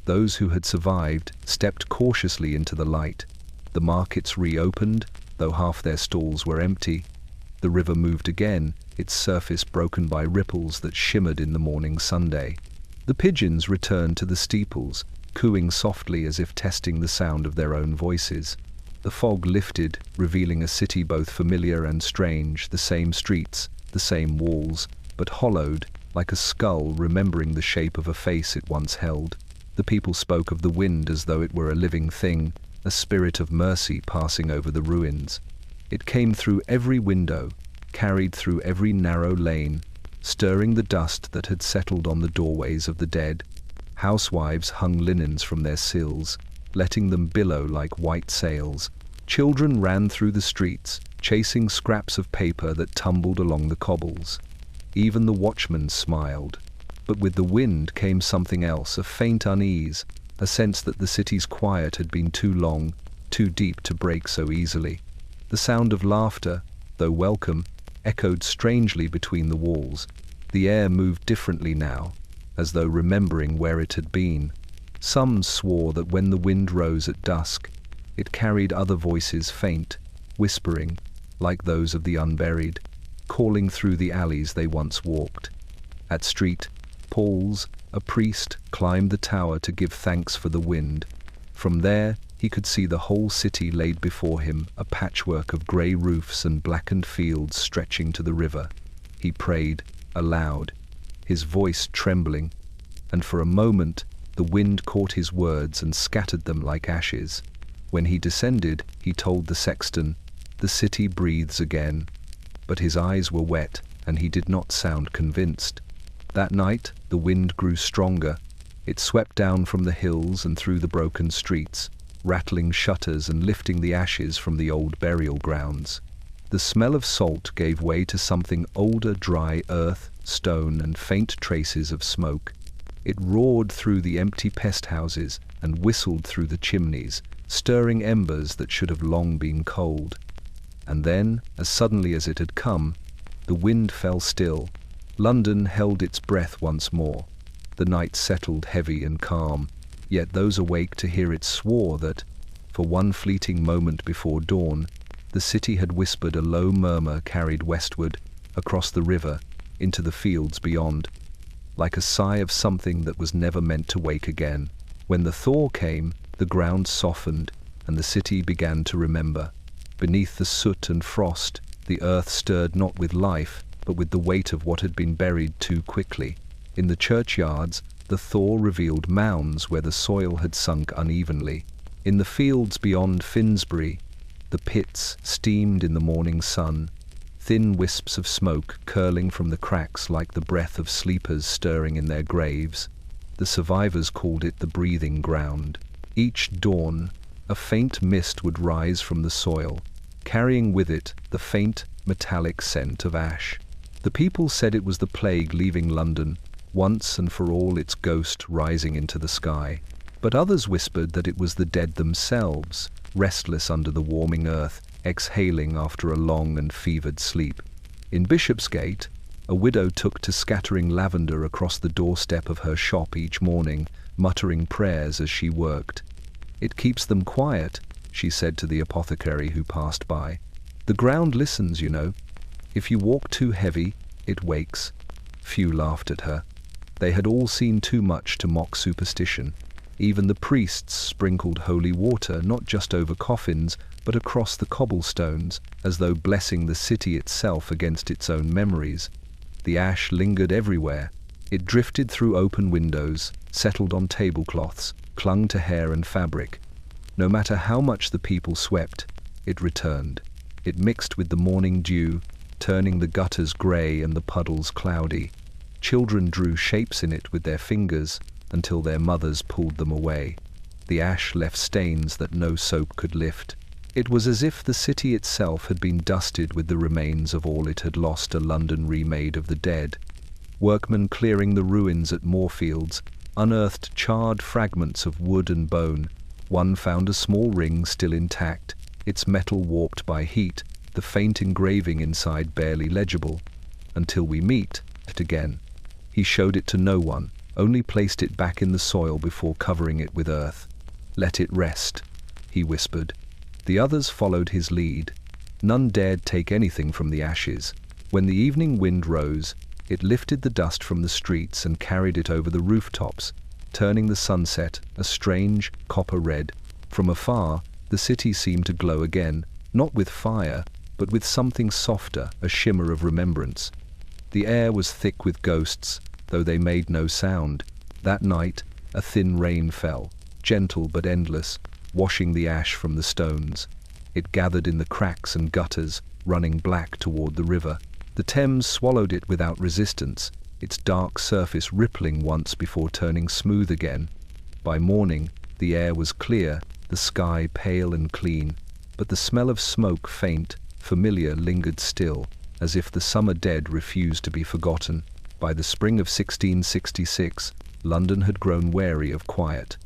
Those who had survived stepped cautiously into the light. The markets reopened, though half their stalls were empty. The river moved again, its surface broken by ripples that shimmered in the morning Sunday. The pigeons returned to the steeples, cooing softly as if testing the sound of their own voices. The fog lifted, revealing a city both familiar and strange, the same streets, the same walls, but hollowed, like a skull remembering the shape of a face it once held. The people spoke of the wind as though it were a living thing, a spirit of mercy passing over the ruins. It came through every window, carried through every narrow lane, stirring the dust that had settled on the doorways of the dead. Housewives hung linens from their sills, letting them billow like white sails. Children ran through the streets, chasing scraps of paper that tumbled along the cobbles. Even the watchmen smiled. But with the wind came something else, a faint unease, a sense that the city's quiet had been too long, too deep to break so easily. The sound of laughter, though welcome, echoed strangely between the walls. The air moved differently now, as though remembering where it had been. Some swore that when the wind rose at dusk, it carried other voices faint, whispering, like those of the unburied, calling through the alleys they once walked. At St. Paul's, a priest climbed the tower to give thanks for the wind. From there, he could see the whole city laid before him, a patchwork of grey roofs and blackened fields stretching to the river. He prayed, aloud, his voice trembling, and for a moment the wind caught his words and scattered them like ashes. When he descended, he told the sexton, "The city breathes again." But his eyes were wet, and he did not sound convinced. That night, the wind grew stronger. It swept down from the hills and through the broken streets, rattling shutters and lifting the ashes from the old burial grounds. The smell of salt gave way to something older, dry earth, stone, and faint traces of smoke. It roared through the empty pest houses and whistled through the chimneys, stirring embers that should have long been cold. And then, as suddenly as it had come, the wind fell still. London held its breath once more. The night settled heavy and calm, yet those awake to hear it swore that, for one fleeting moment before dawn, the city had whispered a low murmur carried westward, across the river, into the fields beyond, like a sigh of something that was never meant to wake again. When the thaw came, the ground softened, and the city began to remember. Beneath the soot and frost, the earth stirred not with life, but with the weight of what had been buried too quickly. In the churchyards, the thaw revealed mounds where the soil had sunk unevenly. In the fields beyond Finsbury, the pits steamed in the morning sun, thin wisps of smoke curling from the cracks like the breath of sleepers stirring in their graves. The survivors called it the breathing ground. Each dawn, a faint mist would rise from the soil, carrying with it the faint, metallic scent of ash. The people said it was the plague leaving London, once and for all its ghost rising into the sky. But others whispered that it was the dead themselves, restless under the warming earth, exhaling after a long and fevered sleep. In Bishopsgate, a widow took to scattering lavender across the doorstep of her shop each morning, muttering prayers as she worked. "It keeps them quiet," she said to the apothecary who passed by. "The ground listens, you know. If you walk too heavy, it wakes." Few laughed at her. They had all seen too much to mock superstition. Even the priests sprinkled holy water not just over coffins, but across the cobblestones, as though blessing the city itself against its own memories. The ash lingered everywhere. It drifted through open windows, settled on tablecloths, clung to hair and fabric. No matter how much the people swept, it returned. It mixed with the morning dew, turning the gutters grey and the puddles cloudy. Children drew shapes in it with their fingers until their mothers pulled them away. The ash left stains that no soap could lift. It was as if the city itself had been dusted with the remains of all it had lost, a London remade of the dead. Workmen clearing the ruins at Moorfields unearthed charred fragments of wood and bone. One found a small ring still intact, its metal warped by heat, the faint engraving inside barely legible. "Until we meet it again." He showed it to no one, only placed it back in the soil before covering it with earth. "Let it rest," he whispered. The others followed his lead. None dared take anything from the ashes. When the evening wind rose, it lifted the dust from the streets and carried it over the rooftops, turning the sunset a strange copper red. From afar, the city seemed to glow again, not with fire, but with something softer, a shimmer of remembrance. The air was thick with ghosts, though they made no sound. That night, a thin rain fell, gentle but endless, washing the ash from the stones. It gathered in the cracks and gutters, running black toward the river. The Thames swallowed it without resistance, its dark surface rippling once before turning smooth again. By morning, the air was clear, the sky pale and clean, but the smell of smoke, faint, familiar, lingered still, as if the summer dead refused to be forgotten. By the spring of 1666, London had grown wary of quiet.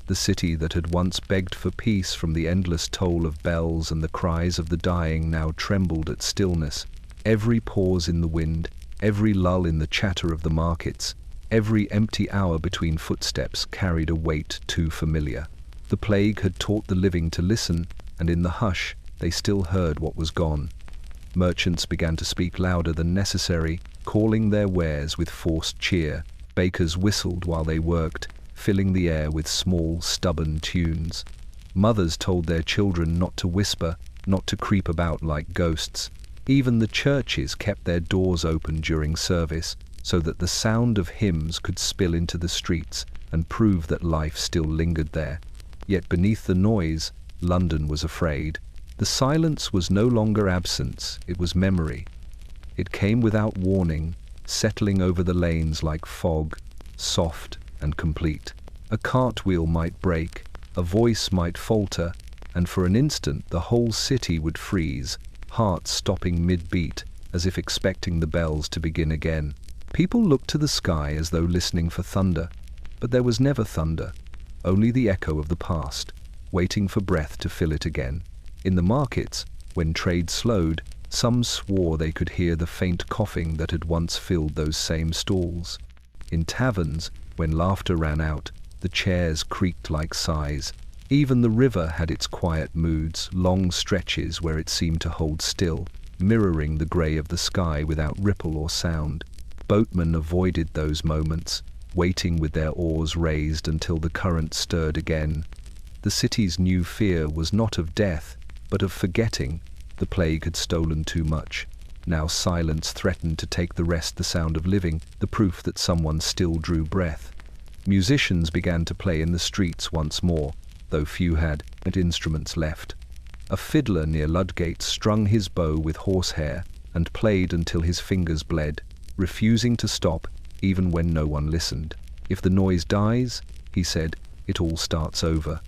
The city that had once begged for peace from the endless toll of bells and the cries of the dying now trembled at stillness. Every pause in the wind, every lull in the chatter of the markets, every empty hour between footsteps carried a weight too familiar. The plague had taught the living to listen, and in the hush they still heard what was gone. Merchants began to speak louder than necessary, calling their wares with forced cheer. Bakers whistled while they worked, filling the air with small, stubborn tunes. Mothers told their children not to whisper, not to creep about like ghosts. Even the churches kept their doors open during service, so that the sound of hymns could spill into the streets and prove that life still lingered there. Yet beneath the noise, London was afraid. The silence was no longer absence, it was memory. It came without warning, settling over the lanes like fog, soft and complete. A cartwheel might break, a voice might falter, and for an instant the whole city would freeze, hearts stopping mid-beat, as if expecting the bells to begin again. People looked to the sky as though listening for thunder, but there was never thunder, only the echo of the past, waiting for breath to fill it again. In the markets, when trade slowed, some swore they could hear the faint coughing that had once filled those same stalls. In taverns, when laughter ran out, the chairs creaked like sighs. Even the river had its quiet moods, long stretches where it seemed to hold still, mirroring the grey of the sky without ripple or sound. Boatmen avoided those moments, waiting with their oars raised until the current stirred again. The city's new fear was not of death, but of forgetting. The plague had stolen too much. Now silence threatened to take the rest, the sound of living, the proof that someone still drew breath. Musicians began to play in the streets once more, though few had instruments left. A fiddler near Ludgate strung his bow with horsehair and played until his fingers bled, refusing to stop even when no one listened. If the noise dies, he said, it all starts over.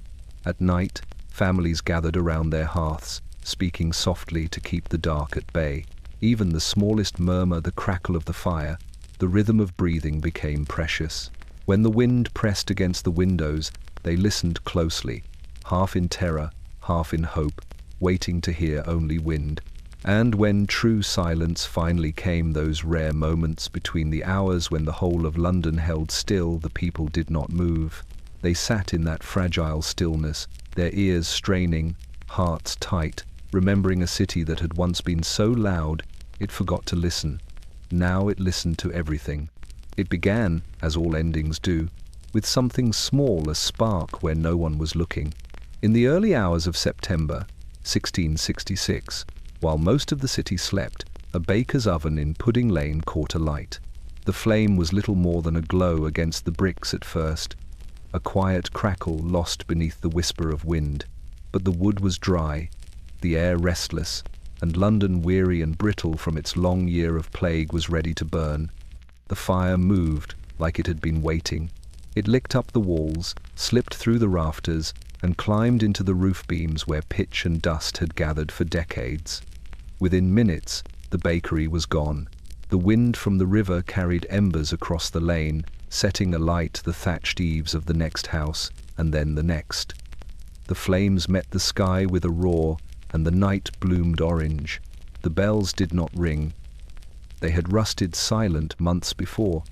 At night, families gathered around their hearths, speaking softly to keep the dark at bay. Even the smallest murmur, the crackle of the fire, the rhythm of breathing became precious. When the wind pressed against the windows, they listened closely, half in terror, half in hope, waiting to hear only wind. And when true silence finally came, those rare moments between the hours when the whole of London held still, the people did not move. They sat in that fragile stillness, their ears straining, hearts tight, remembering a city that had once been so loud it forgot to listen. Now it listened to everything. It began, as all endings do, with something small, a spark where no one was looking. In the early hours of September, 1666, while most of the city slept, a baker's oven in Pudding Lane caught alight. The flame was little more than a glow against the bricks at first, a quiet crackle lost beneath the whisper of wind. But the wood was dry, the air restless, and London, weary and brittle from its long year of plague, was ready to burn. The fire moved like it had been waiting. It licked up the walls, slipped through the rafters, and climbed into the roof beams where pitch and dust had gathered for decades. Within minutes, the bakery was gone. The wind from the river carried embers across the lane, setting alight the thatched eaves of the next house, and then the next. The flames met the sky with a roar, and the night bloomed orange. The bells did not ring. They had rusted silent months before.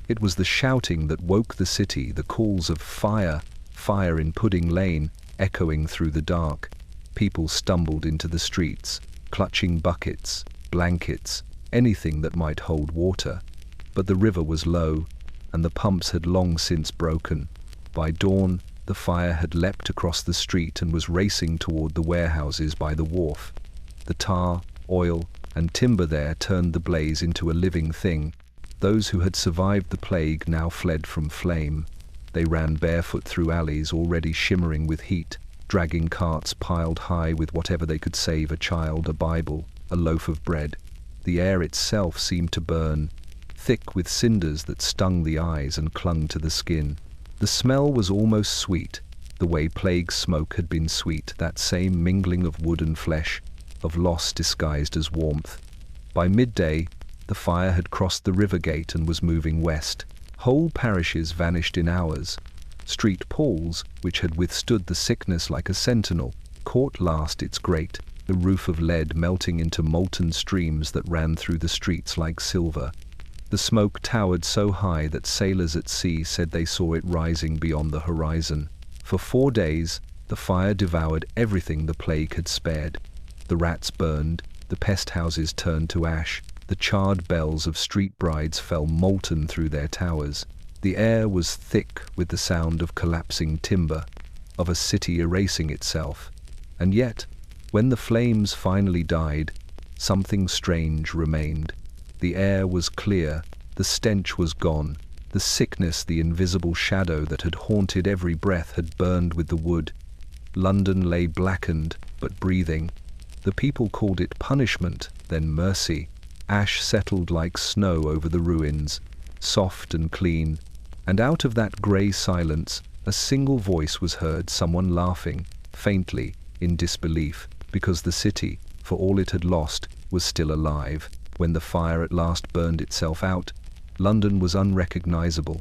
It was the shouting that woke the city, the calls of fire, fire in Pudding Lane, echoing through the dark. People stumbled into the streets, clutching buckets, blankets, anything that might hold water. But the river was low, and the pumps had long since broken. By dawn, the fire had leapt across the street and was racing toward the warehouses by the wharf. The tar, oil, and timber there turned the blaze into a living thing. Those who had survived the plague now fled from flame. They ran barefoot through alleys already shimmering with heat, dragging carts piled high with whatever they could save, a child, a Bible, a loaf of bread. The air itself seemed to burn, thick with cinders that stung the eyes and clung to the skin. The smell was almost sweet, the way plague smoke had been sweet, that same mingling of wood and flesh, of loss disguised as warmth. By midday, the fire had crossed the river gate and was moving west. Whole parishes vanished in hours. Street Pauls, which had withstood the sickness like a sentinel, caught last its grate, the roof of lead melting into molten streams that ran through the streets like silver. The smoke towered so high that sailors at sea said they saw it rising beyond the horizon. For 4 days, the fire devoured everything the plague had spared. The rats burned, The pest houses turned to ash. The charred bells of street brides fell molten through their towers. The air was thick with the sound of collapsing timber, of a city erasing itself. And yet, when the flames finally died, something strange remained. The air was clear, the stench was gone, the sickness, the invisible shadow that had haunted every breath had burned with the wood. London lay blackened, but breathing. The people called it punishment, then mercy. Ash settled like snow over the ruins, soft and clean, and out of that grey silence, a single voice was heard, someone laughing, faintly, in disbelief, because the city, for all it had lost, was still alive. When the fire at last burned itself out, London was unrecognizable.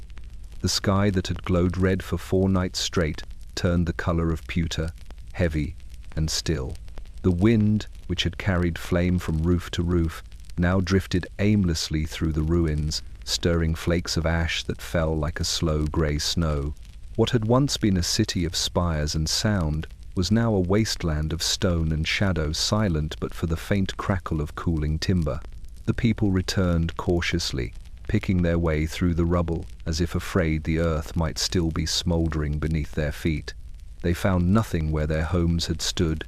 The sky that had glowed red for 4 nights straight turned the color of pewter, heavy and still. The wind, which had carried flame from roof to roof, now drifted aimlessly through the ruins, stirring flakes of ash that fell like a slow grey snow. What had once been a city of spires and sound was now a wasteland of stone and shadow, silent but for the faint crackle of cooling timber. The people returned cautiously, picking their way through the rubble, as if afraid the earth might still be smouldering beneath their feet. They found nothing where their homes had stood.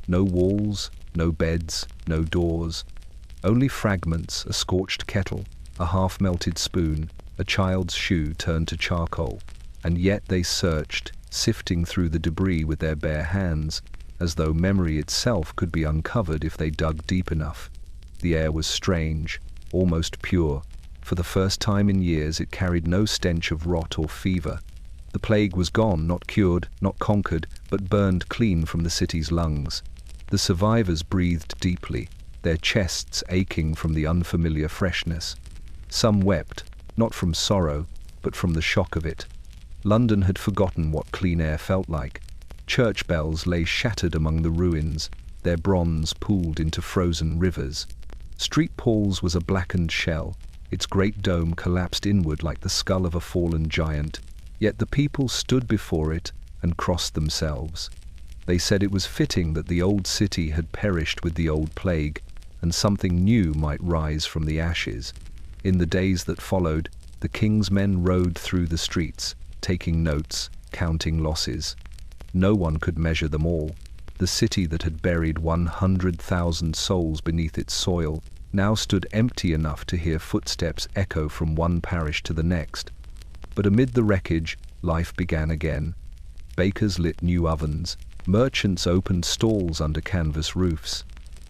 No walls, no beds, no doors. Only fragments, a scorched kettle, a half-melted spoon, a child's shoe turned to charcoal. And yet they searched, sifting through the debris with their bare hands, as though memory itself could be uncovered if they dug deep enough. The air was strange, almost pure. For the first time in years it carried no stench of rot or fever. The plague was gone, not cured, not conquered, but burned clean from the city's lungs. The survivors breathed deeply, their chests aching from the unfamiliar freshness. Some wept, not from sorrow, but from the shock of it. London had forgotten what clean air felt like. Church bells lay shattered among the ruins, their bronze pooled into frozen rivers. Street Paul's was a blackened shell, its great dome collapsed inward like the skull of a fallen giant. Yet the people stood before it and crossed themselves. They said it was fitting that the old city had perished with the old plague, and something new might rise from the ashes. In the days that followed, the king's men rode through the streets, taking notes, counting losses. No one could measure them all. The city that had buried 100,000 souls beneath its soil now stood empty enough to hear footsteps echo from one parish to the next. But amid the wreckage, life began again. Bakers lit new ovens, merchants opened stalls under canvas roofs.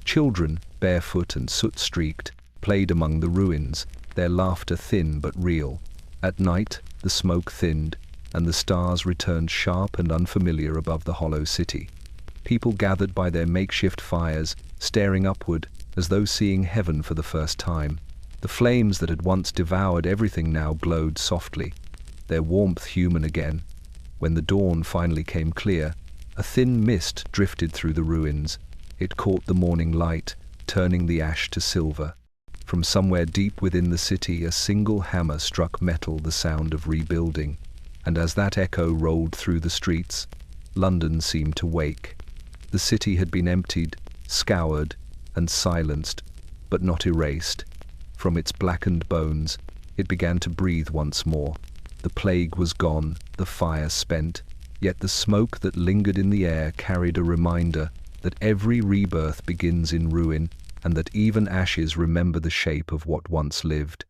Children, barefoot and soot-streaked, played among the ruins, their laughter thin but real. At night, the smoke thinned, and the stars returned sharp and unfamiliar above the hollow city. People gathered by their makeshift fires, staring upward, as though seeing heaven for the first time. The flames that had once devoured everything now glowed softly, their warmth human again. When the dawn finally came clear, a thin mist drifted through the ruins. It caught the morning light, turning the ash to silver. From somewhere deep within the city, a single hammer struck metal, the sound of rebuilding. And as that echo rolled through the streets, London seemed to wake. The city had been emptied, scoured, and silenced, but not erased. From its blackened bones, it began to breathe once more. The plague was gone, the fire spent, yet the smoke that lingered in the air carried a reminder that every rebirth begins in ruin, and that even ashes remember the shape of what once lived.